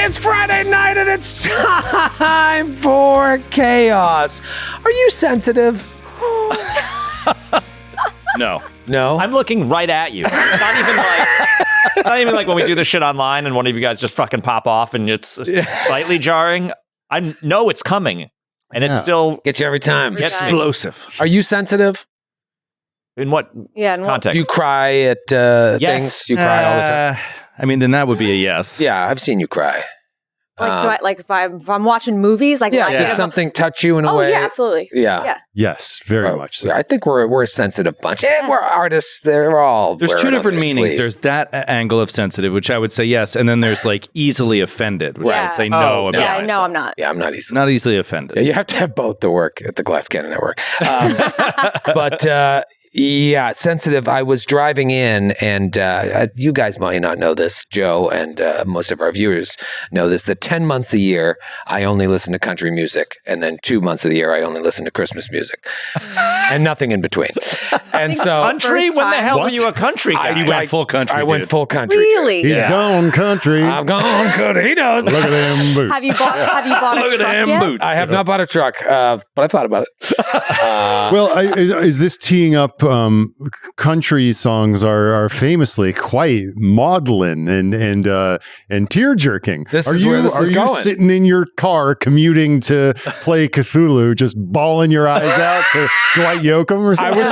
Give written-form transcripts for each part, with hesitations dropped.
It's Friday night and it's time for chaos. Are you sensitive? No. No? I'm looking right at you. It's not even like when we do this shit online and one of you guys just fucking pop off and it's slightly jarring. I know it's coming and it's still gets you every time. Explosive. Are you sensitive? In what context? Do you cry at things? You cry all the time? I mean, then that would be a yes. Yeah, I've seen you cry. Like, if I'm watching movies, like does something touch you in a way? Yeah, absolutely. Yeah. Yes, very much so. I think we're a sensitive bunch. And we're artists. There's two different meanings. There's that angle of sensitive, which I would say yes, and then there's like easily offended, which I would say no. No, I'm not. Yeah, I'm not easily. Not easily offended. Yeah, you have to have both to work at the Glass Cannon Network. But yeah, sensitive. I was driving in, and you guys might not know this, Joe, and most of our viewers know this, that 10 months a year, I only listen to country music, and then 2 months of the year, I only listen to Christmas music, and nothing in between. And so, country? When the hell were you a country guy? You went full country. I went full country. Really? He's gone country. I've gone country. He knows. Look at them boots. Have you bought a truck yet? Boots. I have not bought a truck, but I thought about it. Well, is this teeing up? Country songs are famously quite maudlin and tear jerking. This is where this is going. Are you sitting in your car commuting to play Cthulhu, just bawling your eyes out to Dwight Yoakam or something?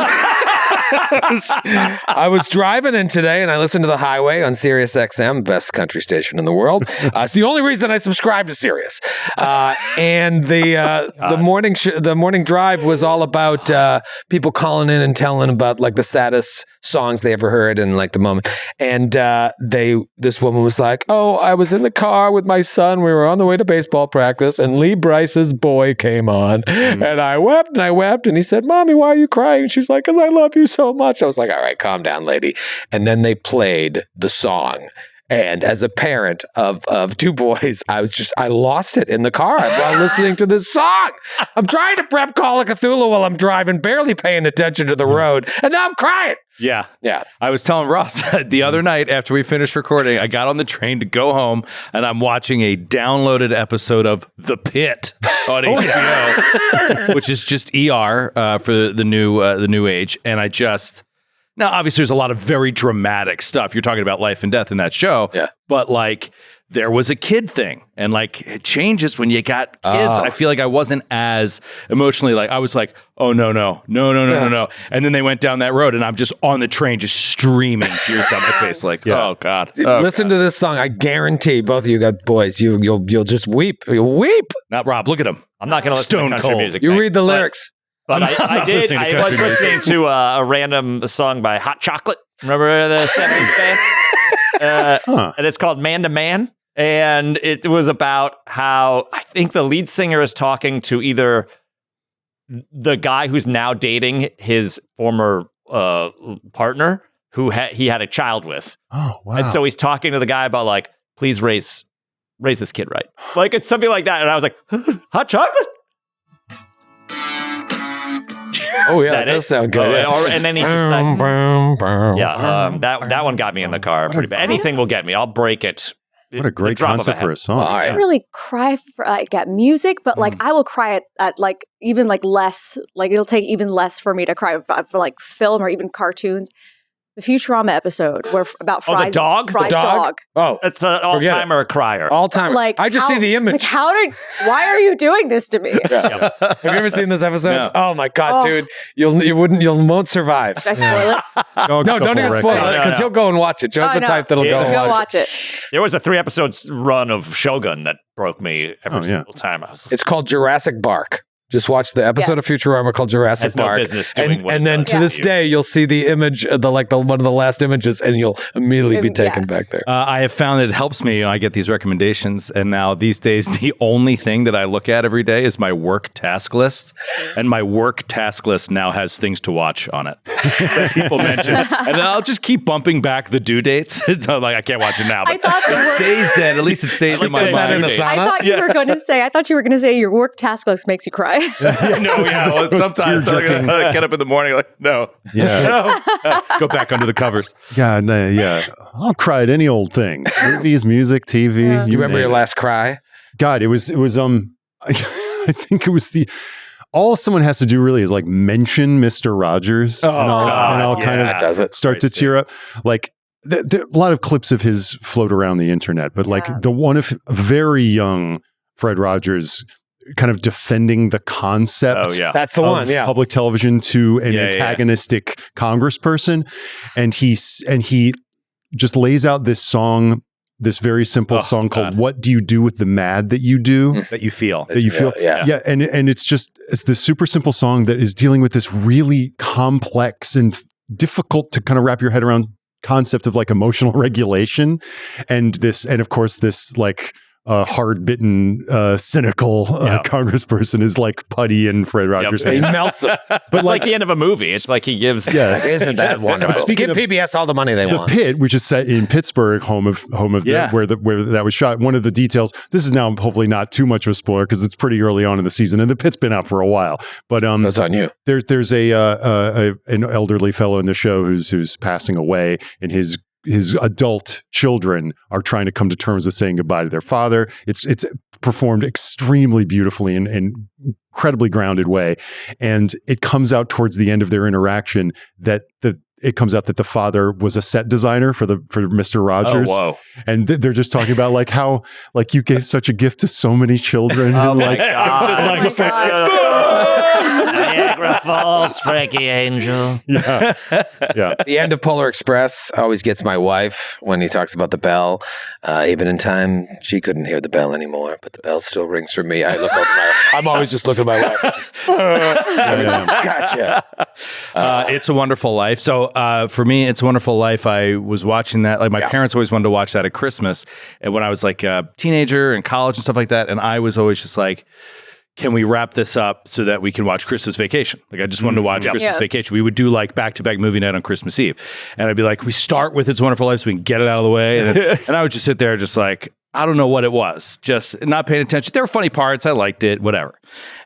I was driving in today, and I listened to The Highway on Sirius XM, best country station in the world. It's the only reason I subscribe to Sirius. And the morning drive was all about people calling in and telling about like the saddest songs they ever heard and like the moment. And this woman was like, "Oh, I was in the car with my son. We were on the way to baseball practice, and Lee Bryce's Boy came on, and I wept and I wept. And he said, 'Mommy, why are you crying?' And she's like, 'Cause I love you so much.' I was like, 'All right, calm down, lady.' And then they played the song. And as a parent of two boys, I lost it in the car while listening to this song. I'm trying to prep Call of Cthulhu while I'm driving, barely paying attention to the road, and now I'm crying. Yeah. Yeah. I was telling Ross the other night after we finished recording, I got on the train to go home and I'm watching a downloaded episode of The Pit on HBO, which is just ER for the new age. And now, obviously, there's a lot of very dramatic stuff. You're talking about life and death in that show. Yeah. But like, there was a kid thing. And like, it changes when you got kids. I feel like I wasn't as emotionally like, I was like, oh, no. And then they went down that road and I'm just on the train, just streaming tears down my face. Like, oh, God. Listen to this song. I guarantee both of you got boys, you'll just weep. You'll weep. Not Rob. Look at him. I'm not going to listen to country music. You read the lyrics. But I was listening to a random song by Hot Chocolate. Remember the 70s band? And it's called Man to Man. And it was about how I think the lead singer is talking to either the guy who's now dating his former partner who he had a child with. Oh, wow. And so he's talking to the guy about like, please raise this kid right. Like it's something like that. And I was like, Hot Chocolate? Oh yeah, that does sound good. And then he's just like, that one got me in the car pretty bad. Anything will get me. I'll break it. What a great concept for a song. All right. I don't really cry for, at music, but like I will cry at like even like less. Like it'll take even less for me to cry for like film or even cartoons. The Futurama episode where about Fry's dog? Fry's dog. Oh, it's an all-timer crier. All-timer. Like I just see the image. Like why are you doing this to me? Yeah. Have you ever seen this episode? No. Oh my God, dude. You won't survive. Should I spoil it? No, don't even spoil it because he'll go and watch it. Joe's the type that'll go and watch it. There was a 3 episodes run of Shogun that broke me every single time. It's called Jurassic Bark. Just watch the episode of Futurama called Jurassic Park. No business doing and then to this day, you'll see the image, the one of the last images, and you'll immediately be taken back there. I have found that it helps me. I get these recommendations, and now these days, the only thing that I look at every day is my work task list, and my work task list now has things to watch on it that people mention, and I'll just keep bumping back the due dates. It's not like I can't watch it now, but it stays then. At least it stays in my mind. I thought you were going to say your work task list makes you cry. cry. Sometimes I get up in the morning like, no. Yeah. No. Go back under the covers. Yeah, no, yeah. I'll cry at any old thing. Movies, music, TV. Yeah. You remember your last cry? God, it was I think it was all someone has to do really is like mention Mr. Rogers and I'll kind of does it. start to tear up. Like there a lot of clips of his float around the internet, but like the one of very young Fred Rogers kind of defending the concept That's the one, yeah. public television to an antagonistic congressperson. And he just lays out this song, this very simple song called "What Do You Do with the Mad That You Do?" That you feel. Yeah. And it's this super simple song that is dealing with this really complex and difficult to kind of wrap your head around concept of like emotional regulation, and of course this like hard-bitten, cynical congressperson is like Putty and Fred Rogers. He melts it. But like the end of a movie. It's like he gives. Yeah, Isn't that wonderful? Speaking Give of PBS all the money they the want. Pit, which is set in Pittsburgh, home of where that was shot. One of the details. This is now hopefully not too much of a spoiler because it's pretty early on in the season, and the Pit's been out for a while. But So it's on you. there's an elderly fellow in the show who's passing away, and his adult children are trying to come to terms with saying goodbye to their father. It's performed extremely beautifully and incredibly grounded way. And it comes out towards the end of their interaction that it comes out that the father was a set designer for Mr. Rogers. Oh, whoa. And they're just talking about like how like you gave such a gift to so many children. Oh my like, God. just like, Niagara Falls, Frankie Angel. yeah. The end of Polar Express always gets my wife when he talks about the bell. Even in time, she couldn't hear the bell anymore, but the bell still rings for me. I look over I'm always just looking at my wife. Gotcha. It's a Wonderful Life. So for me, It's a Wonderful Life. I was watching that. Like my parents always wanted to watch that at Christmas, and when I was like a teenager in college and stuff like that, and I was always just like, can we wrap this up so that we can watch Christmas Vacation? Like I just wanted to watch Christmas Vacation. We would do like back-to-back movie night on Christmas Eve. And I'd be like, we start with It's a Wonderful Life so we can get it out of the way. And I would just sit there just like, I don't know what it was. Just not paying attention. There were funny parts. I liked it, whatever.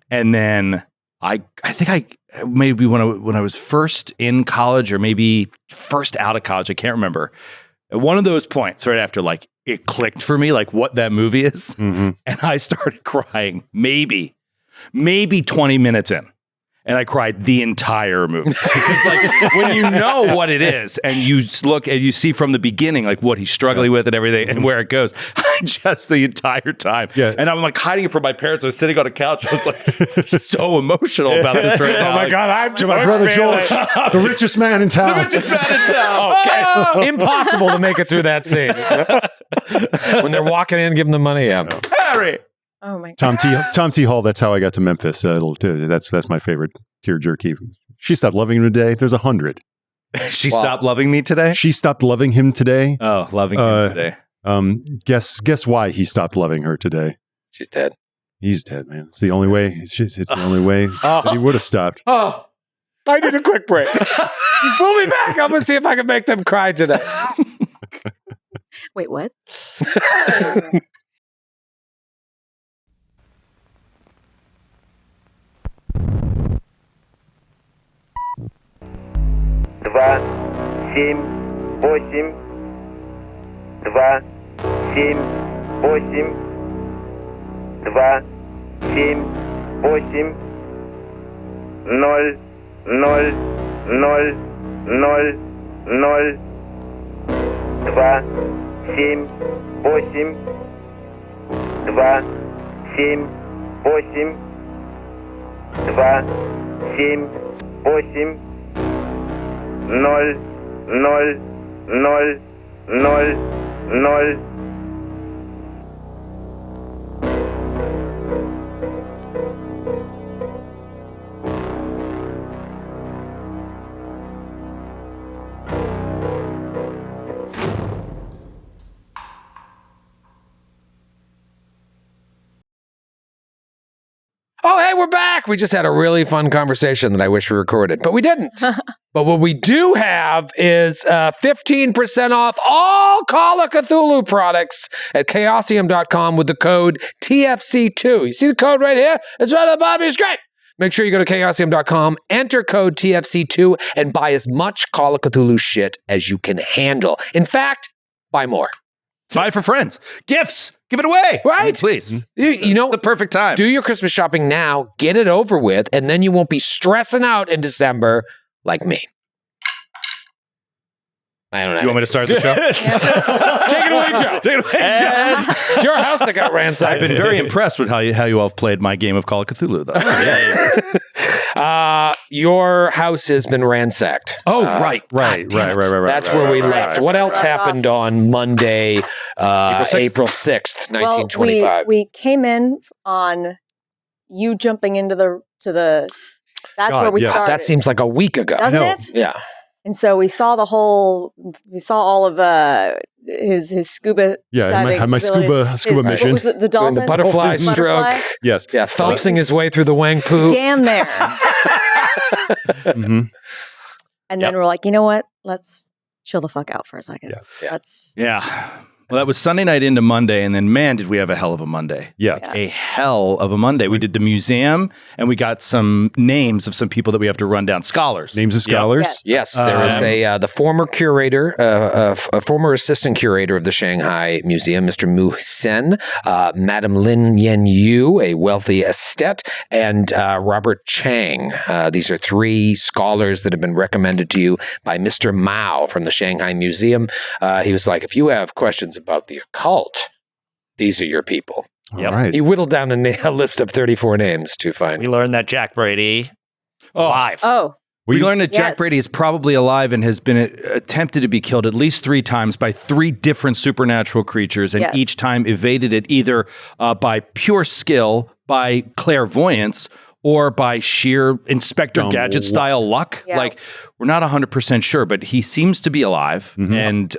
And then I think maybe when I was first in college or maybe first out of college, I can't remember. At one of those points right after like it clicked for me, like what that movie is. Mm-hmm. And I started crying maybe 20 minutes in, and I cried the entire movie. Because like when you know what it is and you look and you see from the beginning like what he's struggling with and everything and where it goes, just the entire time. Yeah. And I'm like hiding it from my parents. I was sitting on a couch. I was like so emotional about this right now. Oh my God, I'm to my brother George, the richest man in town. The richest man in town. Okay. Impossible to make it through that scene. When they're walking in, giving the money out. Harry. Oh my God. Tom T. Hall. That's how I got to Memphis. That's my favorite tear jerky. She stopped loving him today. There's 100. She stopped loving me today. She stopped loving him today. Oh, loving him today. Guess why he stopped loving her today. She's dead. He's dead, man. It's the only way. It's the only way that he would have stopped. Oh, I need a quick break. We'll be back. I'm going to see if I can make them cry today. Wait, what? Два, 7, 8, 2, 7, 8, 2, 7, 8, 0, 0, 0, 0, 0, 2, 7, 8, 2, 7, 8, 2, 7, 8, 0, 0, 0, 0, 0. Oh, hey, we're back. We just had a really fun conversation that I wish we recorded, but we didn't. But what we do have is 15% off all Call of Cthulhu products at chaosium.com with the code TFC2. You see the code right here? It's right at the bottom of your screen. Make sure you go to chaosium.com, enter code TFC2, and buy as much Call of Cthulhu shit as you can handle. In fact, buy more. Buy for friends. Gifts. Give it away. Right? I mean, please. You know, the perfect time. Do your Christmas shopping now, get it over with, and then you won't be stressing out in December like me. I don't know. You want me to start the show? Take it away, Joe. Take it away, Joe. It's your house that got ransacked. I've been very impressed with how you all have played my game of Call of Cthulhu, though. Your house has been ransacked. Oh, right. That's where we left. What else happened on Monday, April 6th, 1925? Well, we came in on you jumping into the that's God, where we yes. started. That seems like a week ago. Doesn't it? Yeah. And so we saw all of his scuba. Yeah, diving my abilities. scuba mission. What was it, the dolphin? Doing the butterfly stroke. Yes. Yeah, Phelpsing his way through the Wang Poo. Began there. Mm-hmm. And then we're like, you know what? Let's chill the fuck out for a second. Yeah. Yeah. Well, that was Sunday night into Monday, and then, man, did we have a hell of a Monday. Yeah. A hell of a Monday. We did the museum, and we got some names of some people that we have to run down. Scholars. Names of scholars? Yes. Yes, there is the former curator, a former assistant curator of the Shanghai Museum, Mr. Mu Sen, Madam Lin Yen Yu, a wealthy aesthete, and Robert Chang. These are three scholars that have been recommended to you by Mr. Mao from the Shanghai Museum. He was like, if you have questions about the occult, these are your people. All right. He whittled down a list of 34 names to find. We learned that Jack Brady alive. Oh. We learned that Jack Yes. Brady is probably alive and has been attempted to be killed at least 3 times by 3 different supernatural creatures, and Yes. each time evaded it either by pure skill, by clairvoyance, or by sheer Inspector Gadget style luck. Yeah. Like, we're not 100% sure, but he seems to be alive. And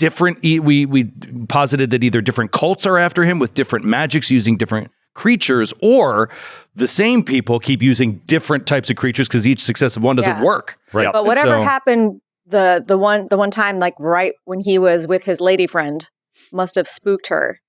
we posited that either different cults are after him with different magics using different creatures, or the same people keep using different types of creatures because each successive one doesn't work. Right. But whatever happened the one time, like right when he was with his lady friend, must have spooked her.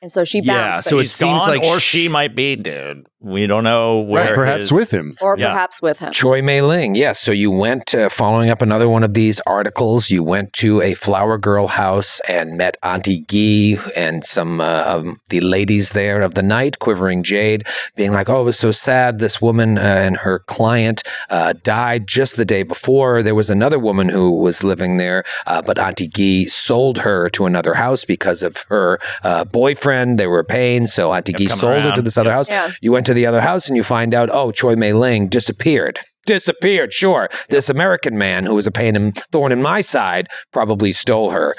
And so she bounced. Yeah, but so it She's seems gone, like or she might be, dude. We don't know where. Right, perhaps with him. or Yeah. perhaps with him. Choi Mei Ling, yes. So you went, following up another one of these articles, you went to a flower girl house and met Auntie Gee and some of the ladies there of the night, Quivering Jade, being like, oh, it was so sad. This woman and her client died just the day before. There was another woman who was living there, but Auntie Gee sold her to another house because of her boyfriend. They were paying, so Auntie Gee coming sold her to around. this other house. Yeah. You went to the other house and you find out, oh, Choi Mei Ling disappeared. Sure. This American man who was a thorn in my side probably stole her.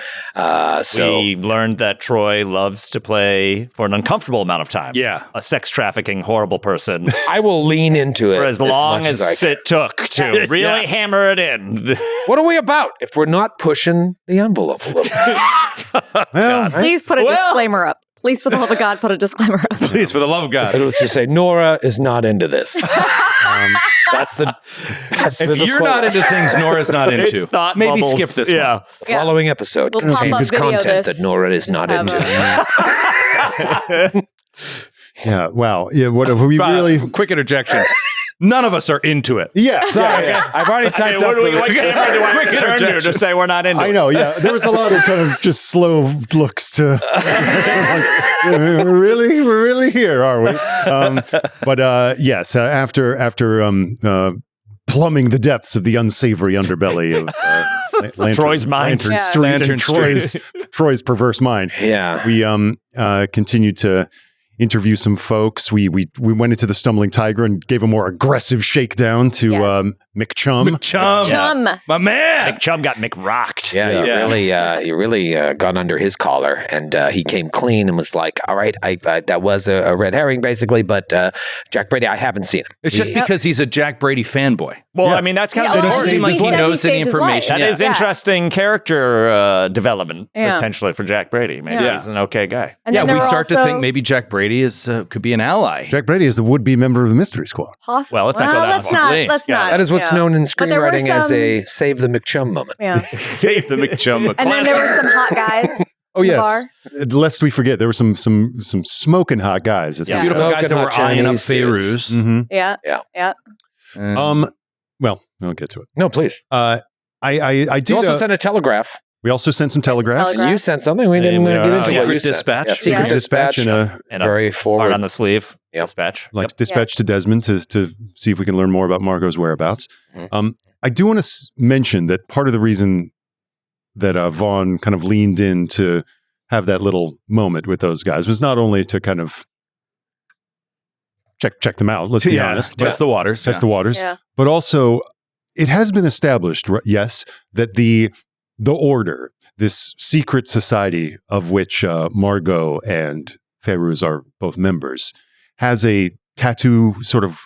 So We learned that Troy loves to play for an uncomfortable amount of time. Yeah. A sex trafficking, horrible person I will lean into it for as long much as I can. it took to really hammer it in. What are we about if we're not pushing the envelope a little bit? Well, Please put a disclaimer up. Please, for the love of God, put a disclaimer up. Please, for the love of God. Let's just say Noura is not into this. That's the If you're disclaimer. not into things Nora's not into, It's thought maybe bubbles. skip this Yeah. one. The following episode We'll pop up contains video content this. that Noura is not have into. yeah. Wow. Yeah. What have we really? Quick interjection. None of us are into it. Yeah. Sorry, I've already typed up What camera do I Quick turn to interjection. say we're not into I it? know. Yeah. There was a lot of kind of just slow looks to. we're really here, are we? But yes, after plumbing the depths of the unsavory underbelly of Troy's mind. Lantern Yeah. Street, Lantern and Troy's perverse mind. Yeah. We continued to interview some folks. We went into the Stumbling Tiger and gave a more aggressive shakedown to Yes. Mick Chum. Chum. My man. Mick Chum got McRocked. Yeah, you really got under his collar, and he came clean and was like, "All right, I that was a red herring, basically, but Jack Brady, I haven't seen him." It's just because he's a Jack Brady fanboy. Well, Yeah. I mean, that's kind So of it the doesn't story. seem like he knows any saved his life. information. That is Yeah. interesting character development potentially for Jack Brady. Maybe Yeah. he's an okay guy. And Yeah, then there we were start to also think maybe Jack Brady is could be an ally. Jack Brady is the would-be member of the Mystery Squad. Well, let's not go that let's far. not. Please. Let's Yeah. not. That is what's yeah. known in But there were screenwriting as some- a save the McChum moment. Yeah. Save the McChum. And then there were some hot guys. Oh in the yes. bar. Lest we forget, there were some smoking hot guys. At Yeah. the beautiful Smoking guys that hot were eyeing up Chinese dudes. Feyruz. Mm-hmm. Yeah. Yeah. Yeah. Well, I'll get to it. No, please. I did. You also sent a telegraph. we also sent some telegraphs. telegraph. And you sent something we didn't get into. Secret what you sent. dispatch. Yeah, secret Yeah. Dispatch and And very a forward. heart on the sleeve. Yep. Dispatch. like dispatch to Desmond to see if we can learn more about Margot's whereabouts. I do want to mention that part of the reason that Vaughn kind of leaned in to have that little moment with those guys was not only to kind of check them out. Let's be honest. Test the waters. Test the waters. Yeah. But also, it has been established, yes, that the Order, this secret society of which Margot and Feyruz are both members, has a tattoo sort of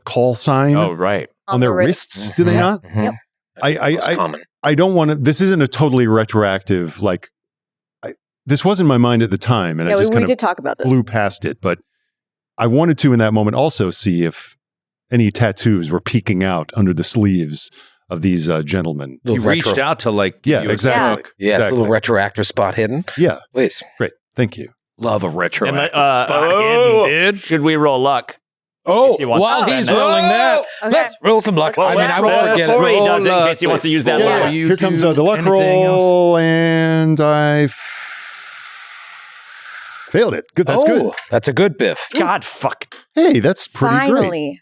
call sign Oh, right. on their wrists. Do they not? Mhm. Yep. Most I common. don't want to. This isn't a totally retroactive. Like, this was in my mind at the time, and Yeah, I just we kind of did talk about this. blew past it. But I wanted to, in that moment, also see if any tattoos were peeking out under the sleeves of these gentlemen. He reached out to like give Yeah, you a exactly. smoke. Yes, Exactly. a little retroactive spot hidden. Yeah, Please. great. Thank you. Love a retro And spot oh, hidden, dude. should we roll luck? Oh, he wants while to he's spend it. rolling that, Okay. let's roll some luck. Well, I mean, let's I will roll forget before it. he does it in Roll case he wants to use that Yeah, luck. you here comes do the luck anything roll, and I failed it. Good, that's good. That's a good biff. God, fuck. Hey, that's pretty great. Finally.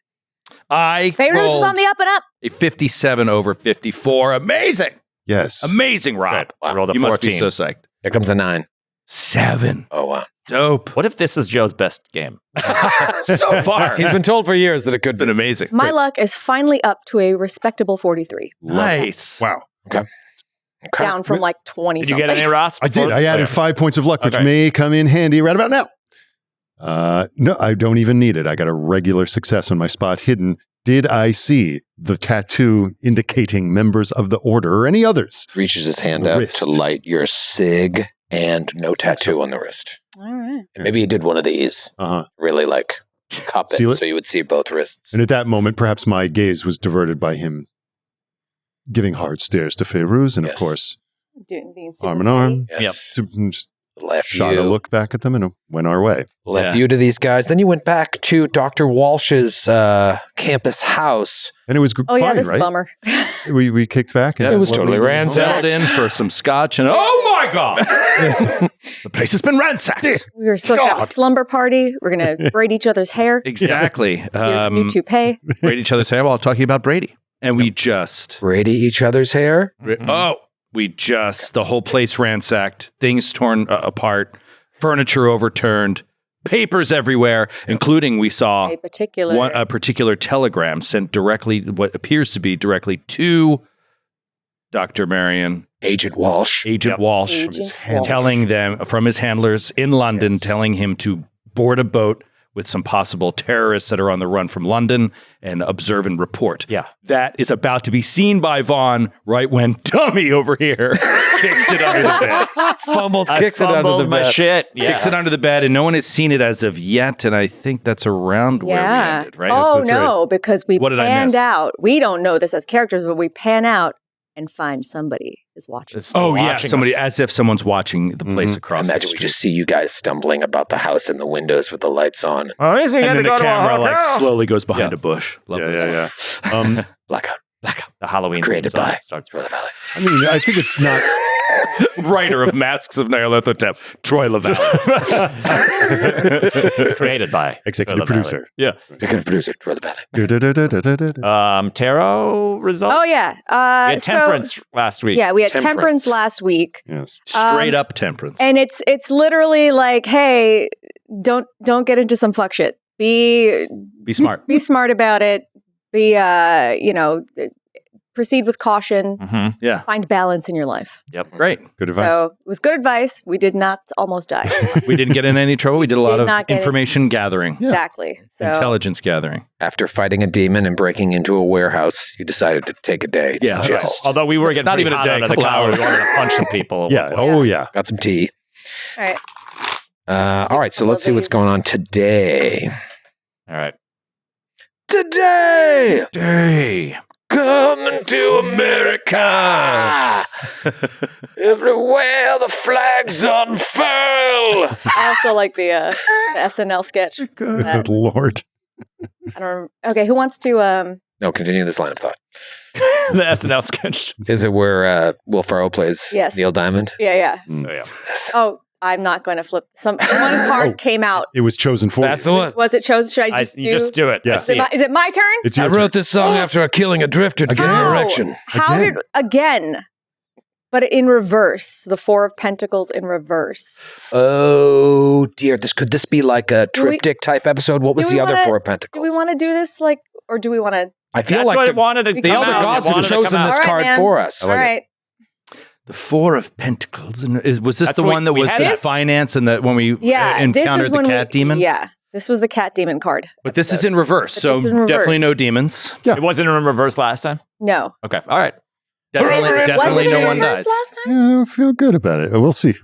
I Feyruz is rolled on the up and up. a 57 over 54. Amazing. Yes. Amazing, Rob. I rolled a You 14. must be so psyched. Here comes the 9. 7. Oh, wow. Dope. What if this is Joe's best game? So far. He's been told for years that it could been amazing. My luck is finally up to a respectable 43. Nice. Wow. Down from like 20 Did you something. get any, Ross? I did. I added 5 points of luck, which Okay. may come in handy right about now. No, I don't even need it. I got a regular success on my spot hidden. Did I see the tattoo indicating members of the Order or any others? Reaches his hand The out wrist. to light your cig and no tattoo on the wrist. All right. And maybe he did one of these. Uh-huh. Really like cup Seal it it? so you would see both wrists. And at that moment, perhaps my gaze was diverted by him giving hard stares to Feyruz, and of Yes. course, Being super arm in arm. Yes. Just Left shot a you. look back at them and went our way. Left you to these guys. Then you went back to Dr. Walsh's campus house. And it was Oh, yeah, fine, this right? bummer. We kicked back. And It was lovely. totally ransacked. Settled in for some scotch and oh my God. The place has been ransacked. We were supposed to have a slumber party. We're going to braid each other's hair. Exactly. Your new toupee. Braid each other's hair while talking about Brady. And we just, Brady each other's hair. the whole place ransacked, things torn apart, furniture overturned, papers everywhere, including we saw A particular. a particular telegram sent directly, what appears to be directly to Dr. Marion, Agent Walsh. Agent Walsh, Agent Walsh. telling them from his handlers in London, telling him to board a boat with some possible terrorists that are on the run from London and observe and report. Yeah. That is about to be seen by Vaughn right when Dummy over here kicks it under the bed. Fumbles, I kicks it under the fumbled my bed. shit. Yeah. Kicks it under the bed, and no one has seen it as of yet, and I think that's around where we Yeah. ended, right? Oh, That's no, because we What did I panned miss? out. We don't know this as characters, but we pan out and find somebody is watching. Just Oh, yeah, watching somebody, us. as if someone's watching the place across Imagine the we street. just see you guys stumbling about the house in the windows with the lights on. And then the camera like slowly goes behind a bush. Love Yeah, this. yeah, yeah. Blackout. The Halloween Created theme song by starts Troy Lavallee. I mean, I think it's not. Writer of Masks of Nyarlathotep, Troy Lavallee. created by Executive Troy Lavallee. producer. Yeah. Executive producer, Troy Lavallee. Tarot result. Oh, yeah. We had temperance last week. Yeah, we had temperance Temperance. last week. Yes. Straight up temperance. And it's literally like, hey, don't get into some fuck shit. Be smart. Be smart about it. Be proceed with caution. Yeah. Find balance in your life. Yep. Great. Good advice. So it was good advice. We did not almost die. We didn't get in any trouble. We did a lot Did not of get information gathering, Exactly. So intelligence gathering. After fighting a demon and breaking into a warehouse, you decided to take a day. Yeah. to chill. Although we were getting Not pretty even a hot day, under the couple collar. hours. We wanted to punch some people. Yeah. Oh, yeah. Got some tea. all right. All right, so let's see what's going on today. All right. Today, Hey. coming to America. Everywhere the flags unfurl. I also like the SNL sketch. Good Lord. I don't. Okay, who wants to? No, continue this line of thought. The SNL sketch. Is it where Will Ferrell plays Yes. Neil Diamond? Yeah. Oh, yeah. Oh, I'm not going to flip. One card came out. It was chosen for That's you. the one. Was it chosen? Should I just do? You just do it. Yeah. I see it. Is it my turn? It's I your wrote turn. this song after killing a drifter to get How? direction. How Again. did again? But in reverse, the Four of Pentacles in reverse. Oh dear, could this be like a Do we- triptych type episode? What was do the we other wanna- Four of Do Pentacles? we want to do this or do we want to? I feel That's like what the, it wanted to the come elder out. gods It would have wanted to come chosen out. this All right, card man. for us. All right. The Four of Pentacles. And was this That's the what one that we was had the this. finance and that when we Yeah. This is encountered the when cat demon? Yeah. This was the cat demon card. But this is episode. in reverse, But so this is in reverse. definitely no demons. Yeah. It wasn't in reverse last time? No. Okay. All right. Definitely Was definitely it no in one reverse dies. last time? Yeah, I feel good about it. We'll see.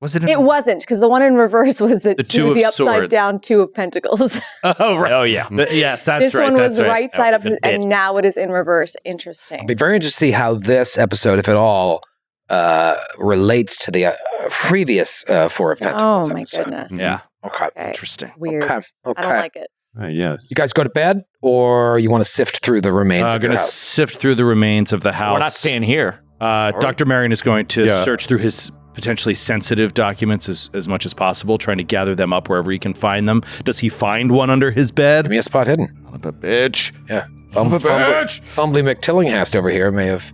Was it? It wasn't because the one in reverse was the Two of the upside swords. down Two of Pentacles. Oh right. Oh, yeah. Yes, that's This right. one was that's right side That up, was a good and bit. now it is in reverse. Interesting. I'd be very interested to see how this episode, if at all, relates to the previous Four of Pentacles Oh my episode. goodness. Yeah. Okay. Okay. Interesting. Weird. Okay. I Okay. don't like it. Yeah. You guys go to bed, or you want to sift through the remains I'm of your going to house? sift through the remains of the house. We're not staying here. Dr. Marion is going to Yeah. search through his potentially sensitive documents as much as possible, trying to gather them up wherever he can find them. Does he find one under his bed? Give me a spot hidden. Son of a bitch. Yeah. Son of a bitch. Fumbly McTillinghast over here may have.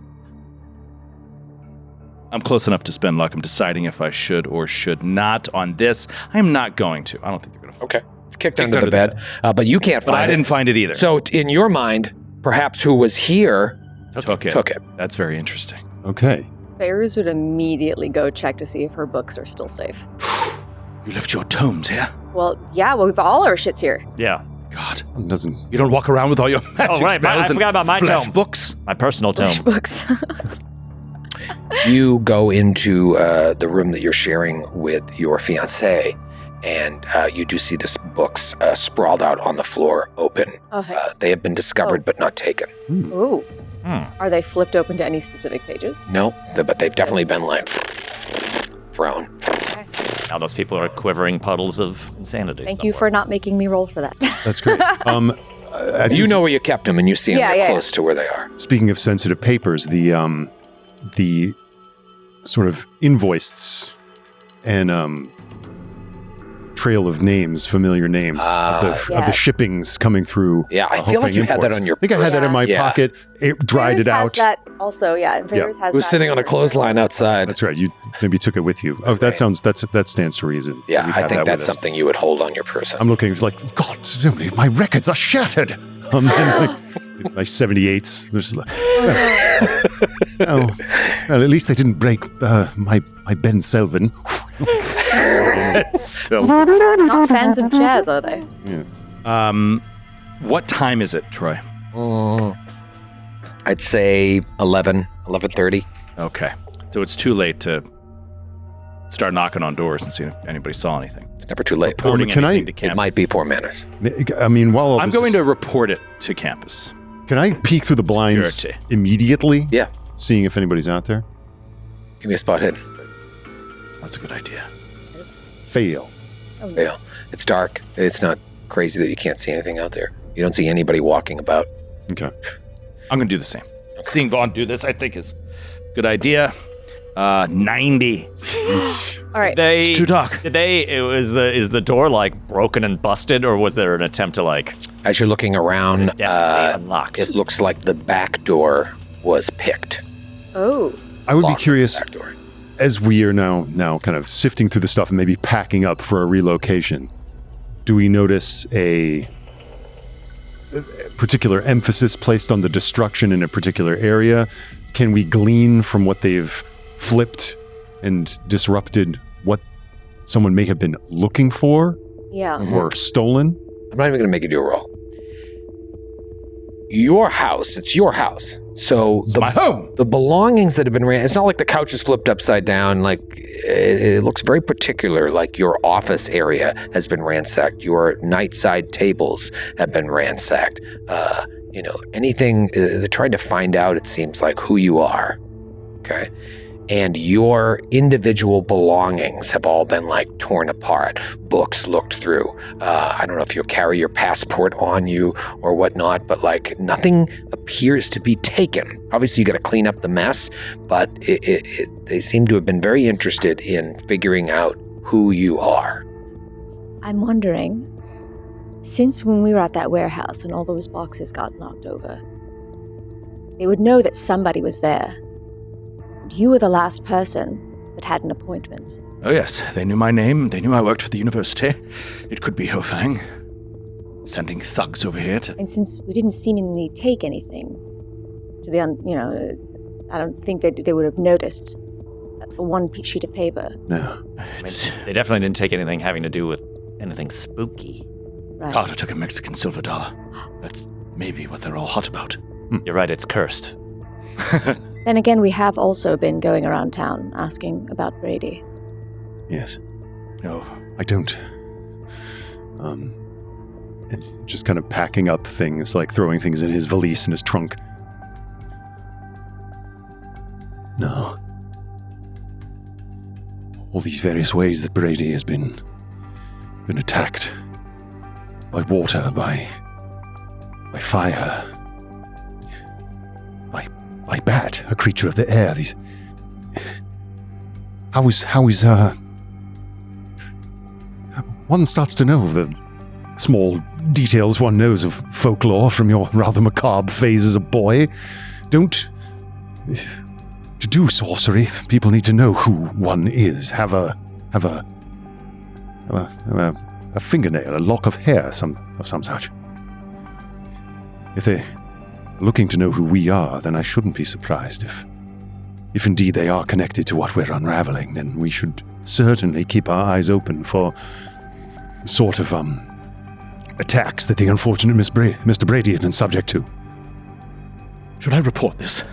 I'm close enough to spend luck. I'm deciding if I should or should not on this. I'm not going to. I don't think they're going to. Okay. It's kicked under the bed, but you can't But find I it. didn't find it either. So, in your mind, perhaps who was here took it. took it. That's very interesting. Okay. Bears would immediately go check to see if her books are still safe. You left your tomes here? Well, yeah, we've all our shits here. Yeah. God. It doesn't. You don't walk around with all your magic Oh, right. I spells and forgot about my flesh tome. books. My personal tome. Books. You go into the room that you're sharing with your fiancé, and you do see this books sprawled out on the floor, open. Oh, thank They have been discovered but not taken. Ooh. Hmm. Are they flipped open to any specific pages? No, but they've definitely been like thrown. Now those people are quivering puddles of insanity. Thank you for not making me roll for that. That's great. You know where you kept them, and you see them. Yeah, They're yeah, close to where they are. Speaking of sensitive papers, the sort of invoices and trail of names, familiar names of the Yes. shippings coming through. Yeah, I feel like you had that imports. on your I think I had that in my Yeah. pocket. It dried Freighters it out. has that also, yeah. And Freighters has It was that. sitting on a clothesline outside. That's right. You maybe took it with you. Oh, that sounds that stands to reason. Yeah, We'd I have think that that's with us. something you would hold on your person. I'm looking like, God, my records are shattered. And like, my 78s. There's like, well, at least they didn't break my Ben Selvin. Not fans of jazz, are they? Yes. What time is it, Troy? I'd say 11:30. Okay. So it's too late to start knocking on doors and seeing if anybody saw anything. It's never too late. Reporting can I- anything to It campus. might be poor manners. I mean, while all I'm this going is- to report it to campus. Can I peek through the blinds Security. immediately? Yeah. Seeing if anybody's out there? Give me a spot hidden. That's a good idea. Fail. Yeah. It's dark. It's not crazy that you can't see anything out there. You don't see anybody walking about. Okay. I'm going to do the same. Seeing Vaughn do this, I think is a good idea. 90. All right. It's too dark. Is the door like broken and busted, or was there an attempt to like As you're looking around, definitely unlocked? it looks like the back door was picked. Oh. I would be Locked curious, Back door. as we are now kind of sifting through the stuff and maybe packing up for a relocation, do we notice a particular emphasis placed on the destruction in a particular area? Can we glean from what they've flipped and disrupted what someone may have been looking for or stolen? I'm not even going to make you do a roll. Your house, it's your house. So my home. The belongings that have been it's not like the couch is flipped upside down. Like it looks very particular, like your office area has been ransacked. Your nightside tables have been ransacked. Anything, they're trying to find out, it seems like, who you are. Okay. And your individual belongings have all been like torn apart, books looked through. I don't know if you'll carry your passport on you or whatnot, but like nothing appears to be taken. Obviously, you got to clean up the mess, but they seem to have been very interested in figuring out who you are. I'm wondering, since when we were at that warehouse and all those boxes got knocked over, they would know that somebody was there. You were the last person that had an appointment. Oh yes, they knew my name. They knew I worked for the university. It could be Hofang. Sending thugs over here to... And since we didn't seemingly take anything to the, I don't think they would have noticed one sheet of paper. No. They definitely didn't take anything having to do with anything spooky. Right. Carter took a Mexican silver dollar. That's maybe what they're all hot about. You're right, it's cursed. Then again, we have also been going around town asking about Brady. Yes. No. I don't. And just kind of packing up things, like throwing things in his valise and his trunk. No. All these various ways that Brady has been attacked. By water, by fire. By bat, a creature of the air. These. How is one starts to know the small details one knows of folklore from your rather macabre phase as a boy. To do sorcery, people need to know who one is. Have a fingernail, a lock of hair, of some such. If they're looking to know who we are, then I shouldn't be surprised if indeed they are connected to what we're unraveling. Then we should certainly keep our eyes open for the sort of attacks that the unfortunate Mr. Brady has been subject to. Should I report this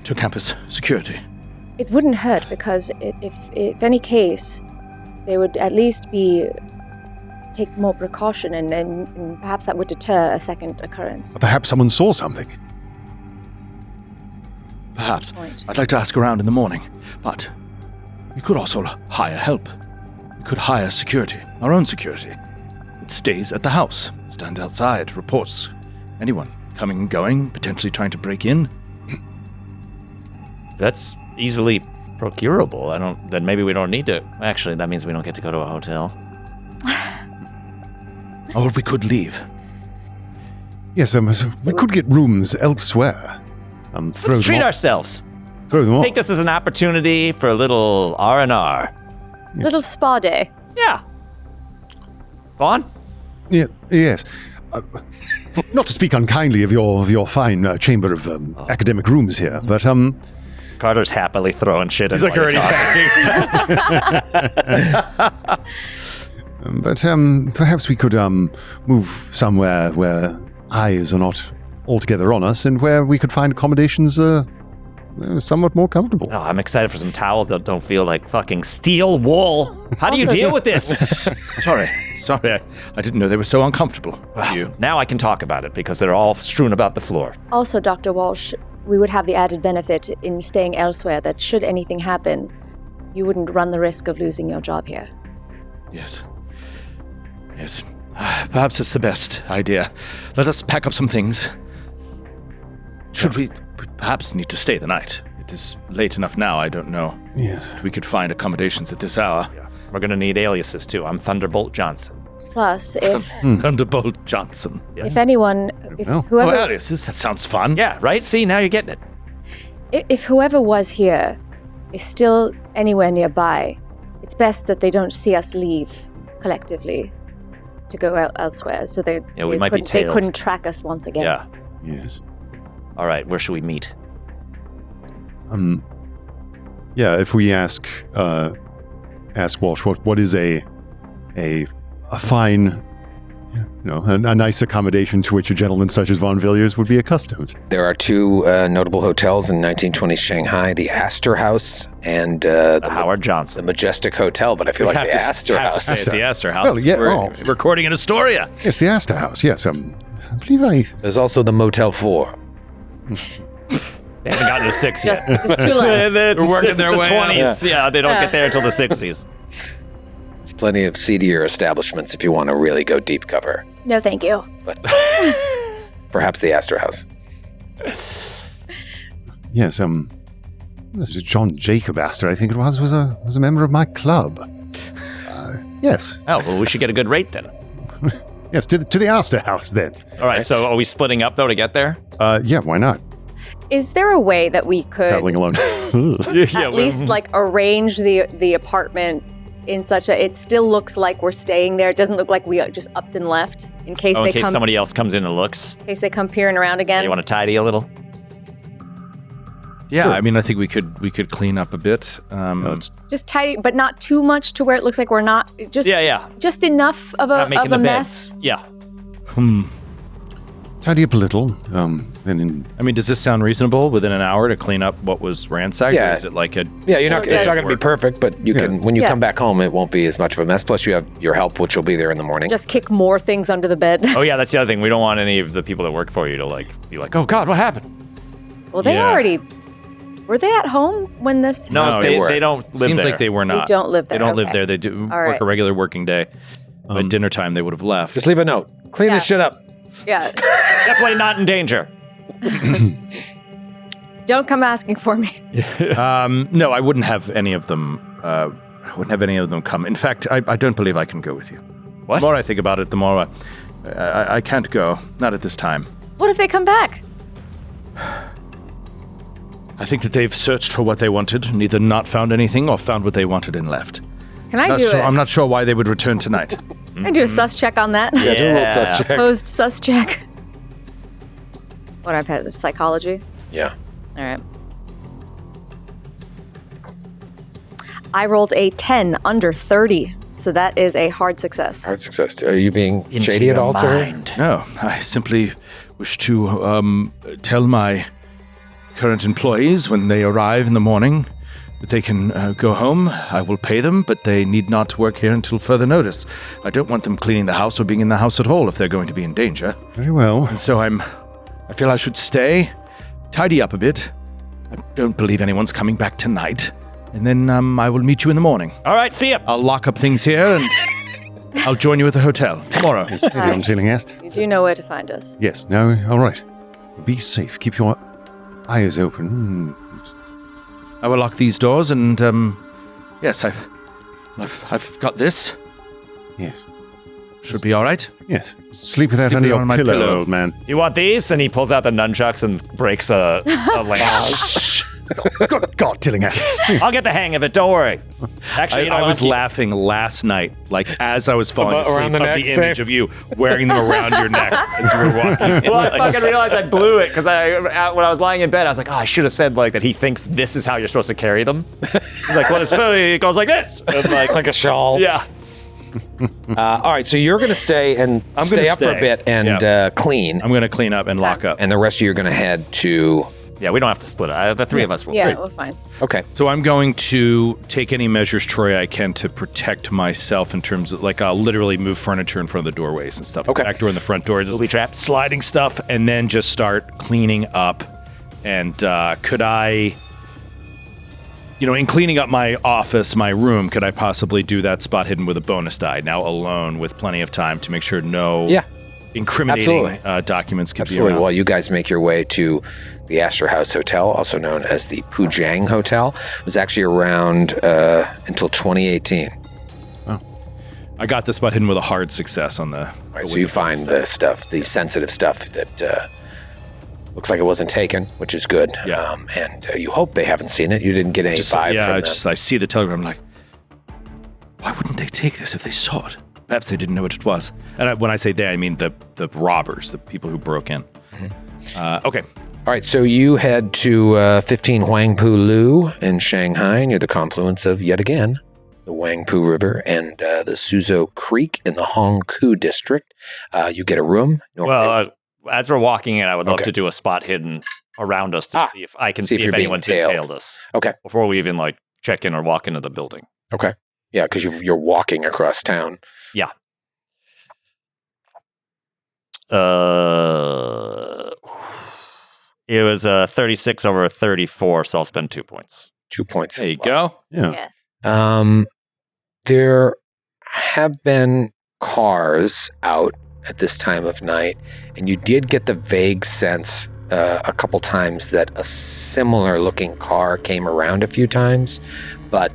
to campus security? It wouldn't hurt, because if any case, they would at least take more precaution, and perhaps that would deter a second occurrence. Perhaps someone saw something. Perhaps. Point. I'd like to ask around in the morning, but we could also hire help. We could hire security, our own security. It stays at the house, stands outside, reports anyone coming and going, potentially trying to break in. That's easily procurable. Then maybe we don't need to. Actually, that means we don't get to go to a hotel. Or we could leave. Yes, we could get rooms elsewhere. Let's treat ourselves. Throw them off. Take this as an opportunity for a little R&R. Little spa day. Yeah. Vaughn? Yeah, yes. Not to speak unkindly of your fine chamber of academic rooms here, but Carter's happily throwing shit in. He's like already packing. But perhaps we could move somewhere where eyes are not altogether on us, and where we could find accommodations somewhat more comfortable. Oh, I'm excited for some towels that don't feel like fucking steel wool. How do you deal with this? Sorry, I didn't know they were so uncomfortable. You. Now I can talk about it because they're all strewn about the floor. Also, Dr. Walsh, we would have the added benefit in staying elsewhere that should anything happen, you wouldn't run the risk of losing your job here. Yes. Perhaps it's the best idea. Let us pack up some things. Should we perhaps need to stay the night? It is late enough now, I don't know. Yes. We could find accommodations at this hour. Yeah. We're going to need aliases too. I'm Thunderbolt Johnson. Plus, if Thunderbolt Johnson. if anyone, if whoever, aliases, that sounds fun. Yeah, right? See, now you're getting it. if whoever was here is still anywhere nearby, it's best that they don't see us leave collectively to go out elsewhere, so we might be they tailed. couldn't track us once again. Yeah. Yes. All right, where should we meet? Yeah, if we ask Walsh what is a fine, a nice accommodation to which a gentleman such as Von Villiers would be accustomed. There are two notable hotels in 1920s Shanghai, the Astor House and Howard the Johnson. Majestic Hotel, but I feel like the Astor have to House. stay at the Astor House. Well, yeah, We're recording in Astoria. Yes, the Astor House. Yes, I believe There's also the Motel 4. They haven't gotten to 6 yet. Just two less. They're working their the way 20s. Yeah, they don't get there until the 60s. There's plenty of seedier establishments if you want to really go deep cover. No, thank you. But perhaps the Astor House. yes. This is John Jacob Astor, I think it was a member of my club. Yes. Oh, well, we should get a good rate then. Yes, to the Astor House then. All right, so are we splitting up, though, to get there? Yeah, why not? Is there a way that we could Traveling alone. at least arrange the apartment in such that it still looks like we're staying there? It doesn't look like we just upped and left in case In they case come. somebody else comes in and looks. In case they come peering around again. You want to tidy a little? Yeah, I mean, I think we could clean up a bit. Just tidy, but not too much to where it looks like we're not. Just just enough of Not a making the mess. beds. Yeah. Tidy up a little. And I mean, does this sound reasonable? Within an hour to clean up what was ransacked? Yeah. Or is it like a... Yeah, Well, it's not going to be perfect, but you can. When you Yeah. come back home, it won't be as much of a mess. Plus, you have your help, which will be there in the morning. Just kick more things under the bed. Oh, yeah, that's the other thing. We don't want any of the people that work for you to be like, oh, God, what happened? Well, they Yeah. already. Were they at home when this? No, No, they they don't live Seems there. like they were not. don't live there, They don't live okay. there. They do All work right. a regular working day. By dinner time, they would have left. Just leave a note. Clean this shit up. Yeah. Definitely not in danger. Don't come asking for me. No, I wouldn't have any of them. I wouldn't have any of them come. In fact, I don't believe I can go with you. What? The more I think about it, the more I can't go. Not at this time. What if they come back? I think that they've searched for what they wanted, and either not found anything or found what they wanted and left. Can I do it? I'm not sure why they would return tonight. Can I do a sus check on that? Yeah, do a little sus check. Opposed sus check. What I've had psychology. Yeah. All right. I rolled a 10 under 30, so that is a hard success. Hard success. Are you being Into shady at your all to her? mind. No, I simply wish to tell my current employees when they arrive in the morning that they can go home. I will pay them, but they need not work here until further notice. I don't want them cleaning the house or being in the house at all if they're going to be in danger. very well. So I feel I should stay, tidy up a bit. I don't believe anyone's coming back tonight. And then I will meet you in the morning. All right, see ya. I'll lock up things here and I'll join you at the hotel tomorrow. Maybe I'm telling us. You do know where to find us. Yes, no, all right. Be safe. Keep your eyes open. I will lock these doors and yes, I've got this. Yes, Should be all right. yes. Sleep with that Sleep under with it your on my pillow, pillow. old man. You want these? And he pulls out the nunchucks and breaks a lamp. God, telling us. I'll get the hang of it. Don't worry. Actually, I was laughing last night, like as I was falling About asleep, around the of neck, the image same. of you wearing them around your neck as you were walking. Well, I fucking realized I blew it because when I was lying in bed, I was like, oh, I should have said that he thinks this is how you're supposed to carry them. He's like, well, it goes like this. And Like a shawl. yeah. All right, so you're going to stay and I'm stay gonna up for a stay. bit and Yeah. clean. I'm going to clean up and lock up. And the rest of you are going to head to. Yeah, we don't have to split it. The three of us will. Yeah, we're fine. Okay. So I'm going to take any measures, Troy, I can to protect myself in terms of, I'll literally move furniture in front of the doorways and stuff. Okay. Back door and the front door, just Booby traps. sliding stuff, and then just start cleaning up. And could I, in cleaning up my office, my room, could I possibly do that spot hidden with a bonus die, now alone with plenty of time to make sure no Yeah. incriminating Absolutely. documents could be Absolutely. around? While you guys make your way to the Astor House Hotel, also known as the Pujang Hotel, it was actually around until 2018. I got this spot hidden with a hard success on the. All right, so you find the stuff, the sensitive stuff that looks like it wasn't taken, which is good. Yeah. And you hope they haven't seen it. You didn't get any vibe from them. I see the telegram. I'm like, why wouldn't they take this if they saw it? Perhaps they didn't know what it was. And when I say they, I mean the robbers, the people who broke in. Okay. All right, so you head to 15 Huangpu Lu in Shanghai, near the confluence of, yet again, the Huangpu River and the Suzhou Creek in the Hongkou district. You get a room. Well, as we're walking in, I would love to do a spot hidden around us to see if I can see if anyone's tailed us. Okay. Before we even check in or walk into the building. Okay. Yeah, because you're walking across town. Yeah. It was 36 over 34, so I'll spend 2 points. 2 points. There you go. Yeah. There have been cars out at this time of night, and you did get the vague sense a couple times that a similar looking car came around a few times, but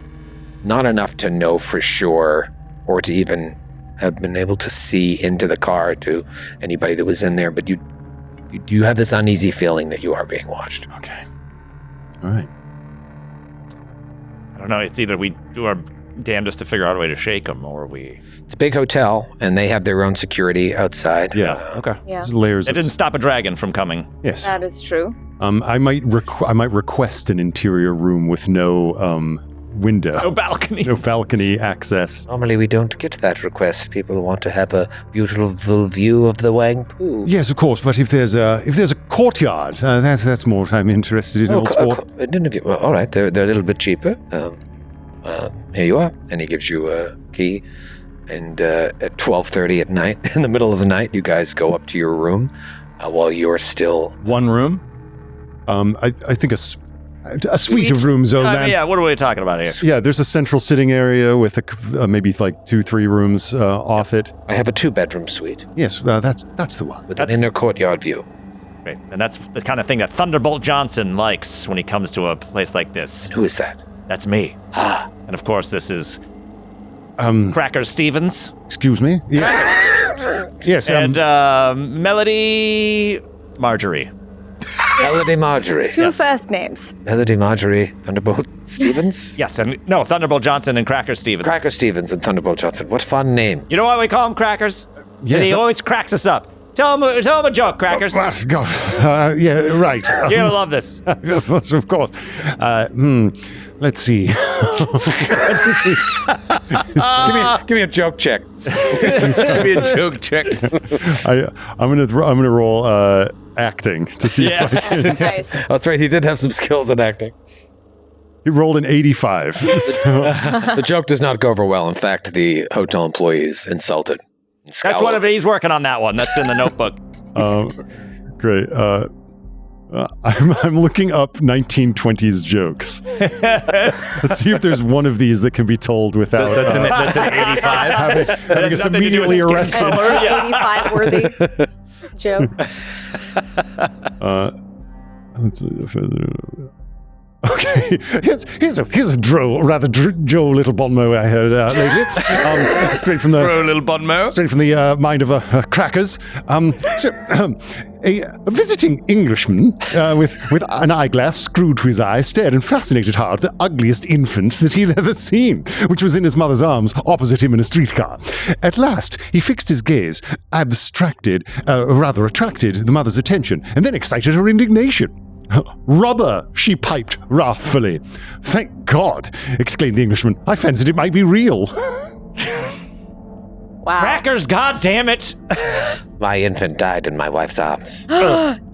not enough to know for sure or to even have been able to see into the car to anybody that was in there, but you do have this uneasy feeling that you are being watched. Okay. All right. I don't know. It's either we do our damnedest to figure out a way to shake them, or we... It's a big hotel, and they have their own security outside. Yeah. Okay. Yeah, There's layers It didn't stop a dragon from coming. Yes. that is true. I might request an interior room with no window. No balconies. No balcony access. Normally we don't get that request. People want to have a beautiful view of the Huangpu. Yes, of course, but if there's a courtyard, that's more what I'm interested in. Well, all right, they're a little bit cheaper. Here you are. And he gives you a key. And at 12:30 at night, in the middle of the night, you guys go up to your room while you're still... One room? I think a suite of rooms. What are we talking about here? Yeah, there's a central sitting area with maybe 2-3 rooms off it. I have a 2-bedroom suite Yes, that's the one. with an inner courtyard view. Great. And that's the kind of thing that Thunderbolt Johnson likes when he comes to a place like this. Who is that? That's me. Ah, And of course, this is Cracker Stevens. Excuse me. Yeah. Yes. And Melody Marjorie. Melody Marjorie. Two first names. Melody Marjorie Thunderbolt Stevens? Yes, and no, Thunderbolt Johnson and Cracker Stevens. Cracker Stevens and Thunderbolt Johnson. What fun names. You know why we call him Crackers? Yes, And he always cracks us up. Tell him a joke, Crackers. God. Yeah. Right. You're gonna love this. Of course. Let's see. Give me a joke check. Give me a joke check. I'm gonna roll acting to see if I can. Nice. Oh, that's right. He did have some skills in acting. He rolled an 85. So, The joke does not go over well. In fact, the hotel employee is insulted. That's one of it. He's working on that one. That's in the notebook. great. I'm looking up 1920s jokes. Let's see if there's one of these that can be told without That's an 85. having us immediately arrested. Yeah. 85 worthy joke. Let's see. Okay, here's a droll little bon mot I heard lately. Straight from the Throw a little bonmo. Straight from the mind of Crackers. A visiting Englishman with an eyeglass screwed to his eye stared in fascinated heart at the ugliest infant that he'd ever seen, which was in his mother's arms opposite him in a streetcar. At last, he fixed his gaze, attracted the mother's attention, and then excited her indignation. "Rubber," she piped wrathfully. "Thank God," exclaimed the Englishman. "I fancied it might be real." Wow. Crackers, God damn it! My infant died in my wife's arms. Incredible.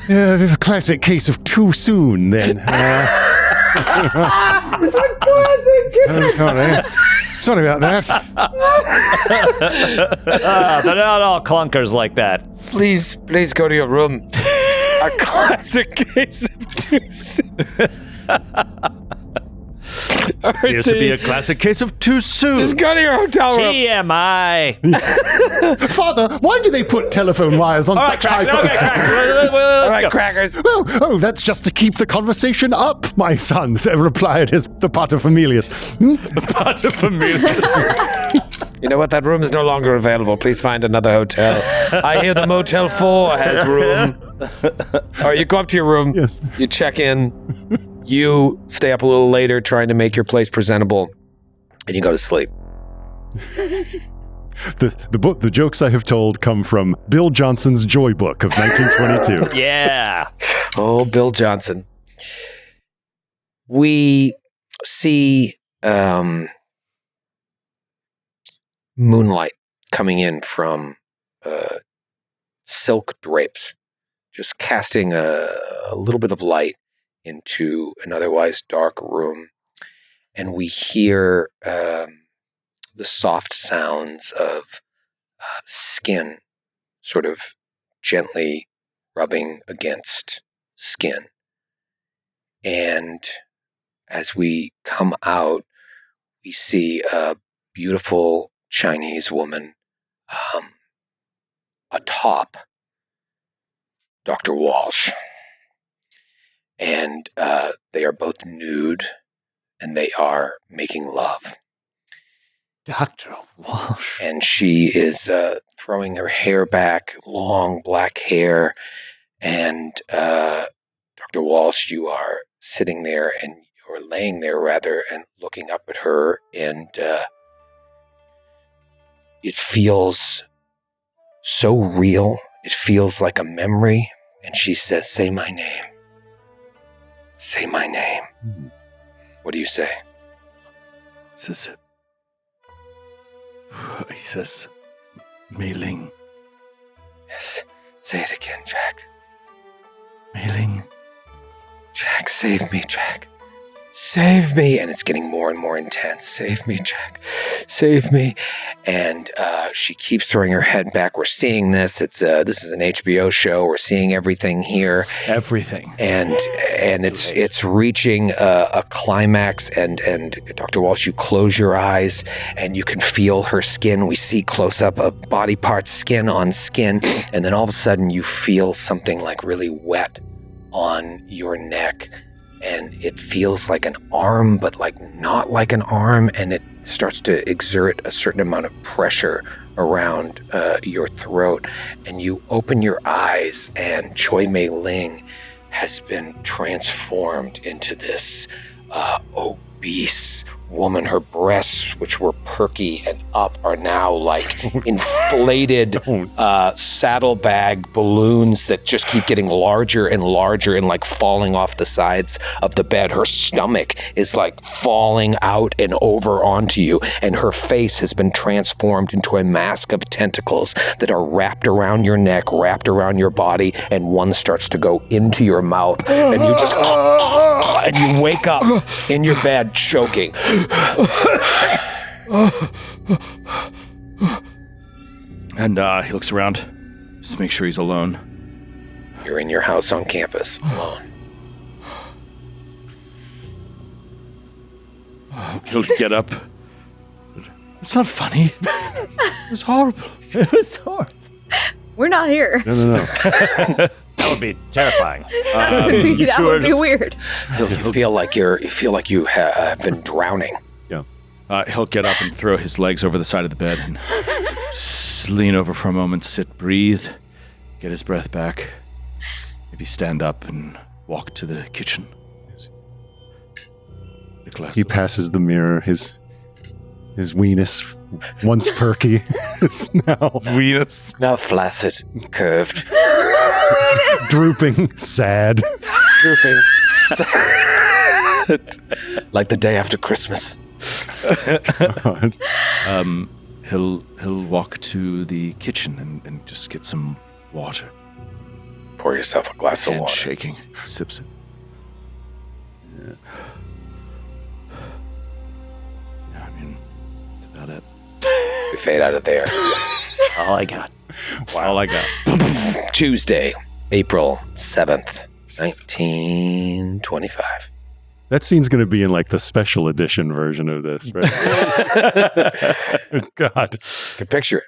There's a classic case of too soon, then. Sorry about that. They're not all clunkers like that. Please go to your room. A classic case of too soon. All right, This would be a classic case of too soon. just go to your hotel room. TMI. Father, why do they put telephone wires on such high... All right, Crackers. Oh, that's just to keep the conversation up, my son, replied the paterfamilias. You know what? That room is no longer available. Please find another hotel. I hear the Motel 4 has room. All right, you go up to your room. Yes. You check in. You stay up a little later trying to make your place presentable. and you go to sleep. The jokes I have told come from Bill Johnson's Joy Book of 1922. Yeah. Oh, Bill Johnson. We see moonlight coming in from silk drapes, just casting a little bit of light into an otherwise dark room. And we hear the soft sounds of skin sort of gently rubbing against skin. And as we come out, we see a beautiful Chinese woman atop Dr. Walsh. And they are both nude, and they are making love. Dr. Walsh. And she is throwing her hair back, long black hair. And Dr. Walsh, you are sitting there, and you're laying there rather, and looking up at her, and it feels so real. It feels like a memory. And she says, "Say my name. Say my name." What do you say? He says, Mei Ling. Yes. Say it again, Jack. Mei Ling. Jack, save me, Jack. Save me. And it's getting more and more intense. Save me, Jack. Save me. And she keeps throwing her head back. We're seeing this. This is an HBO show. We're seeing everything here. Everything. And it's reaching a climax. And Dr. Walsh, you close your eyes and you can feel her skin. We see close up of body parts, skin on skin. And then all of a sudden you feel something like really wet on your neck. And it feels like an arm, but like not like an arm, and it starts to exert a certain amount of pressure around your throat. And you open your eyes, and Choi Mei Ling has been transformed into this obese woman. Her breasts, which were perky and up, are now like inflated saddlebag balloons that just keep getting larger and larger and like falling off the sides of the bed. Her stomach is like falling out and over onto you, and her face has been transformed into a mask of tentacles that are wrapped around your neck, wrapped around your body, and one starts to go into your mouth, and you just and you wake up in your bed choking. And he looks around, just to make sure he's alone. You're in your house on campus, alone. He'll get up. It's not funny. It was horrible. It was horrible. We're not here. No. That would be terrifying. That would be weird. You feel like you have been drowning. He'll get up and throw his legs over the side of the bed and just lean over for a moment, sit, breathe, get his breath back, maybe stand up and walk to the kitchen. He passes the mirror. His weenus, once perky, is now Venus. Now flaccid, curved, drooping, sad. drooping, like the day after Christmas. God. He'll walk to the kitchen and just get some water. Pour yourself a glass of Hand water. shaking, sips it. Yeah, I mean, that's about it. We fade out of there. All I got. All I got. Tuesday, April 7th, 1925. That scene's going to be in like the special edition version of this, right? God. Can picture it.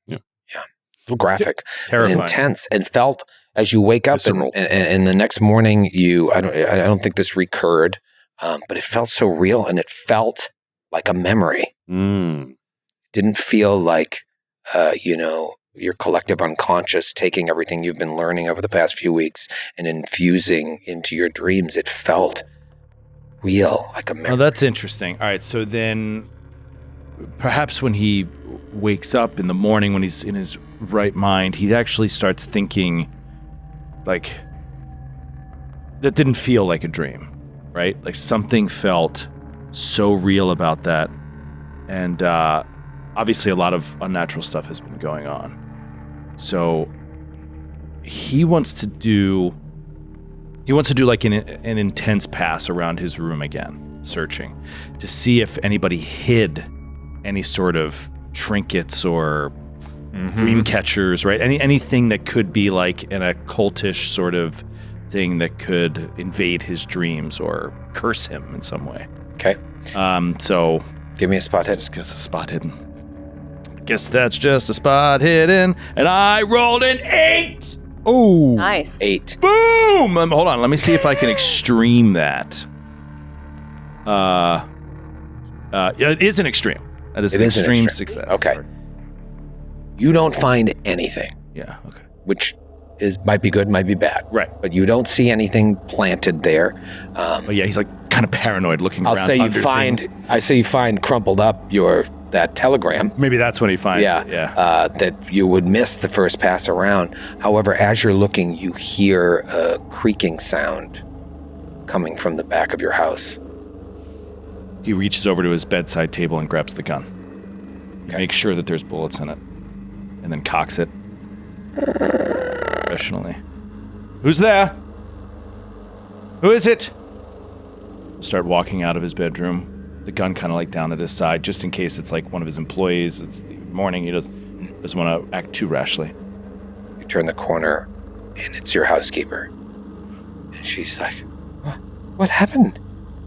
Yeah. A little graphic. Terrifying. Intense, and felt as you wake up and the next morning I don't think this recurred, but it felt so real, and it felt like a memory. Didn't feel like your collective unconscious taking everything you've been learning over the past few weeks and infusing into your dreams. It felt real, like a memory. Oh, that's interesting. All right, so then perhaps when he wakes up in the morning, when he's in his right mind, he actually starts thinking, like, that didn't feel like a dream, right? Like something felt so real about that. And obviously a lot of unnatural stuff has been going on. So he wants to do like an intense pass around his room again, searching to see if anybody hid any sort of trinkets or dream catchers, right? Anything that could be like an occultish sort of thing that could invade his dreams or curse him in some way. Okay. So give me a spot hidden. Just guess a spot hidden. Guess that's just a spot hidden, and I rolled an 8. Oh, Nice. 8. Boom! Hold on, let me see if I can extreme that. Yeah, it is an extreme. That is an extreme success. Okay. Sorry. You don't find anything, Yeah. Okay. which might be good, might be bad. Right. But you don't see anything planted there. But yeah, he's like kind of paranoid, looking I'll around. say you under find. things. I say you find crumpled up that telegram. Maybe that's when he finds Yeah. it. Yeah. That you would miss the first pass around. However, as you're looking, you hear a creaking sound coming from the back of your house. He reaches over to his bedside table and grabs the gun. He Okay. makes sure that there's bullets in it, and then cocks it professionally. Who's there? Who is it? Start walking out of his bedroom. The gun kind of like down at his side, just in case it's like one of his employees. It's the morning. He doesn't want to act too rashly. You turn the corner, and it's your housekeeper. And she's like, "What happened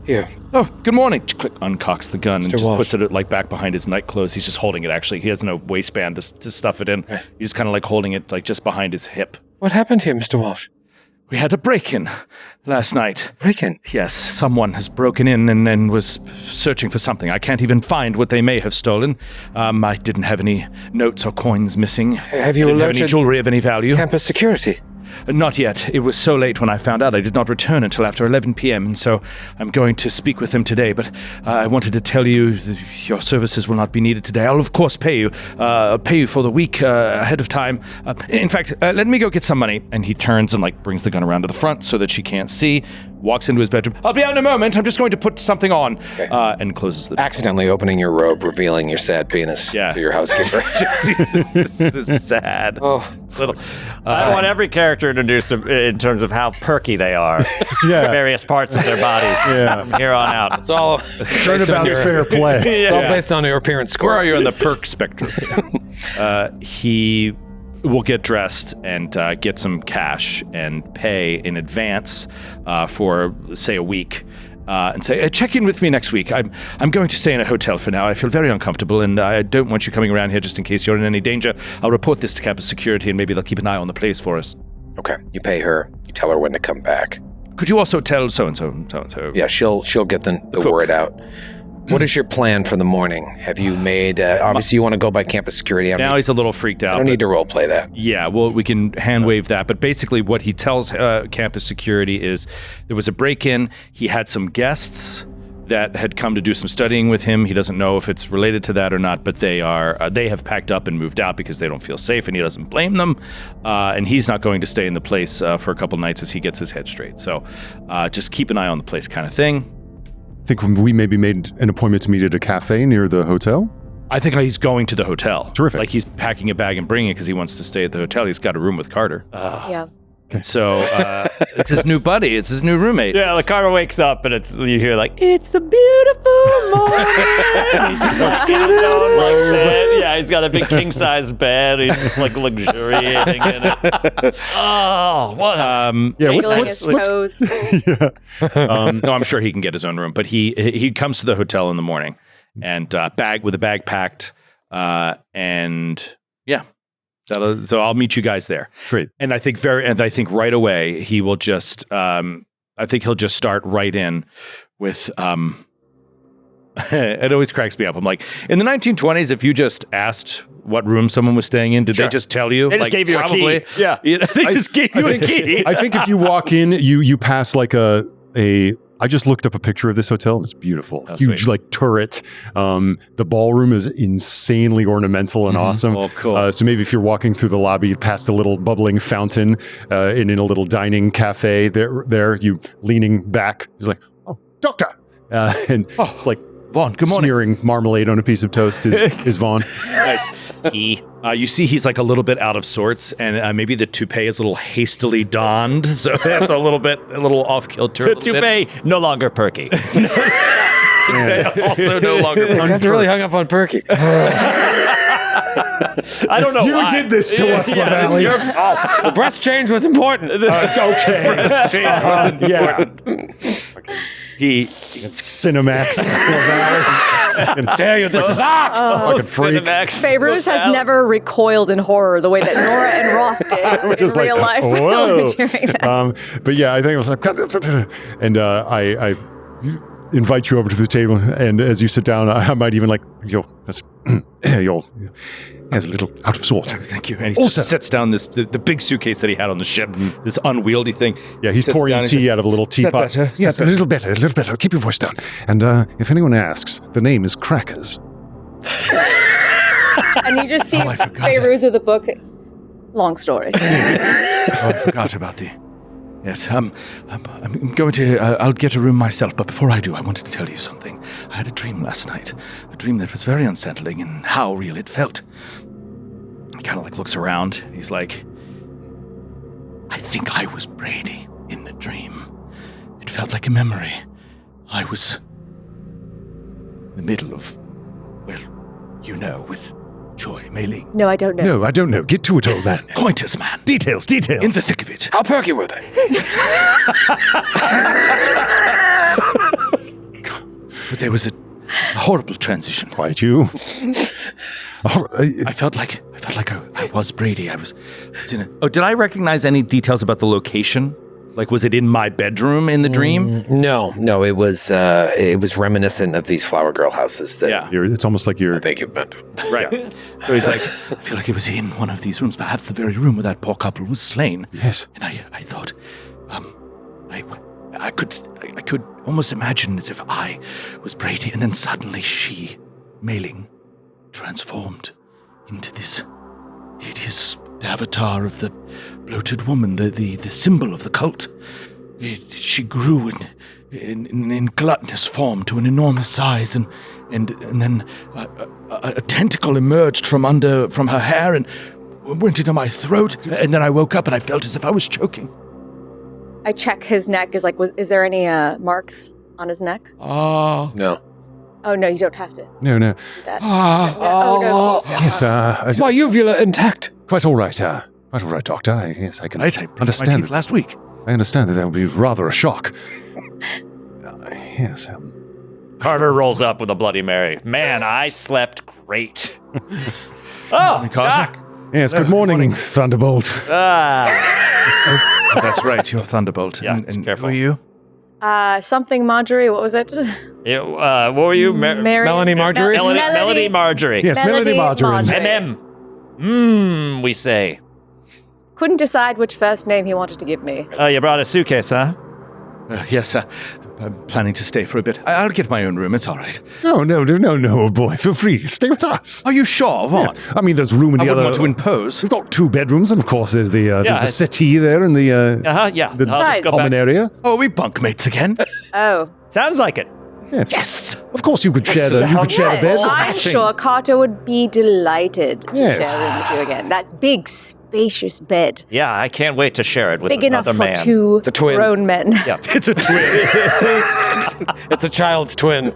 here?" Oh, good morning. Click, uncocks the gun and Mr. just Walsh. puts it like back behind his night clothes. He's just holding it. Actually, he has no waistband to stuff it in. He's just kind of like holding it like just behind his hip. What happened here, Mr. Walsh? We had a break-in last night. Break-in. Yes, someone has broken in and was searching for something. I can't even find what they may have stolen. I didn't have any notes or coins missing. Have you I didn't have any alerted jewelry of any value? campus security? Not yet. It was so late when I found out. I did not return until after 11 p.m., and so I'm going to speak with them today. But I wanted to tell you that your services will not be needed today. I'll, of course, pay you for the week ahead of time. In fact, let me go get some money. And he turns and like brings the gun around to the front so that she can't see, walks into his bedroom. I'll be out in a moment. I'm just going to put something on. And closes the door. Accidentally opening your robe, revealing your sad penis to your housekeeper. This is sad. Oh, Little. I want every character introduced in terms of how perky they are. Yeah. Various parts of their bodies. Yeah. From here on out. it's all Turnabout's fair play. It's all based on your appearance score. Where are you on the perk spectrum? He will get dressed and get some cash and pay in advance for, say, a week. And say, check in with me next week. I'm going to stay in a hotel for now. I feel very uncomfortable, and I don't want you coming around here just in case you're in any danger. I'll report this to campus security, and maybe they'll keep an eye on the place for us. Okay, you pay her. You tell her when to come back. Could you also tell so-and-so, so-and-so? Yeah, she'll get the Cool. word out. What is your plan for the morning? Have you made? Obviously, you want to go by campus security. Now he's a little freaked out. I don't need to role play that. Yeah, well, we can hand wave that. But basically what he tells campus security is there was a break-in. He had some guests that had come to do some studying with him. He doesn't know if it's related to that or not, but they have packed up and moved out because they don't feel safe, and he doesn't blame them. And he's not going to stay in the place for a couple nights as he gets his head straight. So just keep an eye on the place kind of thing. I think we maybe made an appointment to meet at a cafe near the hotel. I think he's going to the hotel. Terrific. Like he's packing a bag and bringing it because he wants to stay at the hotel. He's got a room with Carter. Yeah. So it's his new buddy. It's his new roommate. Yeah, the Carter wakes up and you hear like, "It's a beautiful morning." He's just in his own bed. Yeah, he's got a big king size bed. He's just like luxuriating in it. Oh, what? Wiggling his toes. No, I'm sure he can get his own room. But he comes to the hotel in the morning and with a bag packed, and yeah. So I'll meet you guys there. Great. And I think right away he will just I think he'll just start right in with it always cracks me up. I'm like, in the 1920s, if you just asked what room someone was staying in, did they just tell you? They just gave you a probably, key. Yeah. They just gave you a key. I think if you walk in, you pass like a I just looked up a picture of this hotel, and it's beautiful. Oh, Huge, sweet. like, turret. The ballroom is insanely ornamental and awesome. Oh, cool. So maybe if you're walking through the lobby past a little bubbling fountain in a little dining cafe, there you leaning back, you're like, oh, doctor. And it's like Vaughn, good morning. smearing marmalade on a piece of toast is Vaughn. Nice. Tea. You see he's like a little bit out of sorts, and maybe the toupee is a little hastily donned, so it's a little off kilter. The toupee, no longer perky. Also no longer. You guys are really hung up on Perky. I don't know You why. did this to us, Yeah, Lavallee. it's your fault. The breast change was important. Okay. Yeah. He Cinemax. Lavallee. Dare you, this is art. Fucking freak. Cinemax. Favoruz has never recoiled in horror the way that Noura and Ross did in Just like, real life. whoa. during that. But yeah, I think it was like, and I invite you over to the table, and as you sit down, I might even like, yo, that's, yo, as a little out of sort. Thank you. And he Also- sets down the big suitcase that he had on the ship, this unwieldy thing. Yeah, he's Sits pouring down and tea says, out of a little teapot. better? Is Yes, that a little better. Keep your voice down. And if anyone asks, the name is Crackers. And you just see I forgot. Fairuz with a book. Long story. Oh, I forgot about the... Yes, I'm going to... I'll get a room myself, but before I do, I wanted to tell you something. I had a dream last night. A dream that was very unsettling in how real it felt. He kind of like looks around, and he's like... I think I was Brady in the dream. It felt like a memory. I was... in the middle of... well, you know, with Joy Mei Ling. No, I don't know. No, I don't know. Get to it, old man. Pointers, man. Details. In the thick of it. How perky were they? But there was a horrible transition. Quiet you. I felt like I was Brady. I was in a... Oh, did I recognize any details about the location? Like, was it in my bedroom in the dream? No, it was reminiscent of these Flower Girl houses that Yeah. It's almost like you're... I think you've been to. Right. So he's like, I feel like it was in one of these rooms, perhaps the very room where that poor couple was slain. Yes. And I thought, I could almost imagine as if I was Brady, and then suddenly she, Mei Ling, transformed into this hideous avatar of the bloated woman, the symbol of the cult. She grew in gluttonous form to an enormous size, and then a tentacle emerged from her hair and went into my throat, and then I woke up and I felt as if I was choking. I check his neck. Is there any marks on his neck? No. Oh no, you don't have to. No. Do that. No. Yes, It's my uvula intact. quite all right, doctor. I can I brushed my understand. teeth last week. I understand that would be rather a shock. Yes, Carter rolls up with a Bloody Mary. Man, I slept great. Oh, Doc. Yes, good morning, Thunderbolt. Oh, that's right, you're Thunderbolt. Yeah, and careful. Who are you? Something Marjorie. What was it? What were you? Mary. Melanie Marjorie? Melody Marjorie. Yes, Melody Marjorie. MM. We say. Couldn't decide which first name he wanted to give me. You brought a suitcase, huh? Yes, I'm planning to stay for a bit. I'll get my own room, it's all right. No, boy. Feel free. Stay with us. Are you sure? What? Yes. I mean, there's room in I the wouldn't other. want to impose. We've got 2 bedrooms, and of course, there's the it's- settee there in the Yeah. the I'll just go common back. area. Oh, are we bunkmates again? Oh. Sounds like it. Yes. Of course, you could share the Yes, bed. I'm sure Carter would be delighted to Yes. share it with you again. That's big, spacious bed. Yeah, I can't wait to share it with Big enough another for man. 2 a twin. grown men. Yeah. It's a twin. It's a child's twin.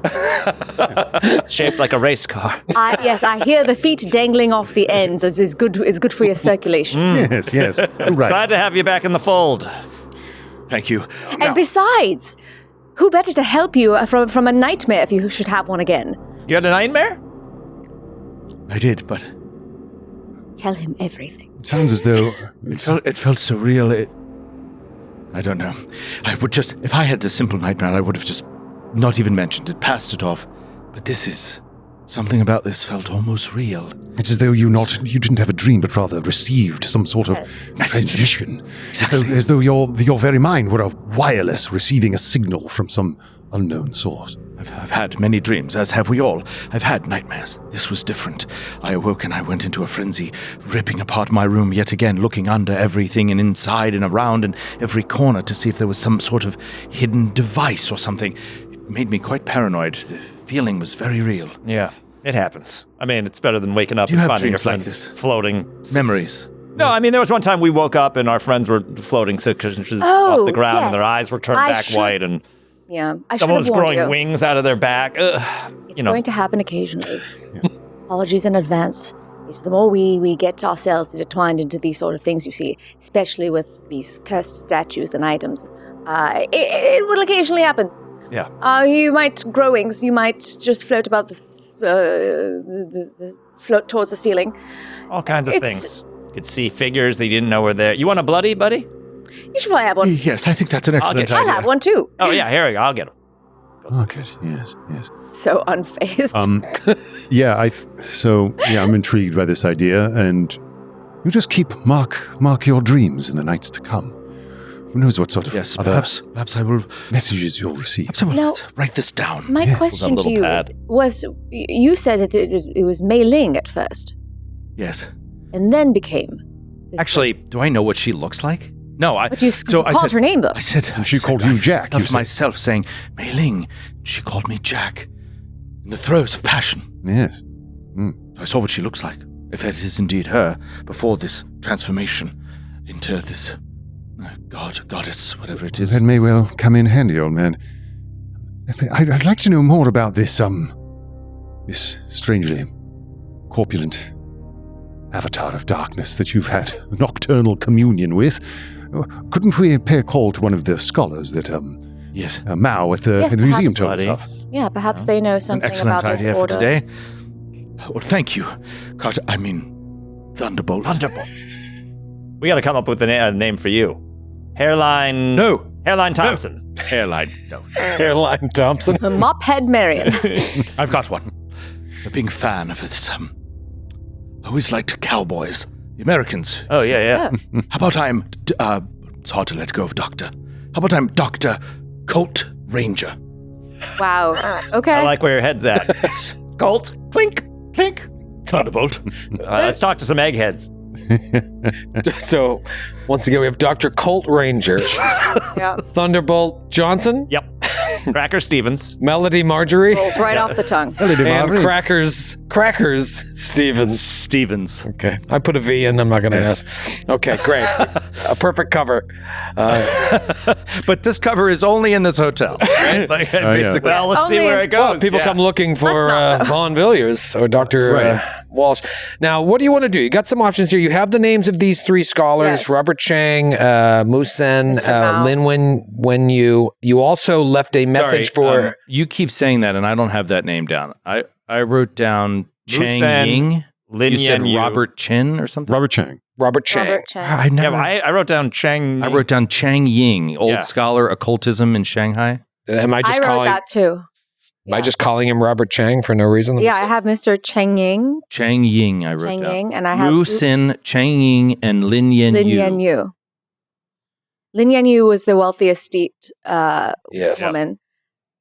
Shaped like a race car. Yes, I hear the feet dangling off the ends as is good for your circulation. Yes. You're right. Glad to have you back in the fold. Thank you. And besides, who better to help you from a nightmare if you should have one again? You had a nightmare? I did, but Tell him everything. It sounds as though it felt so real. I don't know. I would just, if I had a simple nightmare, I would have just not even mentioned it, passed it off. But something about this felt almost real. it's as though you didn't have a dream, but rather received some sort of Yes. transmission. As though your very mind were a wireless receiving a signal from some unknown source. I've had many dreams, as have we all. I've had nightmares. This was different. I awoke and I went into a frenzy, ripping apart my room yet again, looking under everything and inside and around and every corner to see if there was some sort of hidden device or something. It made me quite paranoid. The feeling was very real. Yeah, it happens. I mean, it's better than waking up Do you and have finding your dreams like friends this? floating. Memories. No, I mean, there was one time we woke up and our friends were floating 6 inches Oh, off the ground and yes. their eyes were turned I back should- white and Yeah, I should someone have was warned growing you. wings out of their back. Ugh, It's going to happen occasionally. Apologies in advance. It's the more we get ourselves intertwined into these sort of things, you see, especially with these cursed statues and items, it will occasionally happen. Yeah. You might grow wings. You might just float above float towards the ceiling. all kinds of It's- things. You could see figures they didn't know were there. You want a bloody, buddy? You should probably have one. Yes, I think that's an excellent get- I'll idea. have one too. Oh, yeah, here we go. I'll get him. Oh, good. Yes, yes. So unfazed. I'm intrigued by this idea, and you just mark your dreams in the nights to come. Who knows what sort of Yes, other perhaps I will. messages you'll receive. Perhaps I will Now- write this down. My yes. question With to a you little was you said that it was Mei Ling at first, Yes. and then became. this- Actually, do I know what she looks like? No, I. But you called her name though. I said. And she called you Jack, I you thought said. myself saying Mei Ling. She called me Jack. In the throes of passion, Yes. I saw what she looks like. If it is indeed her, before this transformation into this goddess, whatever it is. That may well come in handy, old man. I'd like to know more about this strangely corpulent avatar of darkness that you've had nocturnal communion with. Couldn't we pay a call to one of the scholars that Yes. Mao at the, Yes, at the museum perhaps. told us of? Yeah, perhaps they know An something excellent about this idea for order. today. Well, thank you, Carter. I mean, Thunderbolt. Thunderbolt. We got to come up with a name for you. Hairline. No. Hairline Thompson. Hairline. No. Caroline Thompson. The Mophead Marion. I've got one. A big fan of this. I always liked cowboys, the Americans. Oh, yeah. How about I'm? It's hard to let go of Doctor. How about I'm Dr. Colt Ranger? Wow. Okay. I like where your head's at. Yes. Colt. Clink. Clink. Thunderbolt. Let's talk to some eggheads. So, once again, we have Dr. Colt Ranger, Yeah. Thunderbolt Johnson, Yep. Cracker Stevens. Melody Marjorie, Rolls right off the tongue. and Crackers Stevens. Stevens. Okay, I put a V in. I'm not going to ask. Okay, great. A perfect cover. But this cover is only in this hotel, right? Like, basically. Well, let's see Only where in- it goes. Well, people Yeah. come looking for Let's not, Vaughn Villiers or Dr. Right. Walsh. Now, what do you want to do? You got some options here. You have the names of these 3 scholars: Yes. Robert Chang, Musen, Mr. Mao. Lin Wen Yu. You also left a message for. you keep saying that, and I don't have that name down. I wrote down Musen, Chang Ying. Lin You said Yan Yu. Robert Chin or something. Robert Chang. Robert Chang. Robert Chang. I Yeah, never. but I wrote down Chang. I wrote down Chang Ying, old Yeah. scholar occultism in Shanghai. Am I just I wrote calling? that too. Am I just calling him Robert Chang for no reason? Let me Yeah, see. I have Mr. Cheng Ying, Chang Ying, I wrote Cheng down. Ying, and I have Wu Sin, Chang Ying, and Lin Yan Lin Yu. Yan Yu. Lin Yan Yu was the wealthiest Yes. woman.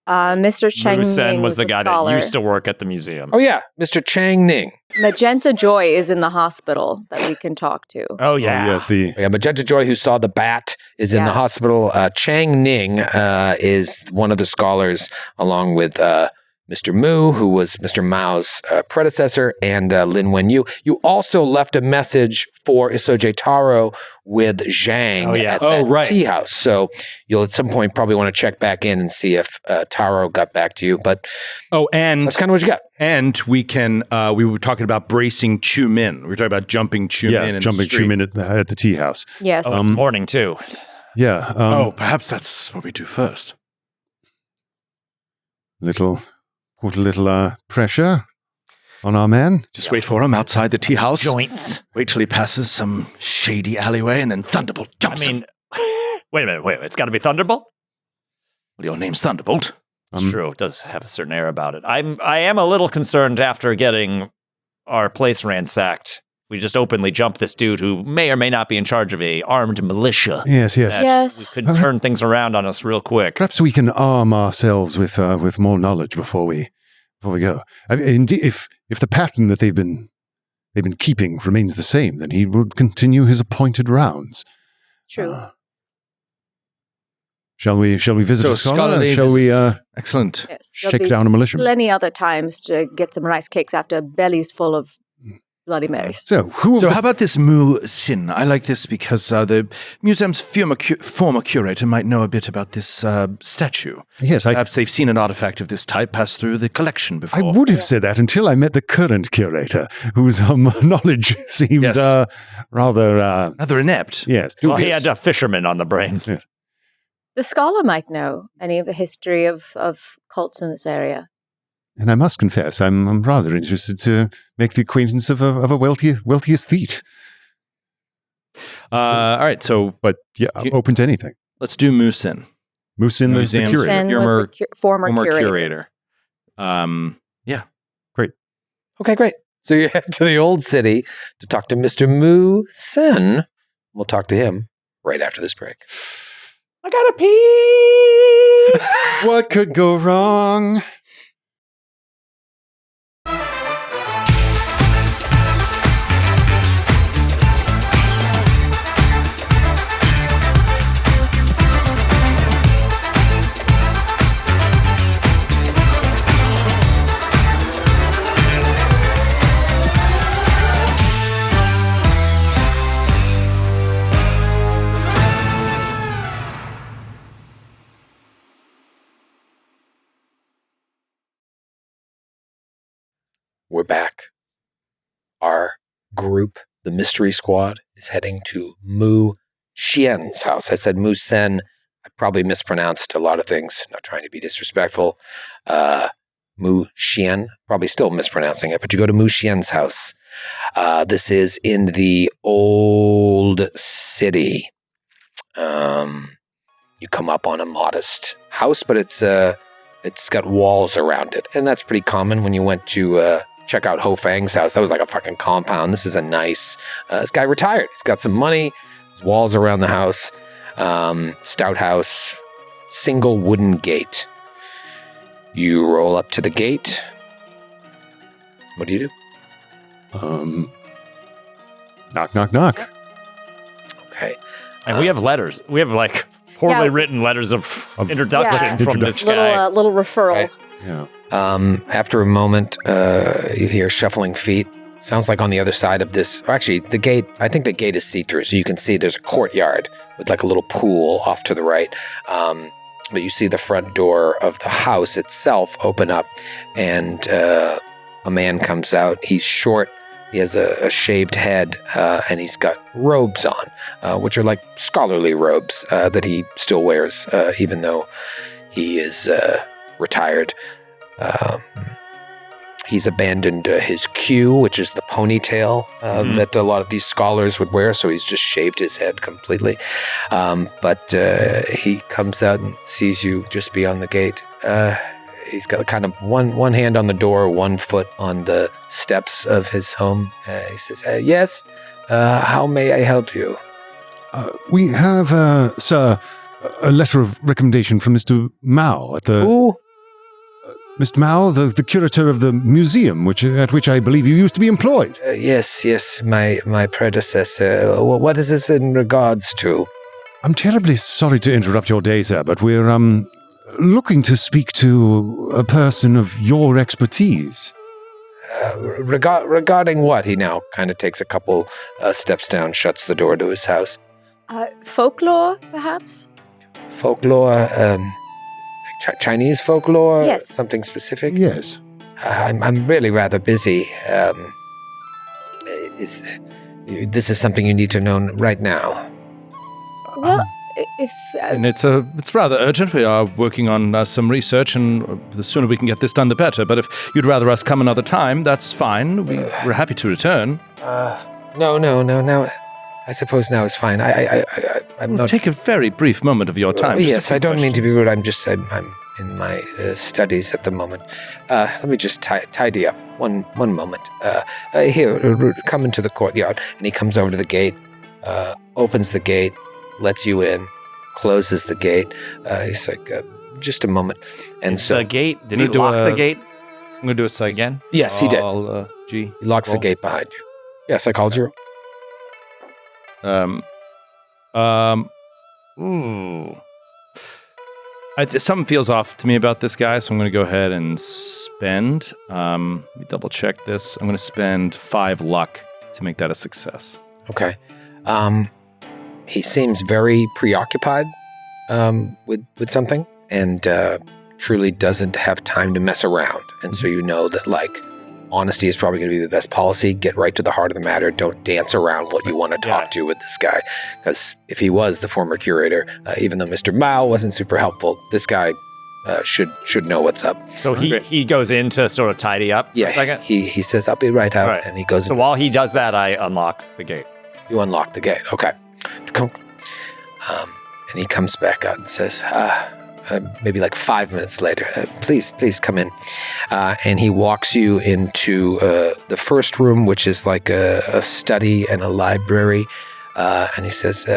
Mr. Cheng Musen Ying was the guy scholar. that used to work at the museum. Oh yeah, Mr. Chang Ning. Magenta Joy is in the hospital that we can talk to. Oh, yeah. Yeah, the Yeah, Magenta Joy, who saw the bat, is in the Yeah. hospital. Chang Ning is one of the scholars, along with Mr. Mu, who was Mr. Mao's predecessor, and Lin Wen Yu. You also left a message for Isoje Taro with Zhang Oh, yeah. at Oh, that right. tea house. So you'll at some point probably want to check back in and see if Taro got back to you. But Oh, and that's kind of what you got. and we can. We were talking about bracing Chu Min. We were talking about jumping Chu Min. in jumping the street. Chumin at the tea house. Yes. Oh, it's morning, too. Yeah. Perhaps that's what we do first. Put a little pressure on our man. Just wait for him outside the tea house. Joints. Wait till he passes some shady alleyway, and then Thunderbolt I jumps him. mean, wait a minute. It's got to be Thunderbolt? Well, your name's Thunderbolt. It's true. It does have a certain air about it. I am a little concerned after getting our place ransacked. we just openly jump this dude who may or may not be in charge of a armed militia. Yes. Yes. We could turn things around on us real quick. Perhaps we can arm ourselves with more knowledge before we go. I mean, indeed, if the pattern that they've been keeping remains the same, then he will continue his appointed rounds. True. Shall we visit a scholar? Or shall we excellent. Yes, shake down a militia? Plenty other times to get some rice cakes after bellies full of Bloody Marys. So how about this Mu Sin? I like this because the museum's former curator might know a bit about this statue. Yes, Perhaps they've seen an artifact of this type pass through the collection before. I would have said that until I met the current curator, whose knowledge seemed rather inept. Yes. Well, he had a fisherman on the brain. Yes. The scholar might know any of the history of cults in this area. And I must confess, I'm rather interested to make the acquaintance of a wealthy aesthete. All right, so But yeah, I'm open to anything. let's do Mu Sin. Musin, the Museum. curator. Sen was the former curator. Yeah. Okay, great. So you head to the old city to talk to Mr. Mu Sen. We'll talk to him right after this break. I gotta pee. What could go wrong? We're back. Our group, the Mystery Squad, is heading to Mu Xian's house. I said Mu Sen. I probably mispronounced a lot of things, not trying to be disrespectful. Mu Xian, probably still mispronouncing it, but you go to Mu Xian's house. This is in the old city. You come up on a modest house, but it's got walls around it, and that's pretty common when you went to check out Ho Fang's house. That was like a fucking compound. This is a nice. This guy retired. He's got some money. There's walls around the house. Stout house. Single wooden gate. You roll up to the gate. What do you do? Knock, knock, knock. Okay. And we have letters. We have like poorly written letters of introduction from this guy. Little referral. Okay. Yeah. After a moment, you hear shuffling feet. Sounds like on the other side of this. Or actually, the gate. I think the gate is see-through, so you can see there's a courtyard with like a little pool off to the right. But you see the front door of the house itself open up, and a man comes out. He's short. He has a shaved head, and he's got robes on, which are like scholarly robes that he still wears, even though he is retired. He's abandoned his queue, which is the ponytail that a lot of these scholars would wear, so he's just shaved his head completely. But he comes out and sees you just beyond the gate. He's got kind of one hand on the door, 1 foot on the steps of his home. He says, yes, how may I help you? We have, sir, a letter of recommendation from Mr. Mao at the... Who? Mr. Mao, the curator of the museum, at which I believe you used to be employed. Yes, my predecessor. What is this in regards to? I'm terribly sorry to interrupt your day, sir, but we're looking to speak to a person of your expertise. Regarding what? He now kind of takes a couple steps down, shuts the door to his house. Folklore, perhaps? Folklore, Chinese folklore? Yes. Something specific? Yes. I'm really rather busy. This is something you need to know right now. Well, if... And it's rather urgent. We are working on some research, and the sooner we can get this done, the better. But if you'd rather us come another time, that's fine. We're happy to return. No. I suppose now is fine. I'm not. Take a very brief moment of your time. Yes, I don't mean to be rude. I'm in my studies at the moment. Let me just tidy up. One moment. Here, come into the courtyard. And he comes over to the gate, opens the gate, lets you in, closes the gate. He's like, just a moment. And so the gate. Did he lock the gate? I'm gonna do a psych again. Yes, he did. He locks the gate behind you. Yes, I called you. Ooh. Something feels off to me about this guy, so I'm going to go ahead and spend. Let me double check this. I'm going to spend 5 luck to make that a success. Okay. He seems very preoccupied with something, and truly doesn't have time to mess around. And so you know that, like, honesty is probably going to be the best policy. Get right to the heart of the matter. Don't dance around what you want to talk to with this guy. Because if he was the former curator, even though Mr. Mao wasn't super helpful, this guy should know what's up. So he goes in to sort of tidy up for a second? He says, I'll be right out. Right. And he goes. So while he does that, I unlock the gate. You unlock the gate. Okay. And he comes back out and says, maybe like 5 minutes later, please come in. And he walks you into the first room, which is like a study and a library. And he says,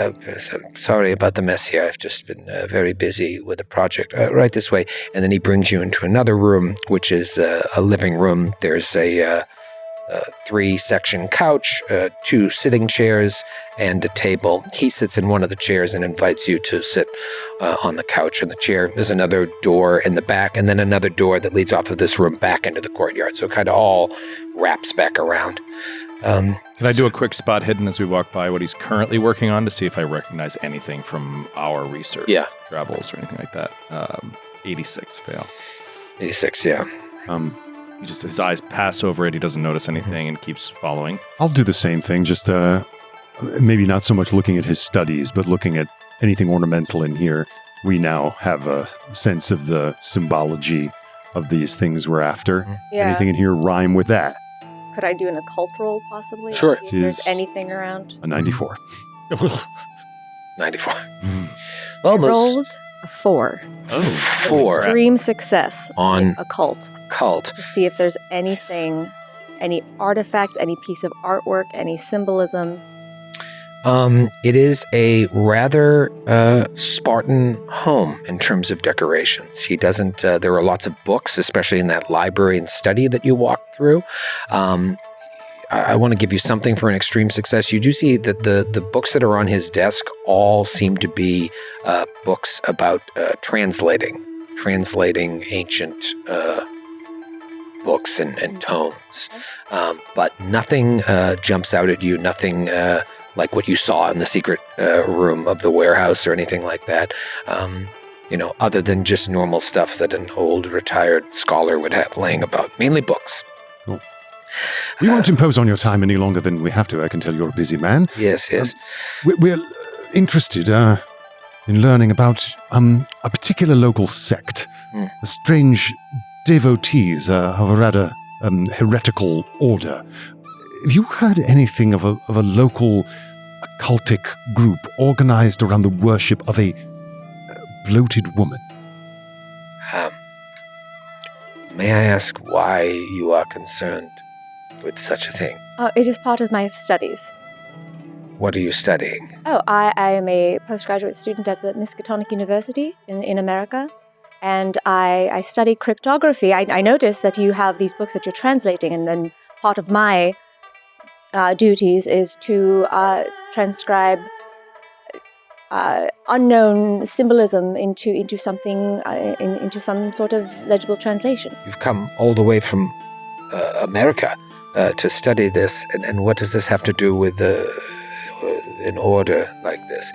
sorry about the mess here. I've just been very busy with the project. Right this way. And then he brings you into another room, which is a living room. There's a 3-section couch, 2 sitting chairs, and a table. He sits in one of the chairs and invites you to sit on the couch and the chair. There's another door in the back, and then another door that leads off of this room back into the courtyard. So it kind of all wraps back around. Can I do a quick spot hidden as we walk by what he's currently working on to see if I recognize anything from our research? Yeah. Travels or anything like that. 86 fail. 86, yeah. His eyes pass over it. He doesn't notice anything and keeps following. I'll do the same thing. Just maybe not so much looking at his studies, but looking at anything ornamental in here. We now have a sense of the symbology of these things we're after. Yeah. Anything in here rhyme with that? Could I do an occult roll, possibly? Sure. If there's anything around. A 94. 94. Almost. Rolled a 4. Oh, 4. Extreme success on occult. Cult. To see if there's anything, any artifacts, any piece of artwork, any symbolism. It is a rather Spartan home in terms of decorations. He doesn't, there are lots of books, especially in that library and study that you walked through. I want to give you something for an extreme success. You do see that the books that are on his desk all seem to be books about translating ancient books and tomes. But nothing jumps out at you, nothing like what you saw in the secret room of the warehouse or anything like that. Other than just normal stuff that an old retired scholar would have laying about, mainly books. Cool. We won't impose on your time any longer than we have to. I can tell you're a busy man. Yes. We're interested in learning about a particular local sect, a strange devotees of a rather heretical order. Have you heard anything of a local occultic group organized around the worship of a bloated woman? May I ask why you are concerned with such a thing? It is part of my studies. What are you studying? I am a postgraduate student at the Miskatonic University in America, and I study cryptography. I noticed that you have these books that you're translating, and part of my duties is to transcribe unknown symbolism into something, into some sort of legible translation. You've come all the way from America to study this, and what does this have to do with an order like this?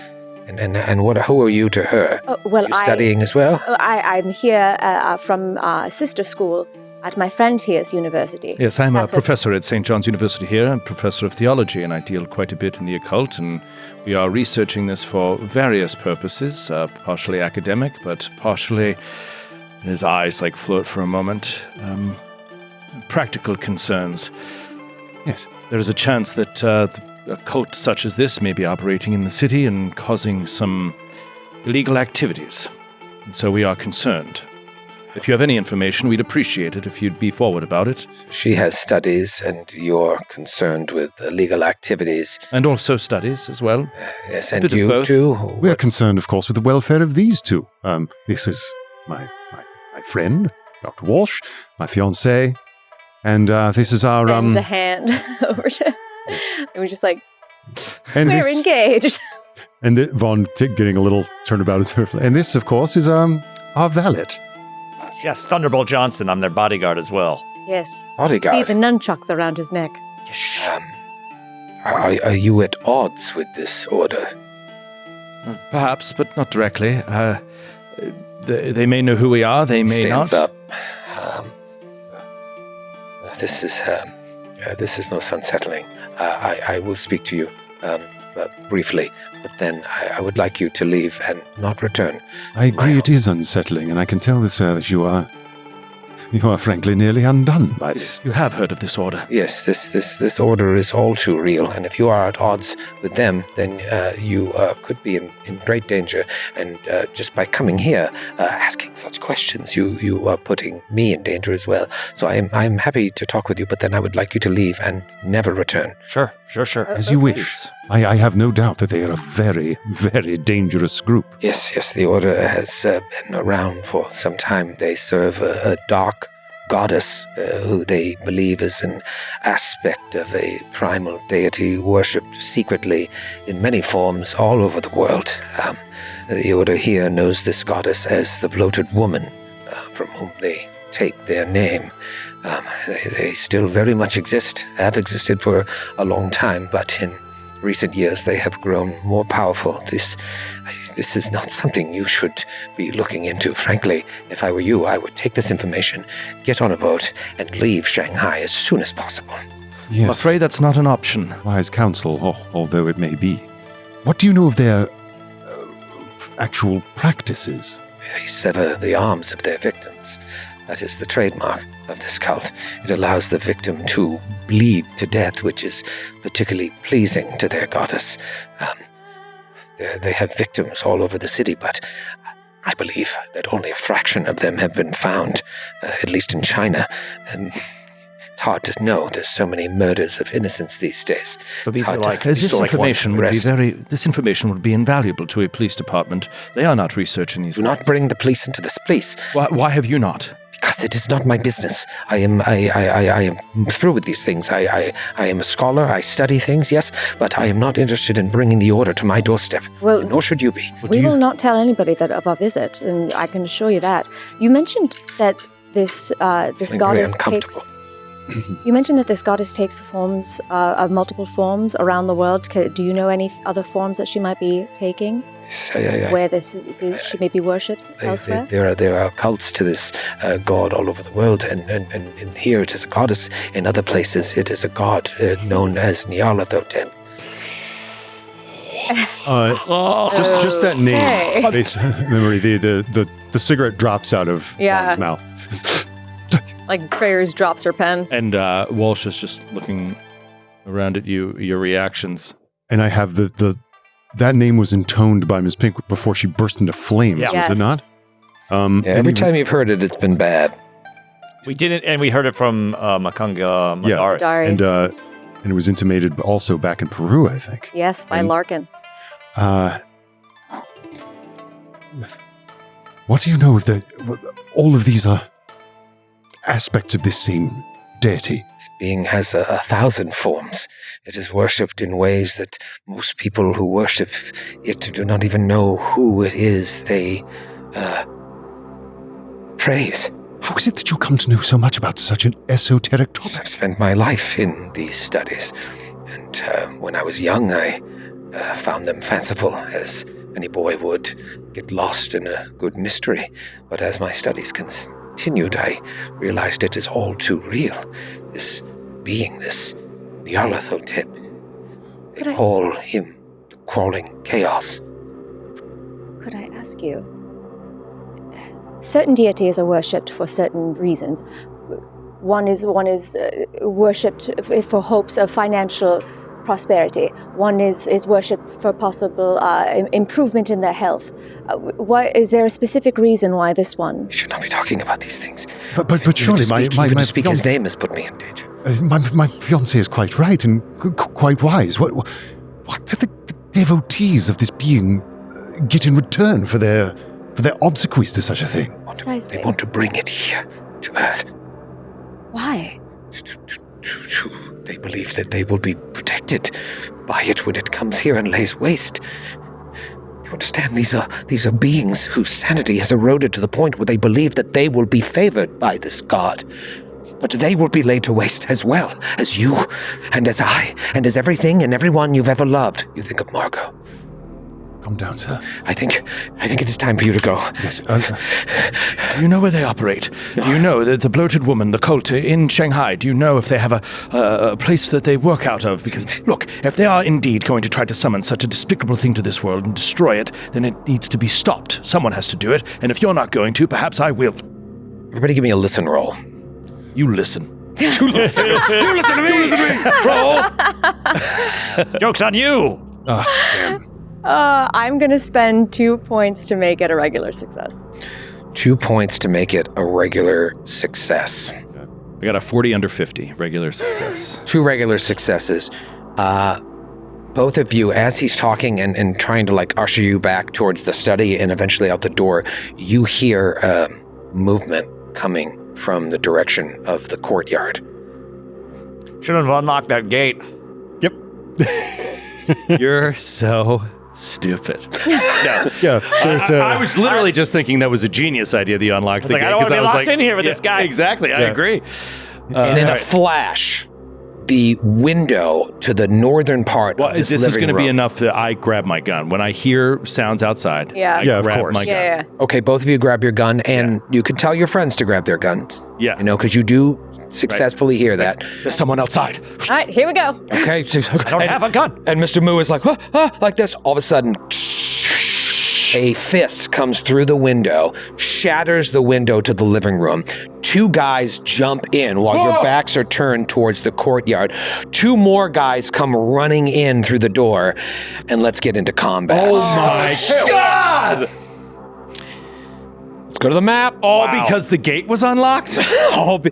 And who are you to her? Well, you're studying as well? I'm here from sister school at my friend here's university. Yes, I'm a professor at St. John's University here, and professor of theology, and I deal quite a bit in the occult, and we are researching this for various purposes, partially academic, but partially, his eyes float for a moment, practical concerns. Yes. There is a chance that the a cult such as this may be operating in the city and causing some illegal activities. And so we are concerned. If you have any information, we'd appreciate it if you'd be forward about it. She has studies, and you're concerned with illegal activities. And also studies as well. Yes, and bit of you both. too? We're concerned, of course, with the welfare of these two. This is my friend, Dr. Walsh, my fiancée, and this is our Sends a hand over to. And we're just like, and we're this, engaged. And Vaughn getting a little turnabout as her. And this, of course, is our valet. Yes, Thunderbolt Johnson. I'm their bodyguard as well. Yes. Bodyguard. See the nunchucks around his neck. Are you at odds with this order? Perhaps, but not directly. They may know who we are, they may Stands not. up. This is most unsettling. I will speak to you briefly, but then I would like you to leave and not return. I agree, it is unsettling, and I can tell, sir, that you are frankly nearly undone by this. You have heard of this order. Yes, this order is all too real, and if you are at odds with them, then you could be in great danger. And just by coming here, asking such questions, you are putting me in danger as well. So I'm happy to talk with you, but then I would like you to leave and never return. Sure. As you wish. I have no doubt that they are a very, very dangerous group. Yes, the order has been around for some time. They serve a dark goddess who they believe is an aspect of a primal deity worshipped secretly in many forms all over the world. The order here knows this goddess as the bloated woman, from whom they take their name. They still very much exist, have existed for a long time, but in recent years they have grown more powerful. This is not something you should be looking into. Frankly, if I were you, I would take this information, get on a boat, and leave Shanghai as soon as possible. Yes. I'm afraid that's not an option. Wise counsel, although it may be. What do you know of their actual practices? They sever the arms of their victims. That is the trademark of this cult. It allows the victim to bleed to death, which is particularly pleasing to their goddess. They have victims all over the city, but I believe that only a fraction of them have been found, at least in China. It's hard to know. There's so many murders of innocents these days. So these are like This information would be invaluable to a police department. They are not researching these. Do not bring the police into this, please. Why have you not? Because it is not my business. I am through with these things. I am a scholar. I study things, yes, but I am not interested in bringing the order to my doorstep. Well, nor should you be. We will not tell anybody that of our visit, and I can assure you that. You mentioned that this goddess takes. You mentioned that this goddess takes forms, multiple forms around the world. Do you know any other forms that she might be taking? Where she may be worshipped elsewhere? There are cults to this god all over the world, and here it is a goddess. In other places, it is a god known as Nyarlathotep. Just that name. Memory. The cigarette drops out of Vaughn's mouth. Like Prayers drops her pen. And Walsh is just looking around at you, your reactions. And I have that name was intoned by Ms. Pink before she burst into flames, was it not? Every time you've heard it, it's been bad. We didn't, and we heard it from Makunga Madari. And it was intimated also back in Peru, I think. Yes, by Larkin. What do you know of all of these aspects of this same deity? This being has 1,000 forms. It is worshipped in ways that most people who worship it do not even know who it is they praise. How is it that you come to know so much about such an esoteric topic? I've spent my life in these studies, and when I was young, I found them fanciful, as any boy would get lost in a good mystery. But as my studies continued, I realized it is all too real. This being, this Nyarlathotep, they call him the crawling chaos. Could I ask you? Certain deities are worshipped for certain reasons. One is worshipped for hopes of financial prosperity. One is worshipped for possible improvement in their health. Is there a specific reason why this one? You should not be talking about these things. But surely Even to speak his name has put me in danger. My fiancé is quite right and quite wise. What do the devotees of this being get in return for their obsequies to such a thing? Precisely. They want to bring it here to Earth. Why? They believe that they will be protected by it when it comes here and lays waste. You understand? These are beings whose sanity has eroded to the point where they believe that they will be favored by this god. But they will be laid to waste as well as you, and as I, and as everything and everyone you've ever loved. You think of Margot. Calm down, sir. I think it is time for you to go. Yes. Do you know where they operate? Do you know that the bloated woman, the cult in Shanghai? Do you know if they have a place that they work out of? Because, look, if they are indeed going to try to summon such a despicable thing to this world and destroy it, then it needs to be stopped. Someone has to do it, and if you're not going to, perhaps I will. Everybody give me a listen roll. You listen. You listen to me! Roll! Joke's on you! Damn. I'm going to spend 2 points to make it a regular success. 2 points to make it a regular success. I got a 40 under 50, regular success. 2 regular successes. Both of you, as he's talking and trying to usher you back towards the study and eventually out the door, you hear movement coming from the direction of the courtyard. Should have unlocked that gate. Yep. You're so stupid. No. Yeah. There's I was literally just thinking that was a genius idea that you unlocked the like, gate. I don't want to be locked like, in here with this guy. Exactly, I agree. And in a flash, the window to the northern part of this is living going to be room- enough that I grab my gun. When I hear sounds outside, Yeah. I Yeah, of grab course. my gun. Yeah. Okay, both of you grab your gun, and you can tell your friends to grab their guns. Yeah. Because you do successfully hear that. There's someone outside. All right, here we go. Okay, so, I don't have a gun. and Mr. Moo is like, like this. All of a sudden, a fist comes through the window, shatters the window to the living room. 2 guys jump in while your backs are turned towards the courtyard. 2 more guys come running in through the door, and let's get into combat. Oh my God! Let's go to the map. All because the gate was unlocked?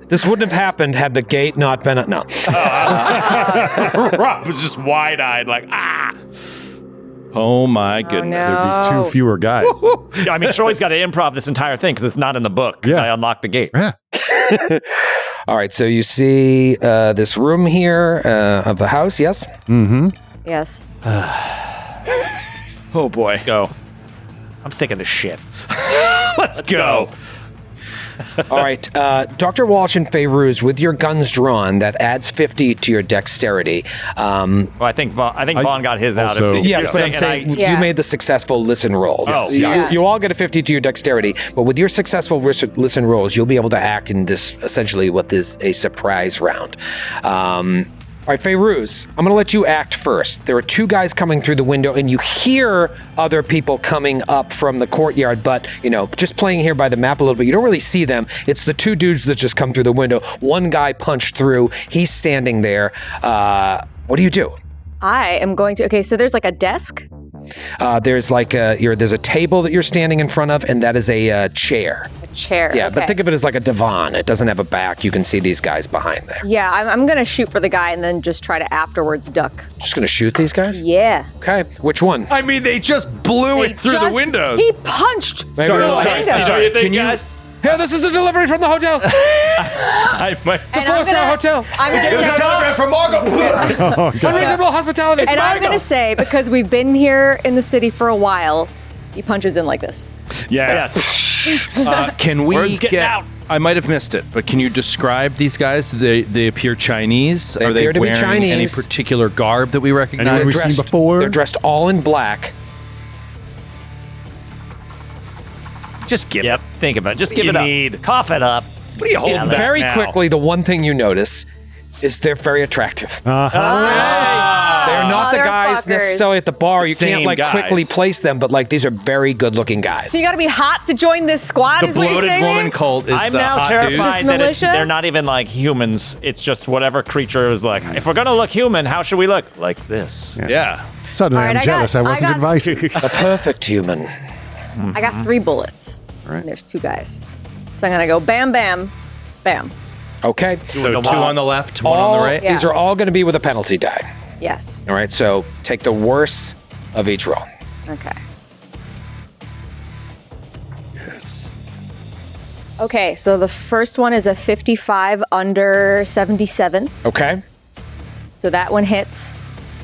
This wouldn't have happened had the gate not been... No. Rob was just wide-eyed like, Oh my goodness. no. There'd be 2 fewer guys. Yeah, I mean, Troy's got to improv this entire thing because it's not in the book. Yeah. I unlocked the gate. Yeah. All right, so you see this room here of the house, yes? Mm-hmm. Yes. Oh boy. Let's go. I'm sick of this shit. Let's go. All right, Dr. Walsh and Fairuz, with your guns drawn, that adds 50 to your dexterity. Well, I think Vaughn got his out. also- If Yes, but I'm saying Yeah. you made the successful listen rolls. Oh, you, yes. you all get a 50 to your dexterity, but with your successful listen rolls, you'll be able to act in this, essentially what is a surprise round. All right, Fairuz, I'm going to let you act first. There are 2 guys coming through the window, and you hear other people coming up from the courtyard, but, just playing here by the map a little bit, you don't really see them. It's the 2 dudes that just come through the window. One guy punched through. He's standing there. What do you do? I am going to. Okay, so there's like a desk. There's there's a table that you're standing in front of, and that is a chair. A chair. Yeah, okay. but think of it as like a divan. It doesn't have a back. You can see these guys behind there. Yeah, I'm going to shoot for the guy and then just try to afterwards duck. Just gonna shoot these guys? Yeah. Okay, which one? I mean, they just blew it through the windows. He punched Maybe through we'll the try- window. Sorry, Can you- guys? Here, this is the delivery from the hotel. I might. It's a 4-star hotel. I'm It was a gonna telegram from Margot. Unreasonable hospitality. and I'm going to say, because we've been here in the city for a while, he punches in like this. Yes. Can we Word's getting get out. I might have missed it, but can you describe these guys? They appear Chinese. They Are they appear to be wearing any Chinese. particular garb that we recognize? Anyone we've seen before? They're dressed all in black. Just give Yep. it. Think about it. Just What give do it you up. need? Cough it up. What are you holding back Very now? quickly, the one thing you notice is they're very attractive. Uh-huh. They're not the Motherfuckers. guys necessarily at the bar. You Same can't like guys. quickly place them, but like these are very good-looking guys. So you got to be hot to join this squad. The is what you're bloated saying? woman cult is I'm now hot terrified This that militia? they're not even like humans. It's just whatever creature is like, if we're going to look human, how should we look? Like this. dudes. Yeah. Suddenly All right, I'm I jealous. got- I wasn't I got- invited. The perfect human. I got 3 bullets. All right. And there's 2 guys. So I'm going to go bam, bam, bam. Okay. So 2 on the left, 1 on the right. Yeah. These are all going to be with a penalty die. Yes. All right. So take the worst of each roll. Okay. Okay, so the first one is a 55 under 77. Okay. So that one hits.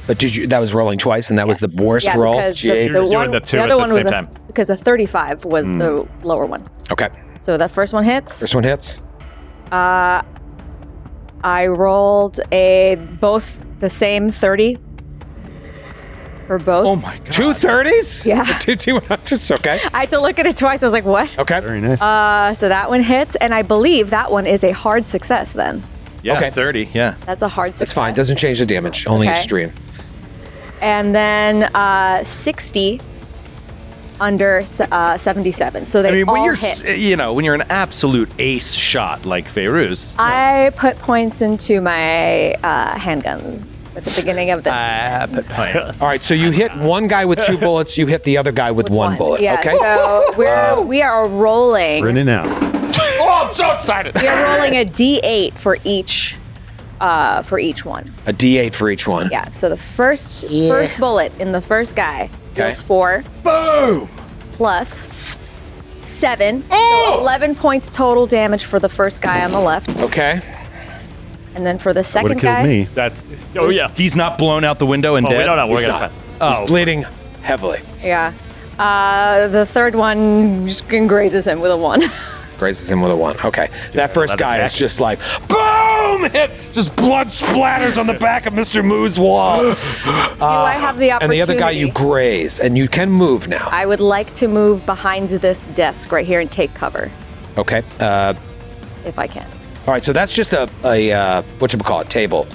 But that was rolling twice, and that was the worst Yeah, roll. because G8. You're doing the two the at other the one same was time. because the 35 was the lower one. Okay. So that first one hits. First one hits. I rolled both the same 30 for both. Oh my god. 2 30s? Yeah. 2 200s. Okay. I had to look at it twice. I was like, what? Okay. Very nice. So that one hits, and I believe that one is a hard success then. Yeah, Okay. 30. Yeah. That's a hard success. That's fine. Doesn't change the damage. Only Okay. extreme. And then 60 under 77. So they I mean, when all you're hit. when you're an absolute ace shot like Feyruz. I put points into my handguns at the beginning of this. All right. So you hit one guy with 2 bullets. You hit the other guy with one bullet. Yeah, Okay. so we are rolling. We're in and out. Oh, I'm so excited. We are rolling a D8 for each one. A D8 for each one. Yeah. So the first bullet in the first guy deals Okay. 4 Boom. plus 7. So 11 points total damage for the first guy on the left, Okay. and then for the Would second have killed guy, me. That's Oh, yeah. He's not blown out the window and Oh, dead. we don't know. We're He's going to not. find. He's bleeding heavily. yeah. The third one just grazes him with a 1. Grazes him with a 1. Okay. That first leather guy is jacket. just like, boom! Hit. Just blood splatters on the back of Mr. Moo's wall. Do I have the And opportunity? the other guy you graze, and you can move now. I would like to move behind this desk right here and take cover, Okay. if I can. All right. So that's just a whatchamacallit, table.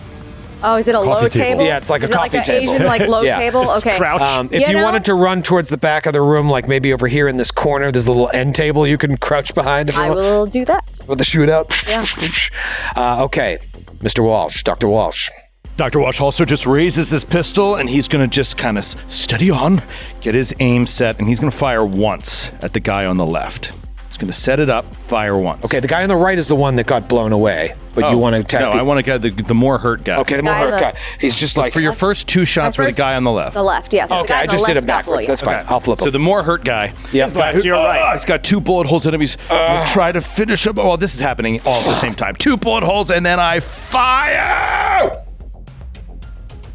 Oh, is it a low Coffee table? table. Yeah, it's like a Is it coffee like table. Asian, like low Yeah. table? Okay. Crouch. If You you know- wanted to run towards the back of the room, like maybe over here in this corner, there's a little end table you can crouch behind if you I want will do that. with the shootout. Yeah. Okay. Mr. Walsh, Dr. Walsh. Dr. Walsh also just raises his pistol and he's going to just kind of steady on, get his aim set, and he's going to fire once at the guy on the left. He's going to set it up, fire once. Okay, the guy on the right is the one that got blown away, but you want to attack No, I want to get the more hurt guy. Okay, the more Guy on hurt the- guy. He's just like, For your first 2 shots for the first- guy on the left. The left, yes. okay, I just did it backwards. That's fine. I'll flip him. So the more hurt guy. Yeah. Left to your right. He's got 2 bullet holes in him. He's gonna try to finish him. Oh, this is happening all at the same time. 2 bullet holes, and then I fire.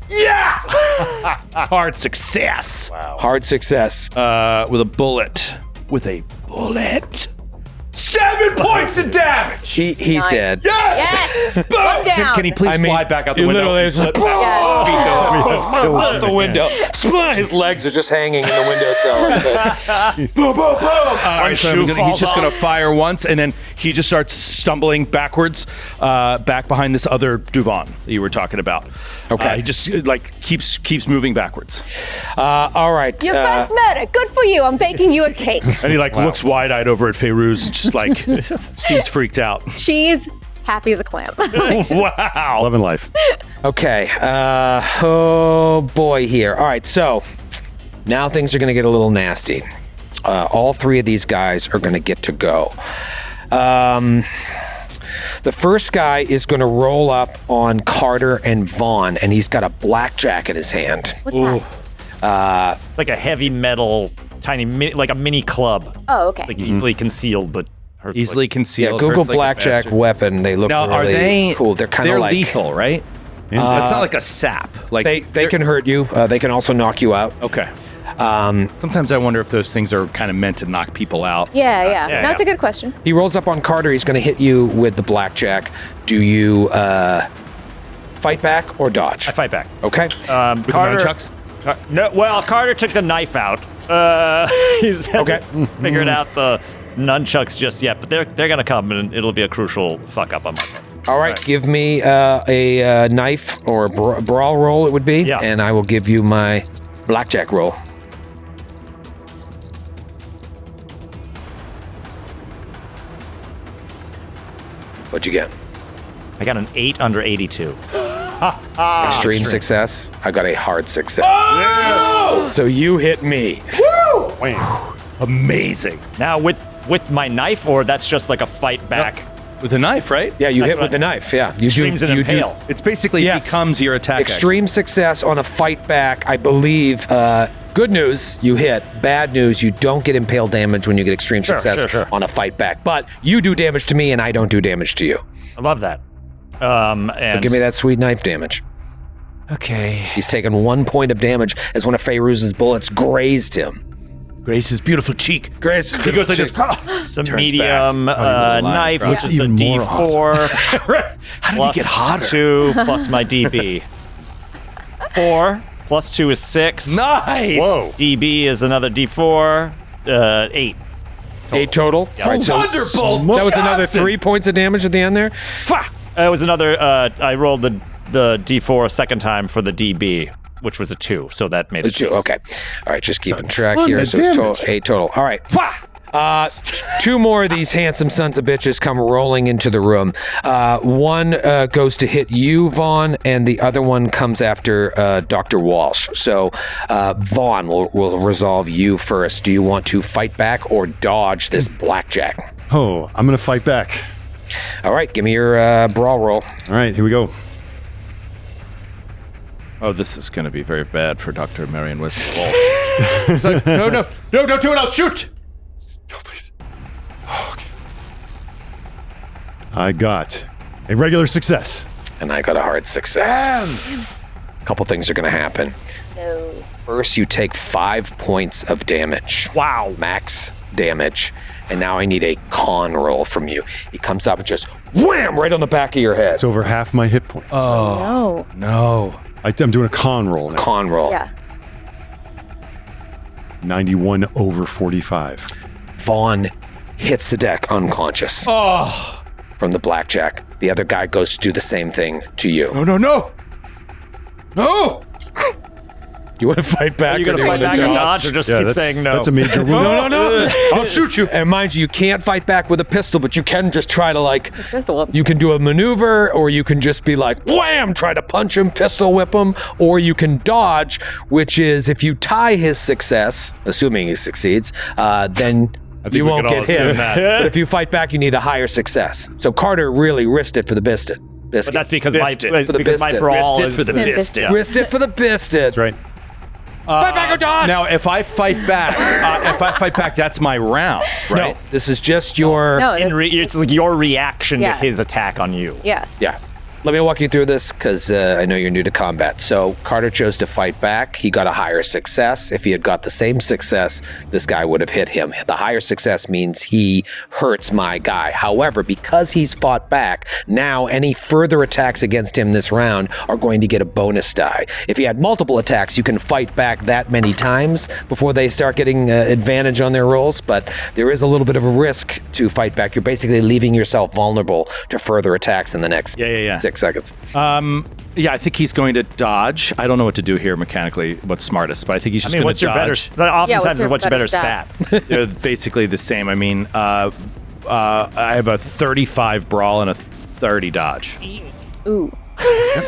Yeah! Hard success. Hard success. With a bullet. 7 points of damage. He's Nice. dead. Yes. One down. Can he please I mean, fly back out the you window? literally just like, Yes. out the window. His legs are just hanging in the windowsill. Boom, boom, boom. All right, so shoe he's falls just off. going to fire once, and then he just starts stumbling backwards, back behind this other Duvan that you were talking about. Okay. He just keeps moving backwards, All right. Your first murder. Good for you. I'm baking you a cake. and he looks wide-eyed over at Feyruz, just seems freaked out. She's happy as a clam. Wow. Love and life. Okay. Oh boy, here. All right. So now things are going to get a little nasty. All 3 of these guys are going to get to go. The first guy is going to roll up on Carter and Vaughn, and he's got a blackjack in his hand. What's that? It's like a heavy metal, like a mini club. Oh, okay. Like easily concealed, but hurts Easily like, concealed. Yeah, Google hurts like a blackjack bastard. weapon. They look Now, really are they cool. They're kind of They're like lethal, right? It's not like a sap. Like They can hurt you. They can also knock you out. Okay. Sometimes I wonder if those things are kind of meant to knock people out. Yeah. yeah. That's a good question. He rolls up on Carter. He's going to hit you with the blackjack. Do you fight back or dodge? I fight back. Okay. With the nunchucks? No, well, Carter took the knife out. He's Okay. figured out the nunchucks just yet, but they're gonna come and it'll be a crucial fuck up on my part. All right, give me a knife or a brawl roll, it would be, and I will give you my blackjack roll. What'd you get? I got an 8 under 82. Extreme success. I got a hard success. Oh! So you hit me. Woo! Amazing. Now with my knife, or that's just like a fight back? With a knife, right? Yeah, you hit with the knife. Yeah, you Extreme's an impale. It's basically becomes your attack. Extreme success on a fight back, I believe. Good news, you hit. Bad news, you don't get impale damage when you get extreme success on a fight back. But you do damage to me, and I don't do damage to you. I love that. So give me that sweet knife damage. Okay. He's taken 1 point of damage as one of Fairuz's bullets grazed him. Grace's beautiful cheek. Grace. He goes like this. Some medium knife, which is a D4. How did he get hotter? 2 plus my DB. 4 plus 2 is 6. Nice. Whoa. DB is another D4. 8. 8 total. Yeah. All right, so Thunderbolt. that was another 3 points of damage at the end there. It was another. I rolled the D4 a second time for the DB, which was a 2, so that made it 2. Okay. All right, just keeping track here. So it's 8 total. All right. 2 more of these handsome sons of bitches come rolling into the room. One goes to hit you, Vaughn, and the other one comes after Dr. Walsh. So Vaughn will resolve you first. Do you want to fight back or dodge this blackjack? Oh, I'm going to fight back. All right, give me your brawl roll. All right, here we go. Oh, this is going to be very bad for Dr. Marion Wesley Walsh. He's like, no, don't do it, I'll shoot. Oh, please. Oh, okay. I got a regular success. And I got a hard success. A couple things are going to happen. No. First, you take 5 points of damage. Wow. Max damage. And now I need a con roll from you. He comes up and just wham right on the back of your head. It's over half my hit points. No. No. I'm doing a con roll now. Con roll. Yeah. 91 over 45. Vaughn hits the deck unconscious from the blackjack. The other guy goes to do the same thing to you. No. You want to fight back? Are you going to fight back or dodge, or just keep saying no? That's a major wound. No. I'll shoot you. And mind you can't fight back with a pistol, but you can just try to Pistol whip. you can do a maneuver, or you can just be like, wham, try to punch him, pistol whip him, or you can dodge, which is if you tie his success, assuming he succeeds, then you won't get hit. But if you fight back, you need a higher success. So Carter really risked it for the biscuit. But that's because my biscuit. brawl Risked it is for the biscuit. Risked it for the biscuit. That's right. Fight back or dodge! Now, if I fight back, that's my round, right? No, this is just your... No, it's like your reaction Yeah. to his attack on you. yeah. Yeah. Let me walk you through this because I know you're new to combat. So Carter chose to fight back. He got a higher success. If he had got the same success, this guy would have hit him. The higher success means he hurts my guy. However, because he's fought back, now any further attacks against him this round are going to get a bonus die. If he had multiple attacks, you can fight back that many times before they start getting advantage on their rolls, but there is a little bit of a risk to fight back. You're basically leaving yourself vulnerable to further attacks in the next 6 seconds. Yeah, I think he's going to dodge. I don't know what to do here mechanically, what's smartest, but I think he's just going to dodge. Oftentimes, what's your better stat? They're basically the same. I mean, I have a 35 brawl and a 30 dodge. Ooh.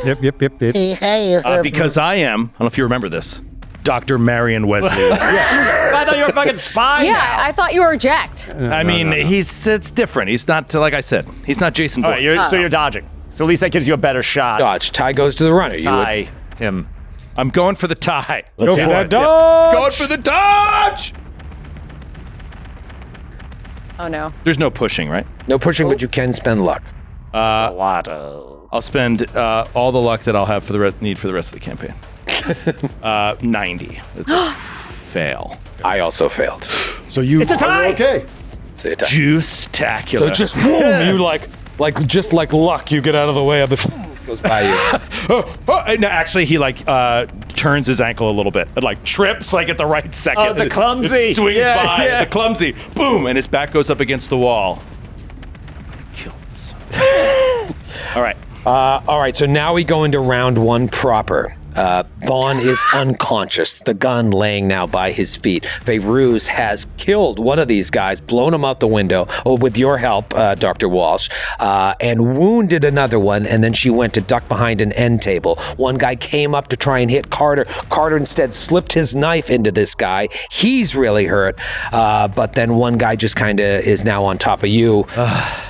Yep. Because I don't know if you remember this, Dr. Marion Wesley. I thought you were fucking spy. Yeah, I thought you were jacked. I mean, it's different. He's not, like I said, he's not Jason Bourne. All right, so you're dodging. So at least that gives you a better shot. Dodge. Tie goes to the runner. Tie him. I'm going for the tie. Let's Go see for that it. dodge. Going for the dodge. Oh, no. There's no pushing, right? No pushing, but you can spend luck. A lot of. I'll spend all the luck that I'll have for the need for the rest of the campaign. 90. It's a fail. I also failed. So you It's a tie. Okay. Say it. Juice-tacular. So just boom, you just like luck, you get out of the way of it. Goes by you. No, actually, he turns his ankle a little bit. It trips at the right second. Oh, the clumsy. It swings Yeah, by. yeah. The clumsy. Boom, and his back goes up against the wall. Kill him. All right. All right, so now we go into round 1 proper. Vaughn is unconscious, the gun laying now by his feet. Feyruz has killed one of these guys, blown him out the window, with your help, Dr. Walsh, and wounded another one, and then she went to duck behind an end table. One guy came up to try and hit Carter. Carter instead slipped his knife into this guy. He's really hurt, but then one guy just kind of is now on top of you.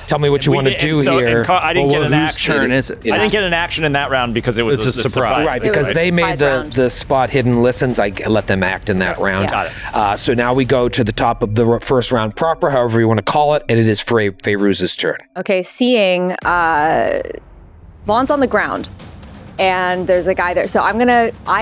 Tell me what you want to do here. I didn't get an action. Turn is it? I didn't get an action in that round because it was It's a surprise. Right, because they made the spot hidden listens. I let them act in that round. Got So now we go to the top of the first round proper, however you want to call it, and it is Feyruz's turn. Okay, seeing Vaughn's on the ground, and there's a guy there. So I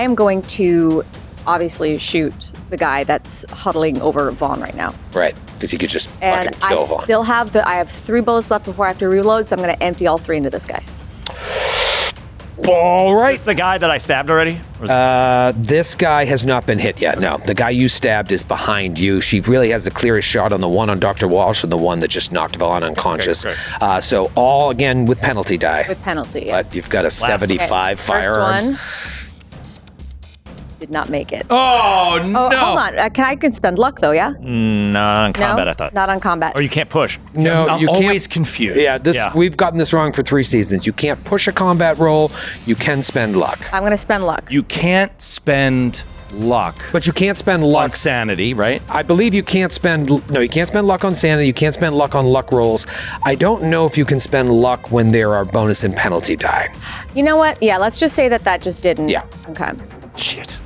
am going to obviously shoot the guy that's huddling over Vaughn right now. Right, because he could just And fucking kill Vaughn. I have 3 bullets left before I have to reload, so I'm going to empty all 3 into this guy. All right. Is this the guy that I stabbed already? This guy has not been hit yet. No, the guy you stabbed is behind you. She really has the clearest shot on the one on Dr. Walsh and the one that just knocked Vaughn unconscious. Okay, so all again with penalty die. With penalty, yeah. But you've got a 75 firearms. First one did not make it. Oh, no. Oh, hold on. I can spend luck though, yeah? Not on combat, no, I thought. not on combat. Or you can't push. No, I'm you can't. always confused. Yeah, we've gotten this wrong for 3 seasons. You can't push a combat roll. You can spend luck. I'm going to spend luck. You can't spend luck But you can't spend on luck. sanity, right? I believe you can't spend. No, you can't spend luck on sanity. You can't spend luck on luck rolls. I don't know if you can spend luck when there are bonus and penalty die. You know what? Yeah, let's just say that just didn't. Yeah. Okay. Shit.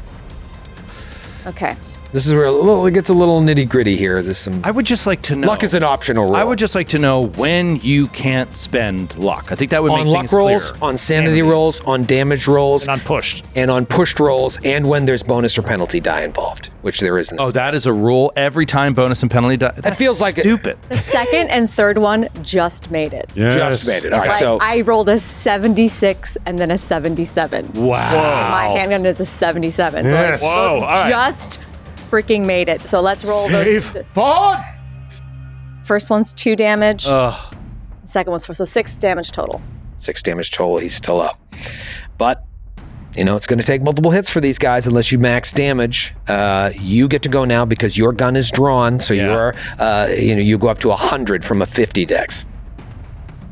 Okay. This is where it gets a little nitty gritty here. There's some. I would just like to know. Luck is an optional roll. I would just like to know when you can't spend luck. I think that would make on luck things rolls, clearer. on sanity rolls, on damage rolls, And unpushed. and on pushed rolls, and when there's bonus or penalty die involved, which there is in this. Oh, that is a rule every time bonus and penalty die. That feels like it- stupid. The second and third one just made it. Yes. Just made it. All right, Like, so I rolled a 76 and then a 77. Wow. My handgun is a 77. So Yes. like, Whoa, all right. just freaking made it. So let's roll those. Vaughn! First one's 2 damage. Ugh. Second one's 4. So 6 damage total. 6 damage total. He's still up, but it's going to take multiple hits for these guys unless you max damage. You get to go now because your gun is drawn, so you're you go up to 100 from a 50 dex.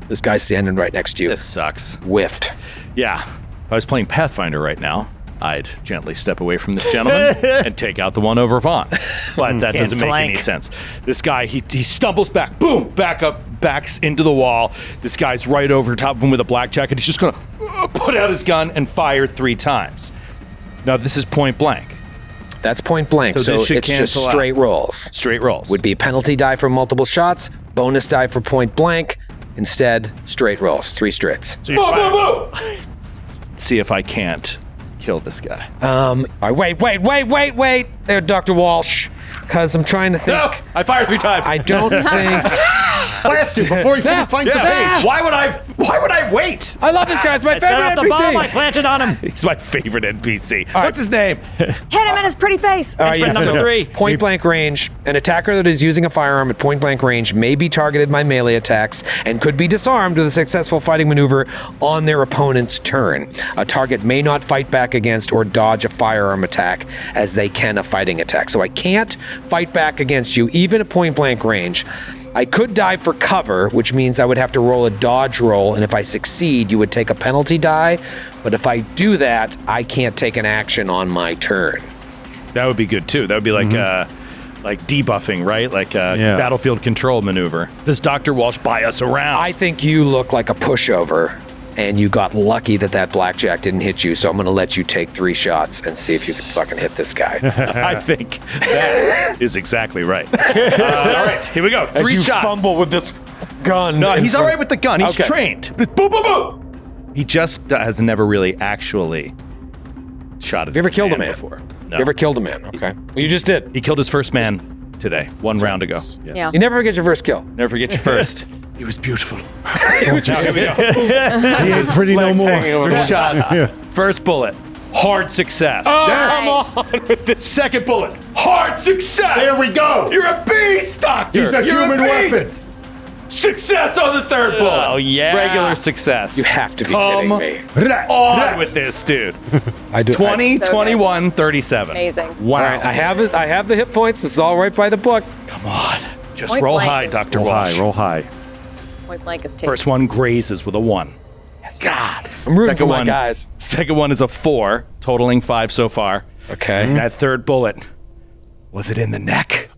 This guy's standing right next to you. This sucks. Whiffed. Yeah. If I was playing Pathfinder right now, I'd gently step away from this gentleman and take out the one over Vaughn. But that doesn't make any sense. This guy, he stumbles back, boom, backs into the wall. This guy's right over top of him with a blackjack, and he's just gonna put out his gun and fire 3 times. Now, this is point blank. That's point blank, So so this should it's just cancel out. straight rolls. Straight rolls. Would be penalty die for multiple shots, bonus die for point blank. Instead, straight rolls, 3 straights. So you're fine. See if I can't kill this guy. All right, wait, there, Dr. Walsh, because I'm trying to think. No! I fired 3 times. I don't think. Blast him before he finds the page. Why would I wait? I love this guy. It's my I set favorite off the bomb. I NPC. planted on him. He's my favorite NPC. What's his name? Hit him in his pretty face. All right, Henchman number 3. Point blank range. An attacker that is using a firearm at point blank range may be targeted by melee attacks and could be disarmed with a successful fighting maneuver on their opponent's turn. A target may not fight back against or dodge a firearm attack as they can a fighting attack. So I can't fight back against you, even at point blank range. I could dive for cover, which means I would have to roll a dodge roll, and if I succeed, you would take a penalty die. But if I do that, I can't take an action on my turn. That would be good too. That would be like debuffing, right? Like a battlefield control maneuver. Does Dr. Walsh buy us around? I think you look like a pushover, and you got lucky that blackjack didn't hit you, so I'm going to let you take 3 shots and see if you can fucking hit this guy. I think that is exactly right. All right, here we go. 3 As you shots. fumble with this gun. No, in he's all front- right with the gun. He's Okay. trained. Boom, boom, boom. He just has never really actually shot at Have you ever killed a man before. No. You ever killed a man? Okay. Well, you just did. He killed his first man today, one round ago. Yeah. You never forget your first kill. Never forget your first. He was beautiful. He ain't pretty no more. First shots. Yeah. First bullet. Hard success. Yes. Come on with the second bullet. Hard success. There we go. You're a beast, Doctor. He's a You're human beast. weapon. Success on the third bullet. Oh, yeah. Regular success. You have to be Come kidding me. on with this, dude. I do. 20, So good. 21, 37. Amazing. Wow. All right, I have it. I have the hit points. This is all right by the book. Come on. Just Point roll blank high, is- Dr. Roll Walsh. high, roll high. Point blank is taken. First one grazes with a 1. God. I'm rooting Second for my one, guys. Second one is a 4, totaling 5 so far. Okay. And that third bullet, was it in the neck?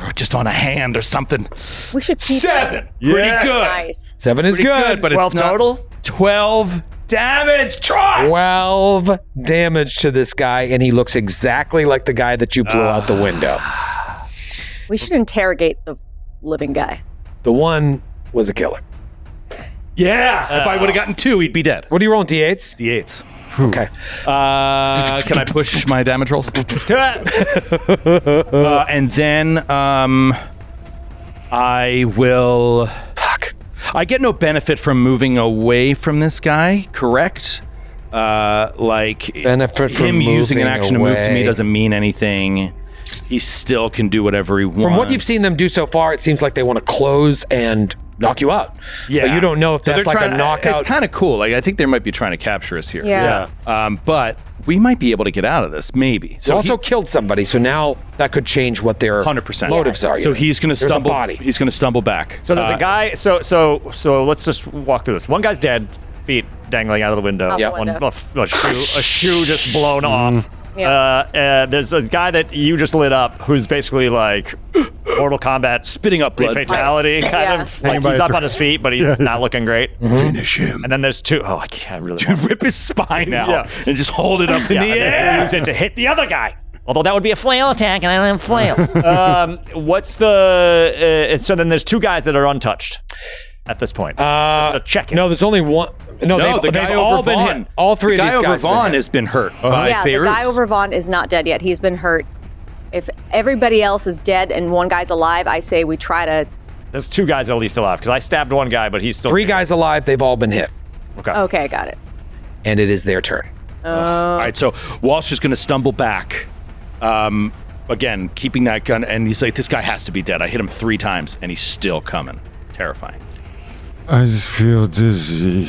Or just on a hand or something? We should keep 7. Yes. Pretty good. Nice. 7 is Pretty good. but 12 it's not total? 12 damage. Try. 12 damage to this guy, and he looks exactly like the guy that you blew out the window. We should interrogate the living guy. The one was a killer. Yeah. If I would have gotten 2, he'd be dead. What are you rolling, D8s? D8s. Okay. Can I push my damage roll? And then I will. Fuck. I get no benefit from moving away from this guy, correct? Like Benefit from him using an moving action to move to me away. doesn't mean anything. He still can do whatever he wants. From what you've seen them do so far, it seems like they want to close and knock you out. Yeah, But you don't know if So that's they're like a trying to- knockout. It's kind of cool. Like I think they might be trying to capture us here. Yeah. But we might be able to get out of this, maybe. You So also killed somebody, so now that could change what their 100%. motives are. So he's going to There's stumble. a body. He's going to stumble back. So there's a guy. So let's just walk through this. One guy's dead, feet dangling out of the window. Out the window. A shoe just blown off. Yeah. There's a guy that you just lit up who's basically like Mortal Kombat spitting up blood. fatality, kind Yeah. of. Hanging Like by he's a up thread. on his feet, but he's not looking great. Finish him. And then there's 2. Oh, I can't really. Rip his spine out Yeah. and just hold it up in Yeah, the and then air. use it to hit the other guy. Although that would be a flail attack, and I don't have flail. What's the? So then there's 2 guys that are untouched at this point. Check it. No, there's only one. No, No, the they've guy all over been Vaughn. hit. All 3 the of these guy over guys have been Vaughn hit. has been hurt by Yeah, Fairuz. the guy over Vaughn is not dead yet. He's been hurt. If everybody else is dead and one guy's alive, I say we try to. There's 2 guys at least alive because I stabbed one guy, but he's still 3 guys alive. They've all been hit, Okay, got it. and it is their turn. All right, so Walsh is going to stumble back. Again, keeping that gun, and he's like, this guy has to be dead. I hit him 3 times, and he's still coming. Terrifying. I just feel dizzy.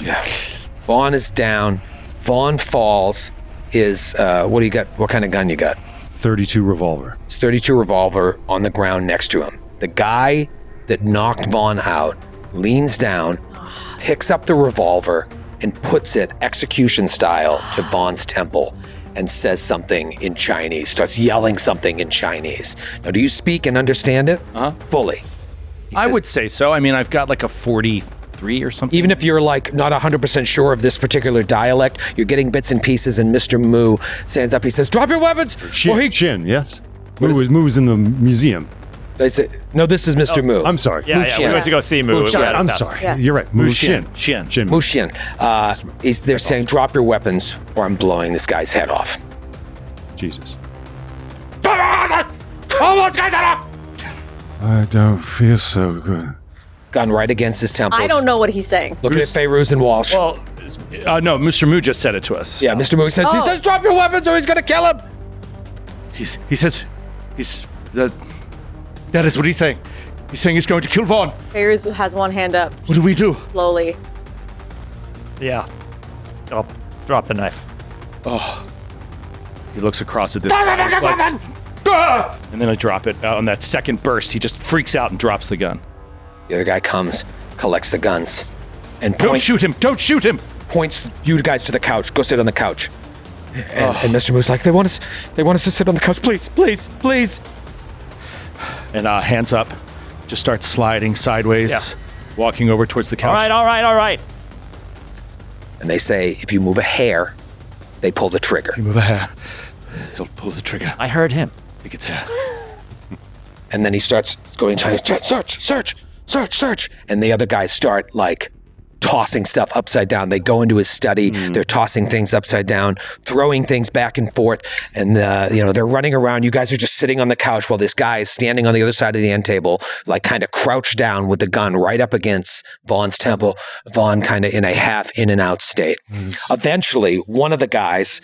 Vaughn is down. Vaughn falls. His what do you got? What kind of gun you got? 32 revolver. It's 32 revolver on the ground next to him. The guy that knocked Vaughn out leans down, picks up the revolver, and puts it execution style to Vaughn's temple and says something in Chinese, starts yelling something in Chinese. Now, do you speak and understand it? Fully. He I says- would say so. I mean, I've got like a 43 or something. Even if you're like not 100% sure of this particular dialect, you're getting bits and pieces, and Mr. Moo stands up. He says, drop your weapons! or he... Chin, yes. Moo was in the museum. I say, no, this is Mr. Moo. I'm sorry. Yeah, we went to go see Moo. Chen. at his I'm house. sorry. Yeah. You're right. Moo Chin. Chin. Chin. Moo Xian. They're saying, drop your weapons or I'm blowing this guy's head off. Jesus. Oh, this guy's head off! I don't feel so good. Gun right against his temple. I don't know what he's saying. Looking at Fairuz and Walsh. Well, No, Mr. Moo just said it to us. Yeah, Mr. Moo says, he Oh. says, drop your weapons or he's gonna kill him! He says, that is what he's saying. He's saying he's going to kill Vaughn. Fairuz has one hand up What do we do? slowly. yeah. I'll drop the knife. He looks across at this. And then I drop it. On that second burst, he just freaks out and drops the gun. The other guy comes, collects the guns, and Don't shoot him! Don't shoot him! points you guys to the couch. Go sit on the couch. And Mr. Moo's like, they want us to sit on the couch. Please, please, please. And hands up, just starts sliding sideways, Yeah. walking over towards the couch. All right. And they say, if you move a hair, they pull the trigger. Move a hair. He'll pull the trigger. I heard him. Think it's hair. And then he starts going, search. And the other guys start like tossing stuff upside down. They go into his study. They're tossing things upside down, throwing things back and forth. And, they're running around. You guys are just sitting on the couch while this guy is standing on the other side of the end table, like kind of crouched down with the gun right up against Vaughn's temple. Vaughn kind of in a half in and out state. Eventually, one of the guys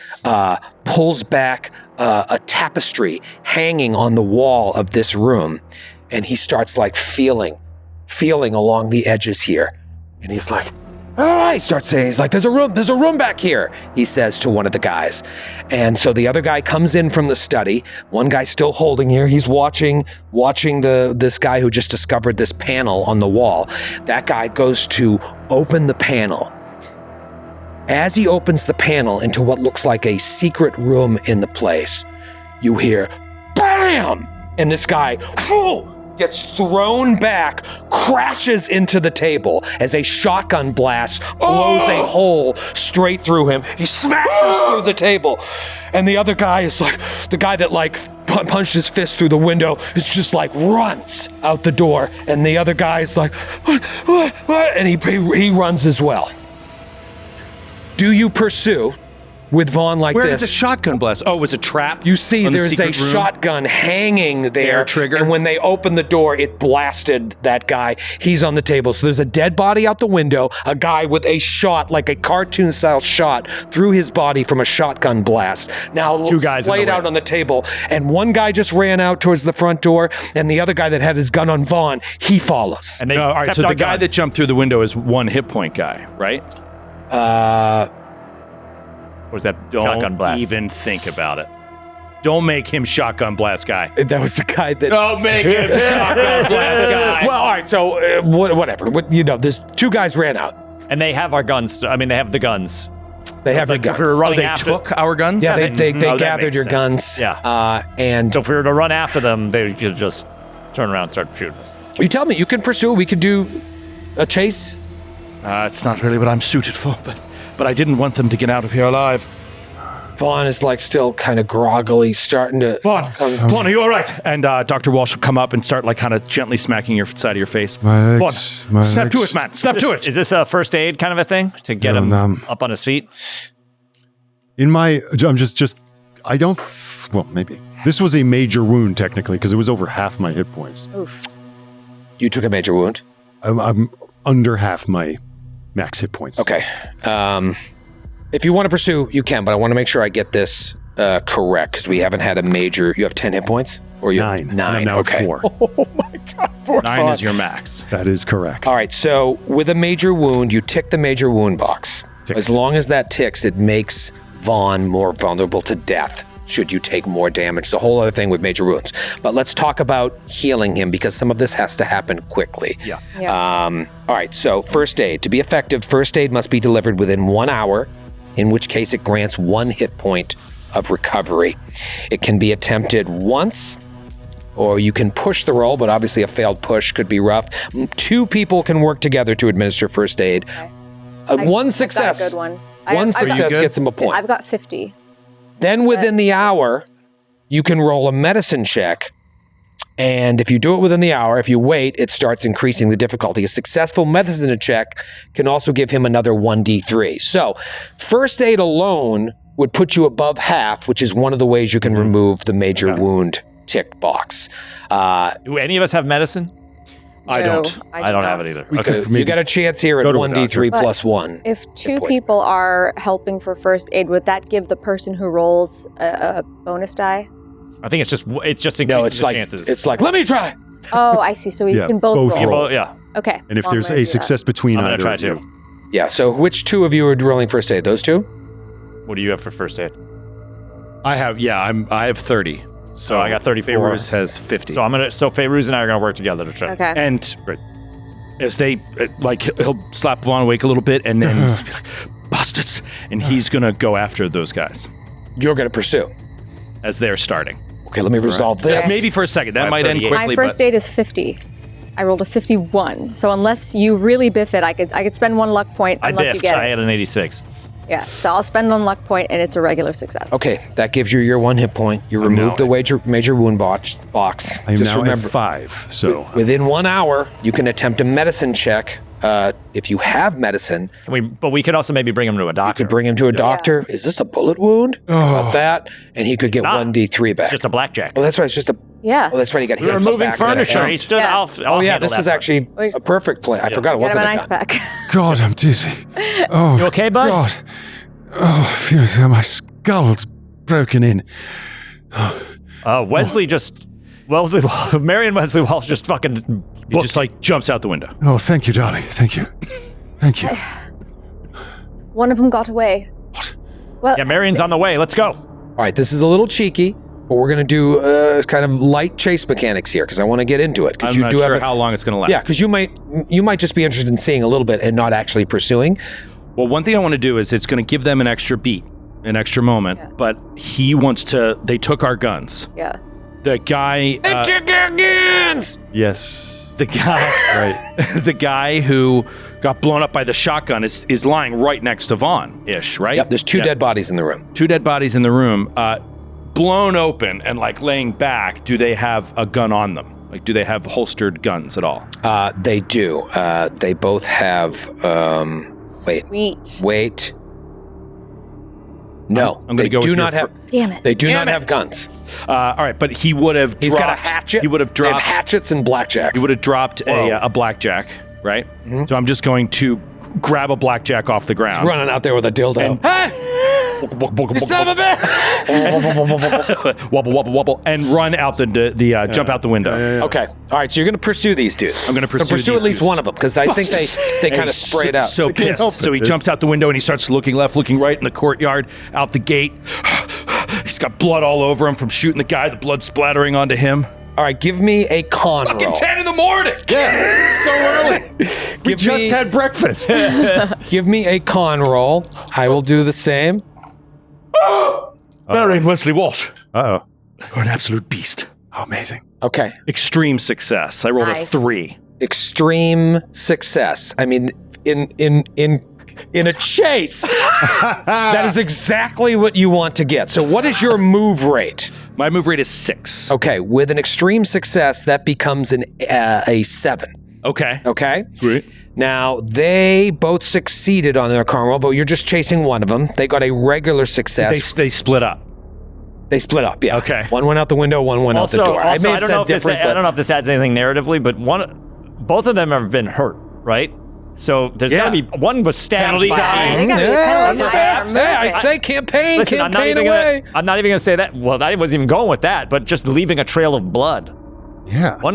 pulls back a tapestry hanging on the wall of this room. And he starts like feeling feeling along the edges here. And he's like, he starts saying, he's like, there's a room back here, he says to one of the guys. And so the other guy comes in from the study. One guy's still holding here. He's watching this guy who just discovered this panel on the wall. That guy goes to open the panel. As he opens the panel into what looks like a secret room in the place, you hear, BAM! And this guy, gets thrown back, crashes into the table as a shotgun blast blows a hole straight through him. He smashes through the table. And the other guy is like, the guy that like punched his fist through the window is just like runs out the door. And the other guy is like, what? And he runs as well. Do you pursue with Vaughn like Where this? did the shotgun blast? Oh, it was a trap? You see on the there's a secret room? shotgun hanging there. Air trigger. And when they opened the door, it blasted that guy. He's on the table. So there's a dead body out the window, a guy with a shot, like a cartoon-style shot, through his body from a shotgun blast. Now, Two guys laid out on the table. And one guy just ran out towards the front door, and the other guy that had his gun on Vaughn, he follows. And they No, all right, kept so our the guy that guns. jumped through the window is 1 hit point guy, right? Or was that Don't shotgun blast? even think about it. Don't make him shotgun blast guy. That was the guy that... Don't make him shotgun blast guy. Well, all right, so whatever. There's 2 guys ran out. And they have our guns. I mean, they have the guns. They have your like if guns. we were running They after, took our guns? Yeah, they Oh, that gathered makes your sense. guns. Yeah. And So if we were to run after them, they could just turn around and start shooting us. you tell me, you can pursue. We could do a chase. It's not really what I'm suited for, but I didn't want them to get out of here alive. Vaughn is like still kind of groggily starting to... Vaughn, are you all right? And Dr. Walsh will come up and start like kind of gently smacking your side of your face. My legs, Vaughn, snap to it, man. Snap to it. Is this a first aid kind of a thing to get him up on his feet? I'm just, I don't, well, maybe. This was a major wound, technically, because it was over half my hit points. Oof. You took a major wound? I'm under half my max hit points. Okay. If you want to pursue, you can, but I want to make sure I get this correct, because we haven't had a major... You have 10 hit points? Or you 9. 9, I'm now okay. at 4. Oh my God, poor 9 Vaughn. is your max. That is correct. All right, so with a major wound, you tick the major wound box. Ticked. As long as that ticks, it makes Vaughn more vulnerable to death should you take more damage. The whole other thing with major wounds. But let's talk about healing him, because some of this has to happen quickly. Yeah. All right, so first aid. To be effective, first aid must be delivered within 1 hour, in which case it grants 1 hit point of recovery. It can be attempted once, or you can push the roll, but obviously a failed push could be rough. 2 people can work together to administer first aid. One success. I've got a good one. One success gets him a point. I've got 50. Then within the hour, you can roll a medicine check. And if you do it within the hour, if you wait, it starts increasing the difficulty. A successful medicine check can also give him another 1d3. So first aid alone would put you above half, which is one of the ways you can remove the major wound tick box. Do any of us have medicine? I don't. I don't have it either. Okay, you got a chance here at Go to a 1d3 doctor. plus 1. If 2 points. people are helping for first aid, would that give the person who rolls a bonus die? I think it's just increases No, it's the like chances. it's like, let me try. Oh, I see. So we Yeah, can both both roll. roll. Well, yeah. Okay. And if well, I'm there's gonna a do that. success between I'm gonna either try of you, too. Yeah, so which 2 of you are rolling first aid? Those 2? What do you have for first aid? I have 30. So I got 34. Fairuz has 50. So Fairuz and I are gonna work together to try. Okay. And as they, he'll slap Vaughn awake a little bit and then just be like, bastards. And he's going to go after those guys You're going to pursue. as they're starting. Okay, let me resolve this. Maybe for a second. That I have might end 38. quickly. My first but aid is 50. I rolled a 51. So unless you really biff it, I could spend 1 luck point I unless you biffed. get I it. had an 86. Yeah. So I'll spend 1 luck point and it's a regular success. Okay, that gives you your 1 hit point. You remove the major wound box. I'm Just now remember, at 5. So within 1 hour, you can attempt a medicine check. If you have medicine, But we could also maybe bring him to a doctor. you could bring him to a doctor. Is this a bullet wound? How about that? And he could get not. 1d3 back. It's just a blackjack. Oh, that's right. It's just a. Yeah. Oh, that's right. He got hit. We were in the moving back of the furniture. head. He stood Yeah. off. Oh yeah, this is actually a perfect plan. I forgot it Get him wasn't an a ice gun. pack. God, I'm dizzy. Oh, You okay, bud? God. Oh, it feels like my skull's broken in. Mary and Wesley Walsh just fucking He just like jumps out the window. Oh, thank you, darling. Thank you. Thank you. One of them got away. What? Well, Yeah, Marion's on the way. Let's go. All right, this is a little cheeky, but we're going to do kind of light chase mechanics here because I want to get into it. I'm not sure how long it's going to last. Yeah, because you might just be interested in seeing a little bit and not actually pursuing. Well, one thing I want to do is it's going to give them an extra beat, an extra moment, but he wants to, they took our guns. Yeah. The guy... They took our guns! Yes. The guy... Right. The guy who got blown up by the shotgun is lying right next to Vaughn-ish, right? Yep, there's two dead bodies in the room. 2 dead bodies in the room, blown open and like laying back. Do they have a gun on them? Like, do they have holstered guns at all? They do. They both have... Wait. No, I'm gonna go do with not your have. Damn it. They do not have guns. All right, but he would have. He's got a hatchet. He would have They have dropped. hatchets and blackjacks. He would have dropped a blackjack, right? Mm-hmm. So I'm just going to grab a blackjack off the ground. running out there with a dildo. Hey! You son of a bitch! Wobble, wobble, wobble, and run out the jump out the window. Okay. All right. So you're going to pursue these dudes. I'm gonna pursue at these least dudes. one of them because I think they kind of sprayed out. So pissed. So he jumps out the window and he starts looking left, looking right in the courtyard, out the gate. He's got blood all over him from shooting the guy. The blood splattering onto him. All right. Give me a con roll. 10 in the morning. Yeah, it's so early. We just had breakfast. Give me a con roll. I will do the same. Marion Wesley Walsh. Uh-oh. You're an absolute beast. Oh, amazing. Okay. Extreme success. I rolled a Nice. 3. Extreme success. I mean, in a chase, that is exactly what you want to get. So what is your move rate? My move rate is 6. Okay, with an extreme success, that becomes a 7. Okay. Okay? Sweet. Now, they both succeeded on their con roll, but you're just chasing one of them. They got a regular success. They split up. They split up, yeah. Okay. One went out the window, one went out the door. Also, I may I have don't said know if this, different, I don't know if this adds anything narratively, but both of them have been hurt, right? So there's got to be one was stabbed Penalty by die. They gotta be penalties for their movement. I say campaign, Listen, I'm not campaign even away. I'm not even gonna say that. Well, I wasn't even going with that, but just leaving a trail of blood. Yeah. I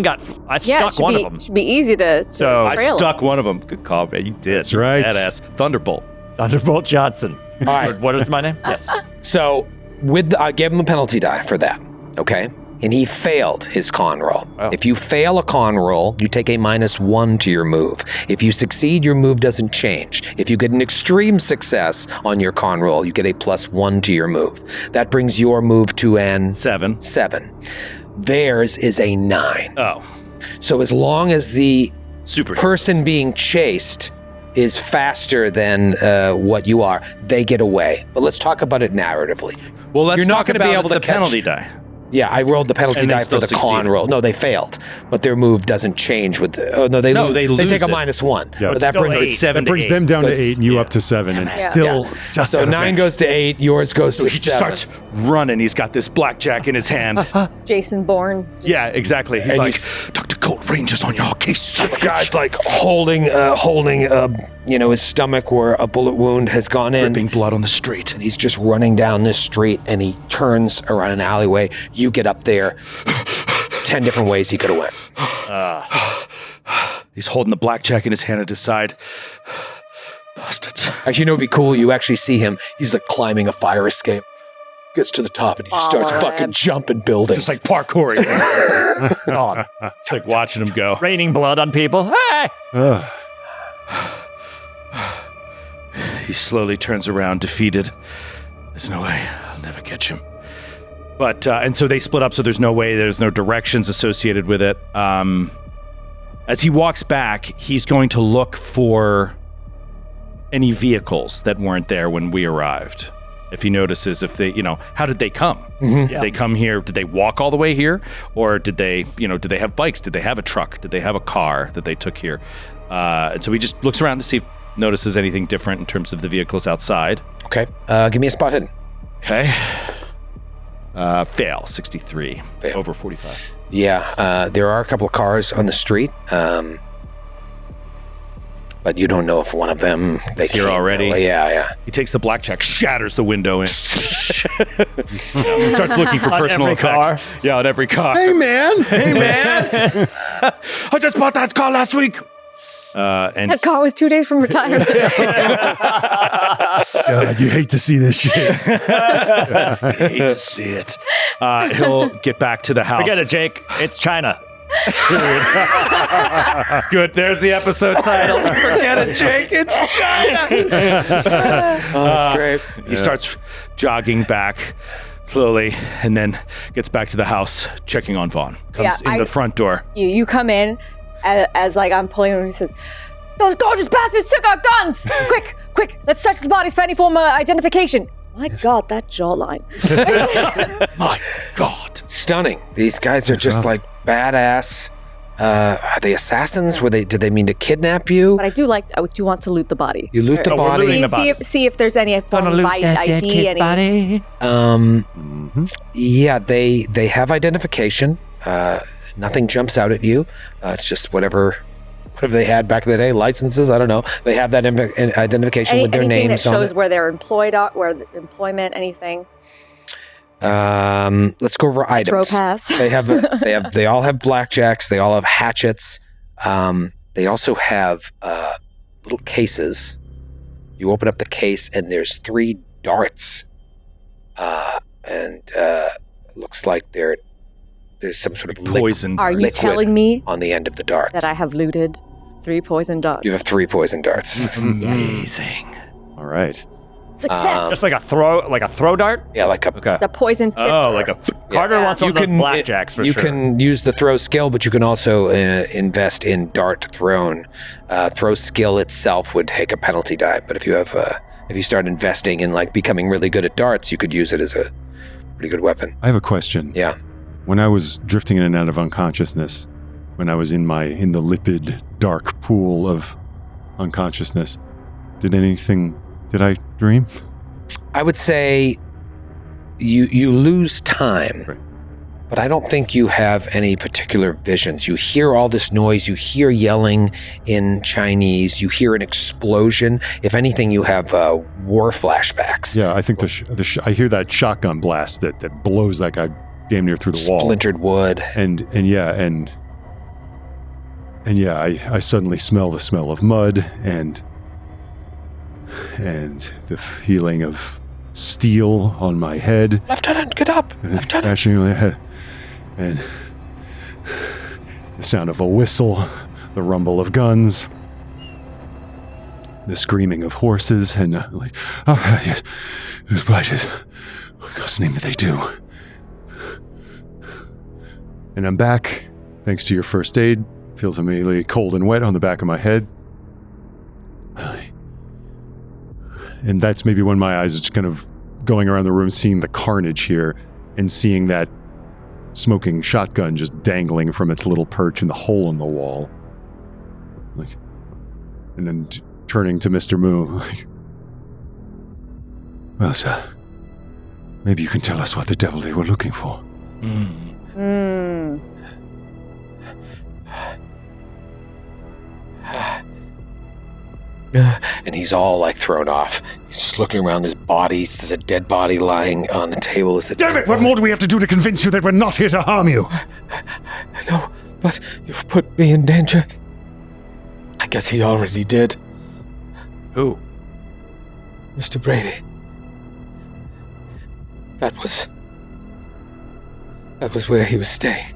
Yeah, stuck one of them. Should be easy to So, I trail stuck one of them. Good call, man. You did. That's right. Badass. Thunderbolt. Thunderbolt Johnson. All right. What is my name? Yes. So I gave him a penalty die for that, okay? And he failed his con roll. Oh. If you fail a con roll, you take a -1 to your move. If you succeed, your move doesn't change. If you get an extreme success on your con roll, you get a +1 to your move. That brings your move to an 7. 7. Theirs is a 9. Oh. So as long as the Super. person being chased is faster than what you are, they get away. But let's talk about it narratively. Well, let's You're not talk gonna be about able to the catch- penalty die. Yeah, I rolled the penalty And they die for still the con succeeded. roll. No, they failed, but their move doesn't change with. Oh no, they No, lose. they They take a lose it. -1. Yeah. But that Still brings eight. It's 7 That brings to 8. them down to Goes- 8 and you up to 7, and Yeah. still just So out of 9 range. goes to 8. Yours goes to He just 7. starts running. He's got this blackjack in his hand. Jason Bourne. Yeah, exactly. He's And like, he's- Dr. Cold Ranger's on your case. This guy's like holding, his stomach where a bullet wound has gone in. dripping blood on the street. And he's just running down this street, and he turns around an alleyway. You get up there. 10 different ways he could have went. He's holding the blackjack in his hand at his side. Bastards. Actually, you know, it'd be cool. You actually see him. He's like climbing a fire escape. Gets to the top and he starts man. fucking jumping buildings. Just like parkouring. God. It's like watching him go. Raining blood on people. Hey! Ugh. He slowly turns around, defeated. There's no way. I'll never catch him. But, and so they split up, so there's no way, there's no directions associated with it. As he walks back, he's going to look for any vehicles that weren't there when we arrived. If he notices, if they, how did they come? Mm-hmm. Did they come here? Did they walk all the way here? Or did they, did they have bikes? Did they have a truck? Did they have a car that they took here? And so he just looks around to see if notices anything different in terms of the vehicles outside. Okay. Give me a spot hidden. Okay. Fail, 63. Fail. Over 45. Yeah, there are a couple of cars on the street. But you don't know if one of them they here came already. Yeah. He takes the blackjack, shatters the window, and starts looking for personal every effects. car. Yeah, on every car. Hey, man. Hey, man! I just bought that car last week. And That car was 2 days from retirement. God, you hate to see this shit. I hate to see it. He'll get back to the house. Forget it, Jake. It's China. Good. There's the episode title. Forget it, Jake. It's China. That's great. He starts jogging back slowly and then gets back to the house, checking on Vaughn. Comes in the front door. You come in as like I'm pulling him and he says, "Those gorgeous bastards took our guns! Quick, let's search the bodies for any form of identification." My God, that jawline. My God. Stunning. These guys are just like badass. Are they assassins? Did they mean to kidnap you? But I do want to loot the body. You loot the body. looting the bodies. See if there's any form of ID. Yeah, they have identification. Nothing jumps out at you. It's just whatever they had back in the day. Licenses, I don't know. They have that identification with their anything names that on shows it. where they're employed, where the employment, anything. Let's go over items. Pass. They all have blackjacks. They all have hatchets. They also have little cases. You open up the case and there's 3 darts. And it looks like there's some sort of Poison. Are you liquid telling me on the end of the darts. that I have looted 3 poison darts? You have 3 poison darts. Amazing. All right. Success. Just like a throw dart. Yeah, like a. It's a poison tip. Oh, like a... Carter wants one of those blackjacks for you sure. can use the throw skill, but you can also invest in dart thrown. Throw skill itself would take a penalty die, but if you start investing in like becoming really good at darts, you could use it as a pretty good weapon. I have a question. Yeah. When I was drifting in and out of unconsciousness, when I was in the lipid, dark pool of unconsciousness, did I dream? I would say you lose time, Right. but I don't think you have any particular visions. You hear all this noise, you hear yelling in Chinese, you hear an explosion. If anything, you have war flashbacks. Yeah, I think I hear that shotgun blast that blows that guy damn near through the wall. Splintered wood. And I suddenly smell the smell of mud and the feeling of steel on my head. Lieutenant, get up! Lieutenant! Crashing on my head. And the sound of a whistle, the rumble of guns, the screaming of horses, and yes, those blighters. What God's name do they do? And I'm back, thanks to your first aid. Feels immediately cold and wet on the back of my head. And that's maybe when my eyes are just kind of going around the room, seeing the carnage here, and seeing that smoking shotgun just dangling from its little perch in the hole in the wall. And then turning to Mr. Moo, well, sir, maybe you can tell us what the devil they were looking for. And he's all like thrown off. He's just looking around. There's bodies. There's a dead body lying on the table. Damn it, what more do we have to do to convince you that we're not here to harm you? I know, but you've put me in danger. I guess he already did. Who? Mr. Brady. That was where he was staying.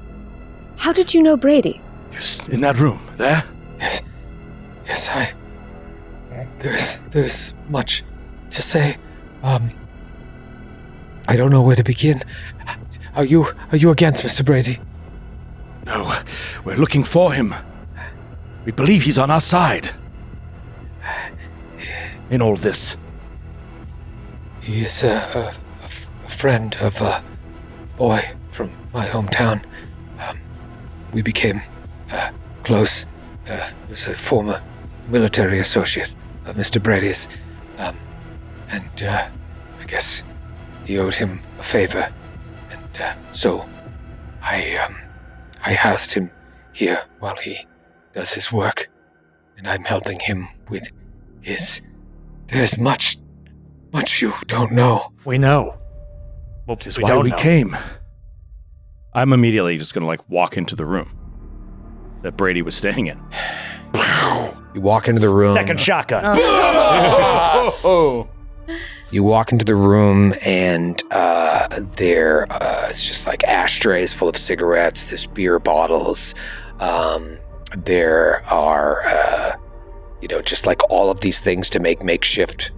How did you know Brady? In that room, there? Yes, there's much to say. I don't know where to begin. Are you against Mr. Brady? No, we're looking for him. We believe he's on our side. In all this. He is a friend of a boy from my hometown. We became close. He was a former military associate of Mr. Brady's. And I guess he owed him a favor. And so I housed him here while he does his work. and I'm helping him with his... There's much you don't know. We know. Well, Which is why we came. I'm immediately just going to walk into the room that Brady was staying in. You walk into the room. Second shotgun. You walk into the room, and there it's just like ashtrays full of cigarettes. There's beer bottles. There are, just like all of these things to make makeshift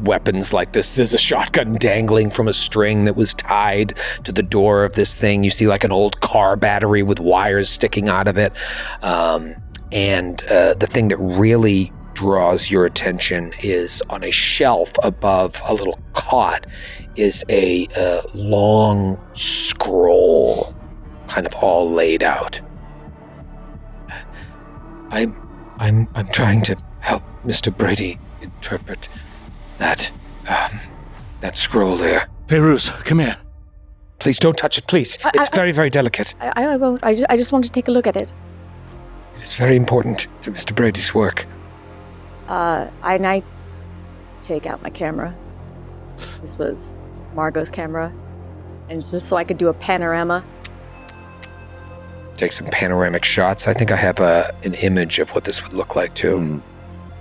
weapons like this. There's a shotgun dangling from a string that was tied to the door of this thing. You see like an old car battery with wires sticking out of it. And the thing that really draws your attention is on a shelf above a little cot is a long scroll, kind of all laid out. I'm trying to help Mr. Brady interpret that scroll there. Feiruz, come here. Please don't touch it, please. It's very, very delicate. I won't. I just want to take a look at it. It is very important to Mr. Brady's work. I take out my camera. This was Margot's camera. And it's just so I could do a panorama. Take some panoramic shots. I think I have an image of what this would look like, too.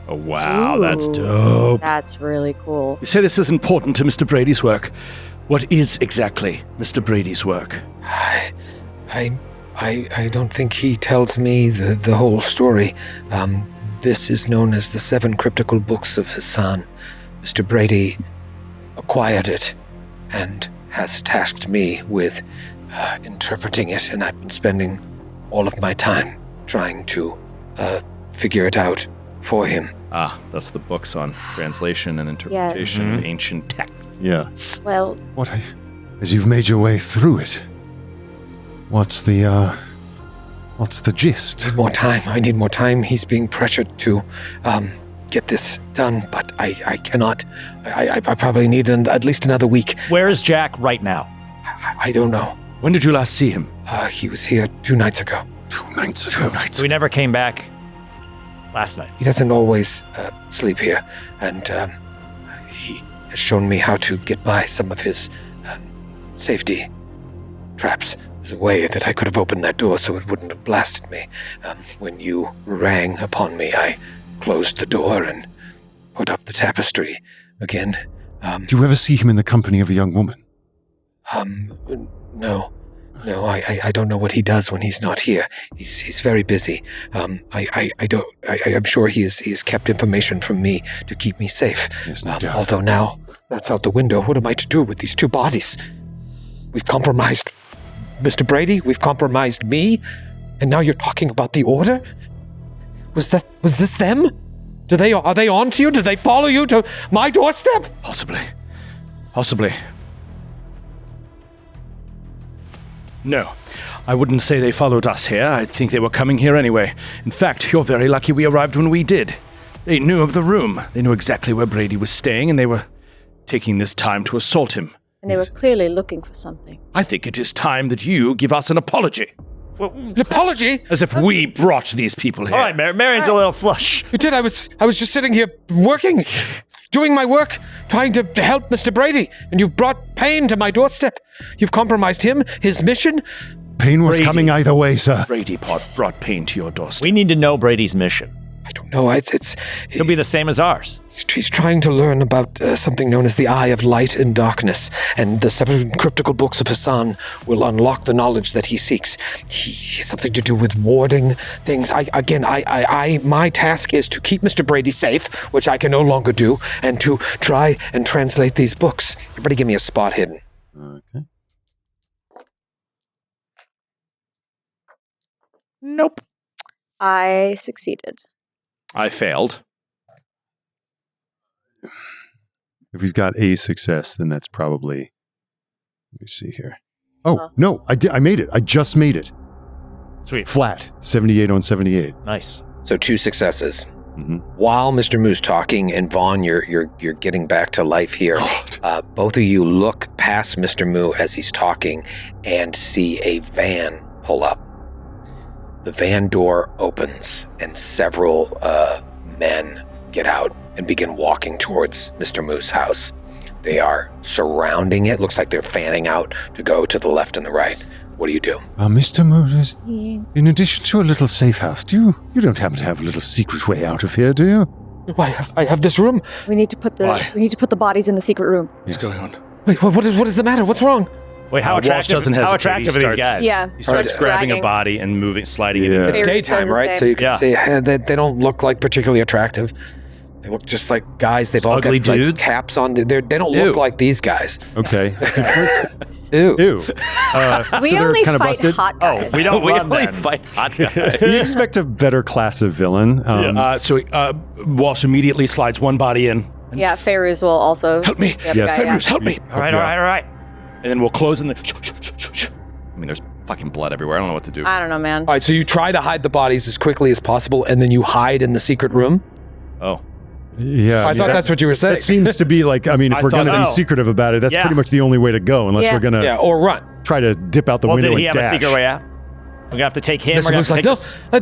Oh, wow, that's Ooh, dope. That's really cool. You say this is important to Mr. Brady's work. What is exactly Mr. Brady's work? I don't think he tells me the whole story. This is known as the 7 Cryptical Books of Hassan. Mr. Brady acquired it and has tasked me with interpreting it, and I've been spending all of my time trying to figure it out for him. Ah, that's the books on translation and interpretation of ancient text. Yeah. Well, As you've made your way through it, what's the gist? More time. I need more time. He's being pressured to get this done, but I cannot. I probably need at least another week. Where is Jack right now? I don't know. When did you last see him? He was here 2 nights ago. 2 nights ago. So we never came back last night. He doesn't always sleep here, and he has shown me how to get by some of his safety traps. There's a way that I could have opened that door so it wouldn't have blasted me. When you rang upon me, I closed the door and put up the tapestry again. Do you ever see him in the company of a young woman? No, I don't know what he does when he's not here. He's very busy. I'm sure he's kept information from me to keep me safe. Yes, no doubt. Although now that's out the window. What am I to do with these 2 bodies? We've compromised Mr. Brady. We've compromised me, and now you're talking about the Order. Was this them? Are they on to you? Did they follow you to my doorstep? Possibly. No, I wouldn't say they followed us here. I think they were coming here anyway. In fact, you're very lucky we arrived when we did. They knew of the room. They knew exactly where Brady was staying, and they were taking this time to assault him. and they were clearly looking for something. I think it is time that you give us an apology. An apology? As if we brought these people here. All right, Marion's a little flush. You did. I was just sitting here working, doing my work, trying to help Mr. Brady, and you've brought pain to my doorstep. You've compromised him, his mission. Pain was Brady. coming either way, sir. Brady brought pain to your doorstep. We need to know Brady's mission. I don't know. It'll be the same as ours. He's trying to learn about something known as the Eye of Light and Darkness, and the 7 cryptical books of Hassan will unlock the knowledge that he seeks. He's something to do with warding things. My task is to keep Mr. Brady safe, which I can no longer do, and to try and translate these books. Everybody give me a spot hidden. Okay. Nope. I succeeded. I failed. If we've got a success, then that's probably. Let me see here. Oh, no, I made it. I just made it. Sweet. Flat. 78 on 78. Nice. So 2 successes. Mm-hmm. While Mr. Moo's talking, and Vaughn, you're getting back to life here. Both of you look past Mr. Moo as he's talking and see a van pull up. the van door opens and several men get out and begin walking towards Mr. Moo's house. They are surrounding it. Looks like they're fanning out to go to the left and the right. What do you do? Mr. Moo, in addition to a little safe house, you don't happen to have a little secret way out of here, do you? I have this room. We need to put the bodies in the secret room. What's going on? Wait, what is the matter? What's wrong? Wait, how Walsh attractive? doesn't How hesitate. attractive He are these starts- guys? Yeah. Starts grabbing dragging. a body and sliding it in. It's Favorite daytime, says the right? same. So you can Yeah. see they don't look like particularly attractive. They look just like guys. They've all Ugly got like, dudes? caps on. They don't look Ew. like these guys. Okay. Ew. Ew. We so they're only kind of fight busted. hot guys. We don't we run only then. fight hot guys. We expect a better class of villain. So Walsh immediately slides one body in. Yeah, Ferus will also Help me. Yep, Yes. guy, yeah. Help me. All right. And then we'll close in the. I mean, there's fucking blood everywhere. I don't know what to do. I don't know, man. All right, so you try to hide the bodies as quickly as possible, and then you hide in the secret room. Oh. Yeah. I thought that's what you were saying. That seems to be like, I mean, if I we're going to thought- be oh. secretive about it, that's Yeah. pretty much the only way to go, unless Yeah. we're going to Yeah, or run. try to dip out the Well, window did he and have dash. a secret way out? We're gonna have to take him. Mr. We're gonna Moose have like,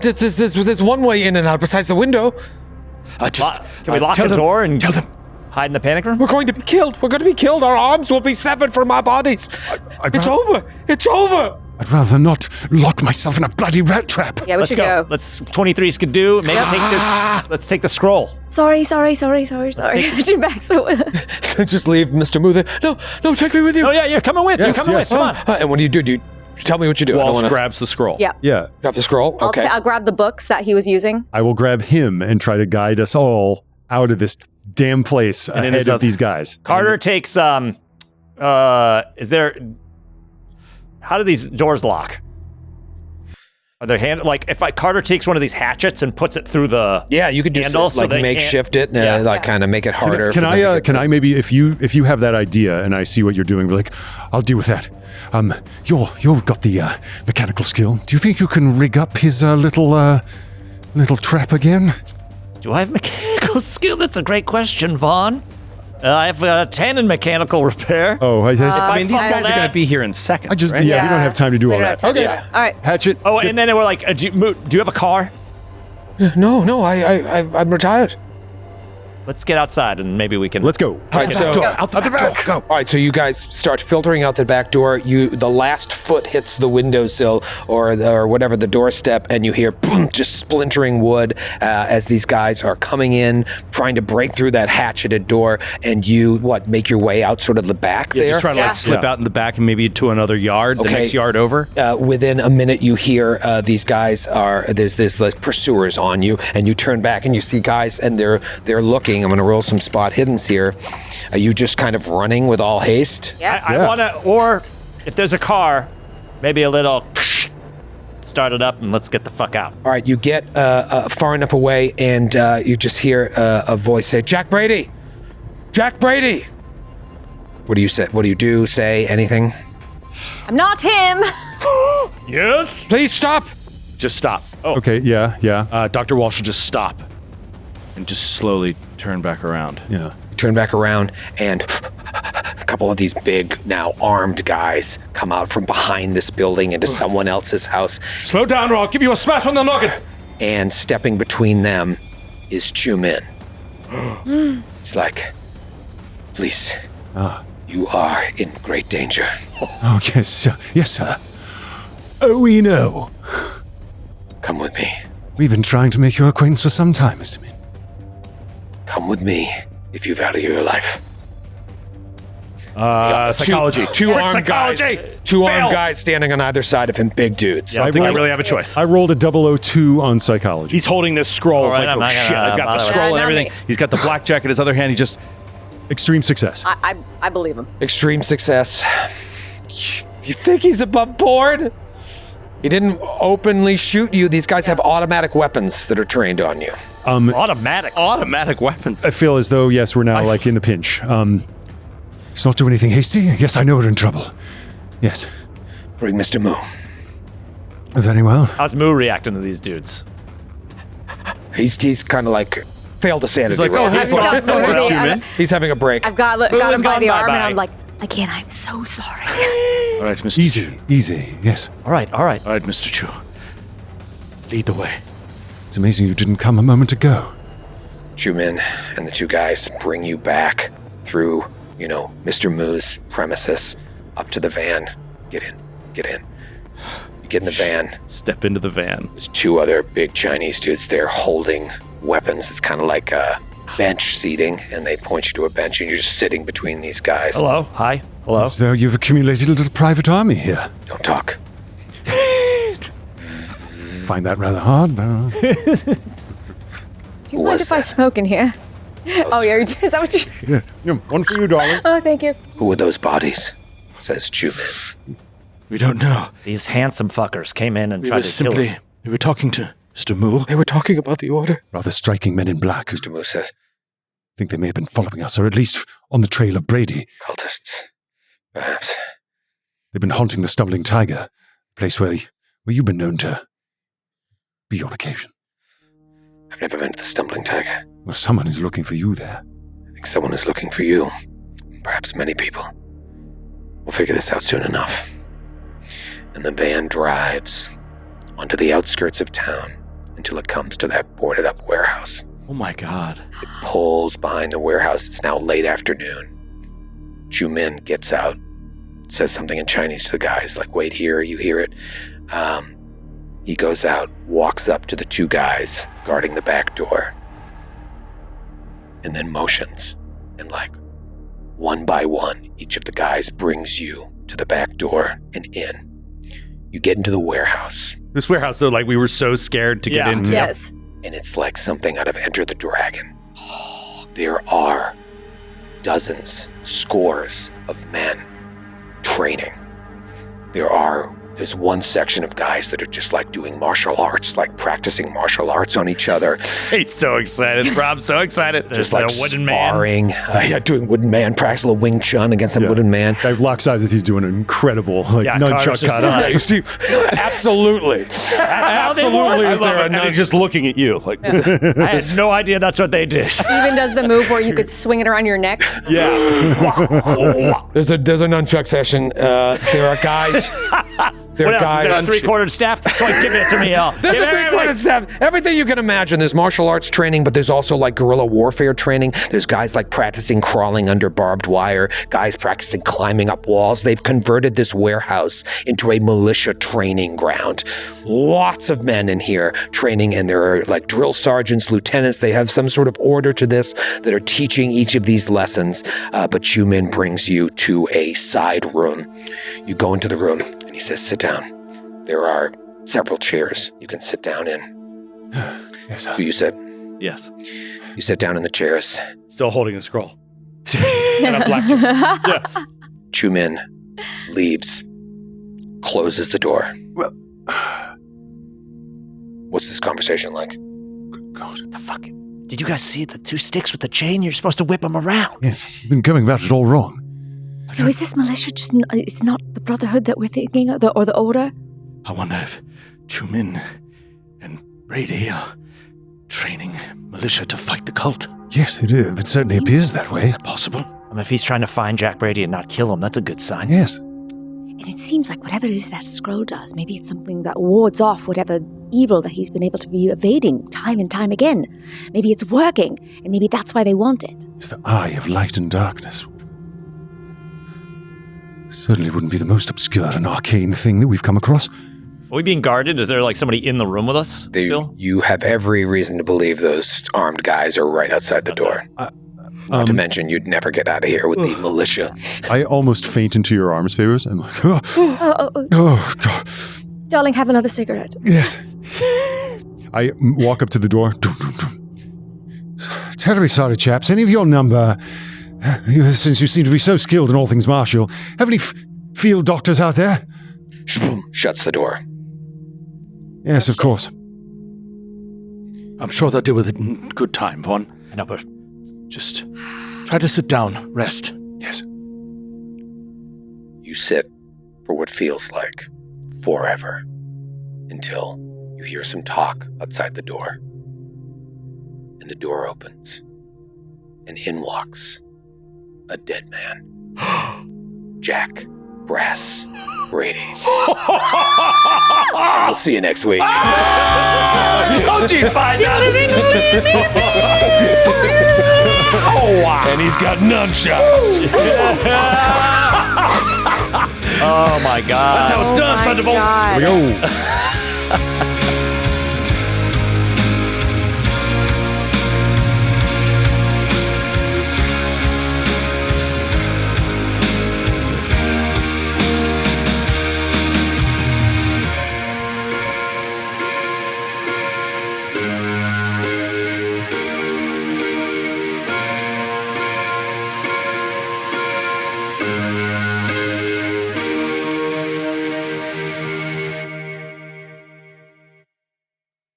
to take no, there's one way in and out besides the window. Can we lock tell the them- door and tell them. hide in the panic room? We're going to be killed. We're going to be killed. Our arms will be severed from our bodies. It's over. It's over. I'd rather not lock myself in a bloody rat trap. Yeah, we Let's should go. go. Let's 23 skidoo. Maybe take this. Let's take the scroll. Sorry. Put your back so. Just leave Mr. Moo there. No, take me with you. Oh yeah, you're coming with. Yes, You're coming yes. with. Come on. And what do you do? Do you tell me what you do? I don't Walsh wanna grabs the scroll. Yeah. Yeah. grab the scroll. Okay. I'll grab the books that he was using. I will grab him and try to guide us all out of this damn place then ahead his of other- these guys. Carter takes is there? How do these doors lock? Are there like if Carter takes one of these hatchets and puts it through the Yeah, you could do handle like they makeshift it, and Yeah. like kind of make it harder. Can for them to get I through. maybe if you have that idea and I see what you're doing, be like, I'll deal with that. You've got the mechanical skill. Do you think you can rig up his little trap again? Do I have mechanical skill? That's a great question, Vaughn. I've got a 10 in mechanical repair. Oh, I mean, these I- guys are going to be here in seconds. I just right? we Yeah. don't have time to do all We that. don't have time. Okay. All right. Hatchet. Oh, and then we're like, do you have a car? No, I'm retired. Let's get outside and maybe we can. Let's go. All right, so Out the back. Go. All right, so you guys start filtering out the back door. The last foot hits the windowsill or whatever the doorstep, and you hear boom, just splintering wood as these guys are coming in, trying to break through that hatcheted door. And you make your way out sort of the back Yeah, there. just trying to Yeah. like slip Yeah. out in the back and maybe to another yard, the Okay. next yard over. Within a minute, you hear these guys there's like pursuers on you, and you turn back and you see guys, and they're looking. I'm going to roll some spot hiddens here. Are you just kind of running with all haste? Yeah. I want to, or if there's a car, maybe a little start it up and let's get the fuck out. All right, you get far enough away, and you just hear a voice say, "Jack Brady! Jack Brady!" What do you say? What do you do? Say anything? I'm not him. Yes. Please stop! Just stop. Oh, Okay. Yeah. Dr. Walsh will just stop and just slowly turn back around. Yeah. You turn back around, and a couple of these big, now armed guys come out from behind this building into someone else's house, Slow down or I'll give you a smash on the noggin. and stepping between them is Chu Min. He's like, "Please, you are in great danger. Oh yes, sir. Oh, we know. Come with me. We've been trying to make your acquaintance for some time, Mr. Min. Come with me if you value your life." Psychology. Two Quick, armed psychology. guys. Two Fail. armed guys standing on either side of him, big dudes. Yeah, I think I rolled- really have a choice. I rolled a 002 on psychology. He's holding this scroll. All right, like, I'm oh not shit, gonna I've got the bother with scroll it. and Not everything. me. He's got the blackjack in his other hand. He just, Extreme success. I believe him. Extreme success. You think he's above board? He didn't openly shoot you. These guys have automatic weapons that are trained on you. Automatic weapons. I feel as though, yes, we're now like in the pinch. Let's not do anything hasty. Yes, I know we're in trouble. Yes. Bring Mr. Moo. Very well. How's Moo reacting to these dudes? He's kind of like failed a sanity like, roll. oh, He's he's fine. sounds so pretty. human. He's having a break. I've got him has by gone the arm, bye-bye. and I'm like, again, I'm so sorry. All right, Mr. Easy. Yes. All right. All right, Mr. Chu. Lead the way. It's amazing you didn't come a moment ago. Jumin and the two guys bring you back through, Mr. Moo's premises up to the van. Get in. You get in the van. Step into the van. There's two other big Chinese dudes there holding weapons. It's kind of like a bench seating, and they point you to a bench, and you're just sitting between these guys. Hello? Hi? Hello? So you've accumulated a little private army here. Don't talk. Find that rather hard, but... Do you mind if I smoke in here? Oh, yeah, is that what you... Yeah, one for you, darling. Oh, thank you. Who are those bodies? Says Jumin. We don't know. These handsome fuckers came in and tried to kill us. We were talking to Mr. Moo. They were talking about the order. Rather striking men in black who Mr. Moo says, think they may have been following us, or at least on the trail of Brady. cultists. Perhaps. They've been haunting the Stumbling Tiger, a place where you've been known to be on occasion. I've never been to the Stumbling Tiger. Well, someone is looking for you there. I think someone is looking for you. Perhaps many people. We'll figure this out soon enough. And the van drives onto the outskirts of town until it comes to that boarded-up warehouse. Oh my God. It pulls behind the warehouse. It's now late afternoon. Jumin gets out, says something in Chinese to the guys, like, wait here, you hear it. He goes out, walks up to the two guys guarding the back door, and then motions. And one by one, each of the guys brings you to the back door and in. You get into the warehouse. This warehouse, though, we were so scared to get into. Yes. And it's like something out of Enter the Dragon. There are dozens, scores of men training. There's one section of guys that are just doing martial arts, practicing martial arts on each other. He's so excited, bro. I'm so excited. Just a wooden sparring. Doing wooden man, practice a little Wing Chun against some wooden man. Guy locks eyes with you doing an incredible nunchuck cut. Yeah, you see, absolutely. Absolutely is there a And he's just looking at you. I had no idea that's what they did. Even does the move where you could swing it around your neck. Yeah. There's a nunchuck session. There are guys. There What are else? Is guys. there a 3/4 staff? Come on, give it to me, Al. There's a 3/4 staff. Everything you can imagine. There's martial arts training, but there's also guerrilla warfare training. There's guys practicing crawling under barbed wire, guys practicing climbing up walls. They've converted this warehouse into a militia training ground. Lots of men in here training, and there are drill sergeants, lieutenants. They have some sort of order to this that are teaching each of these lessons. But Jumin brings you to a side room. You go into the room, and he says, sit down. There are several chairs you can sit down in. Yes, sir. Do you sit? Yes. You sit down in the chairs. Still holding a scroll. And a blackjack. Yeah. Jumin leaves, closes the door. Well, what's this conversation like? Good God. The fuck? Did you guys see the two sticks with the chain? You're supposed to whip them around. Yes, you've been going about it all wrong. So is this militia just... It's not the Brotherhood that we're thinking of, or the Order? I wonder if Chumin and Brady are training militia to fight the cult. Yes, it is. It certainly appears that way. Is it possible? If he's trying to find Jack Brady and not kill him, that's a good sign. Yes. And it seems like whatever it is that scroll does, maybe it's something that wards off whatever evil that he's been able to be evading time and time again. Maybe it's working, and maybe that's why they want it. It's the eye of light and darkness. Certainly wouldn't be the most obscure and arcane thing that we've come across. Are we being guarded? Is there somebody in the room with us still? You have every reason to believe those armed guys are right outside the door. Not to mention, you'd never get out of here with the militia. I almost faint into your arms, Favors, and oh, God. Darling, have another cigarette. Yes. I walk up to the door. Terribly sorry, chaps. Any of your number, since you seem to be so skilled in all things martial, have any field doctors out there? Shuts the door. Yes, of course. I'm sure they'll deal with it in good time, Vaughn. I know, but just try to sit down, rest. Yes. You sit for what feels like forever until you hear some talk outside the door. And the door opens, and in walks a dead man. Jack brass rating. We'll see you next week. Don't you find us? And he's got nunchucks. Oh my God. That's how it's done, Thunderbolt. God. Here we go.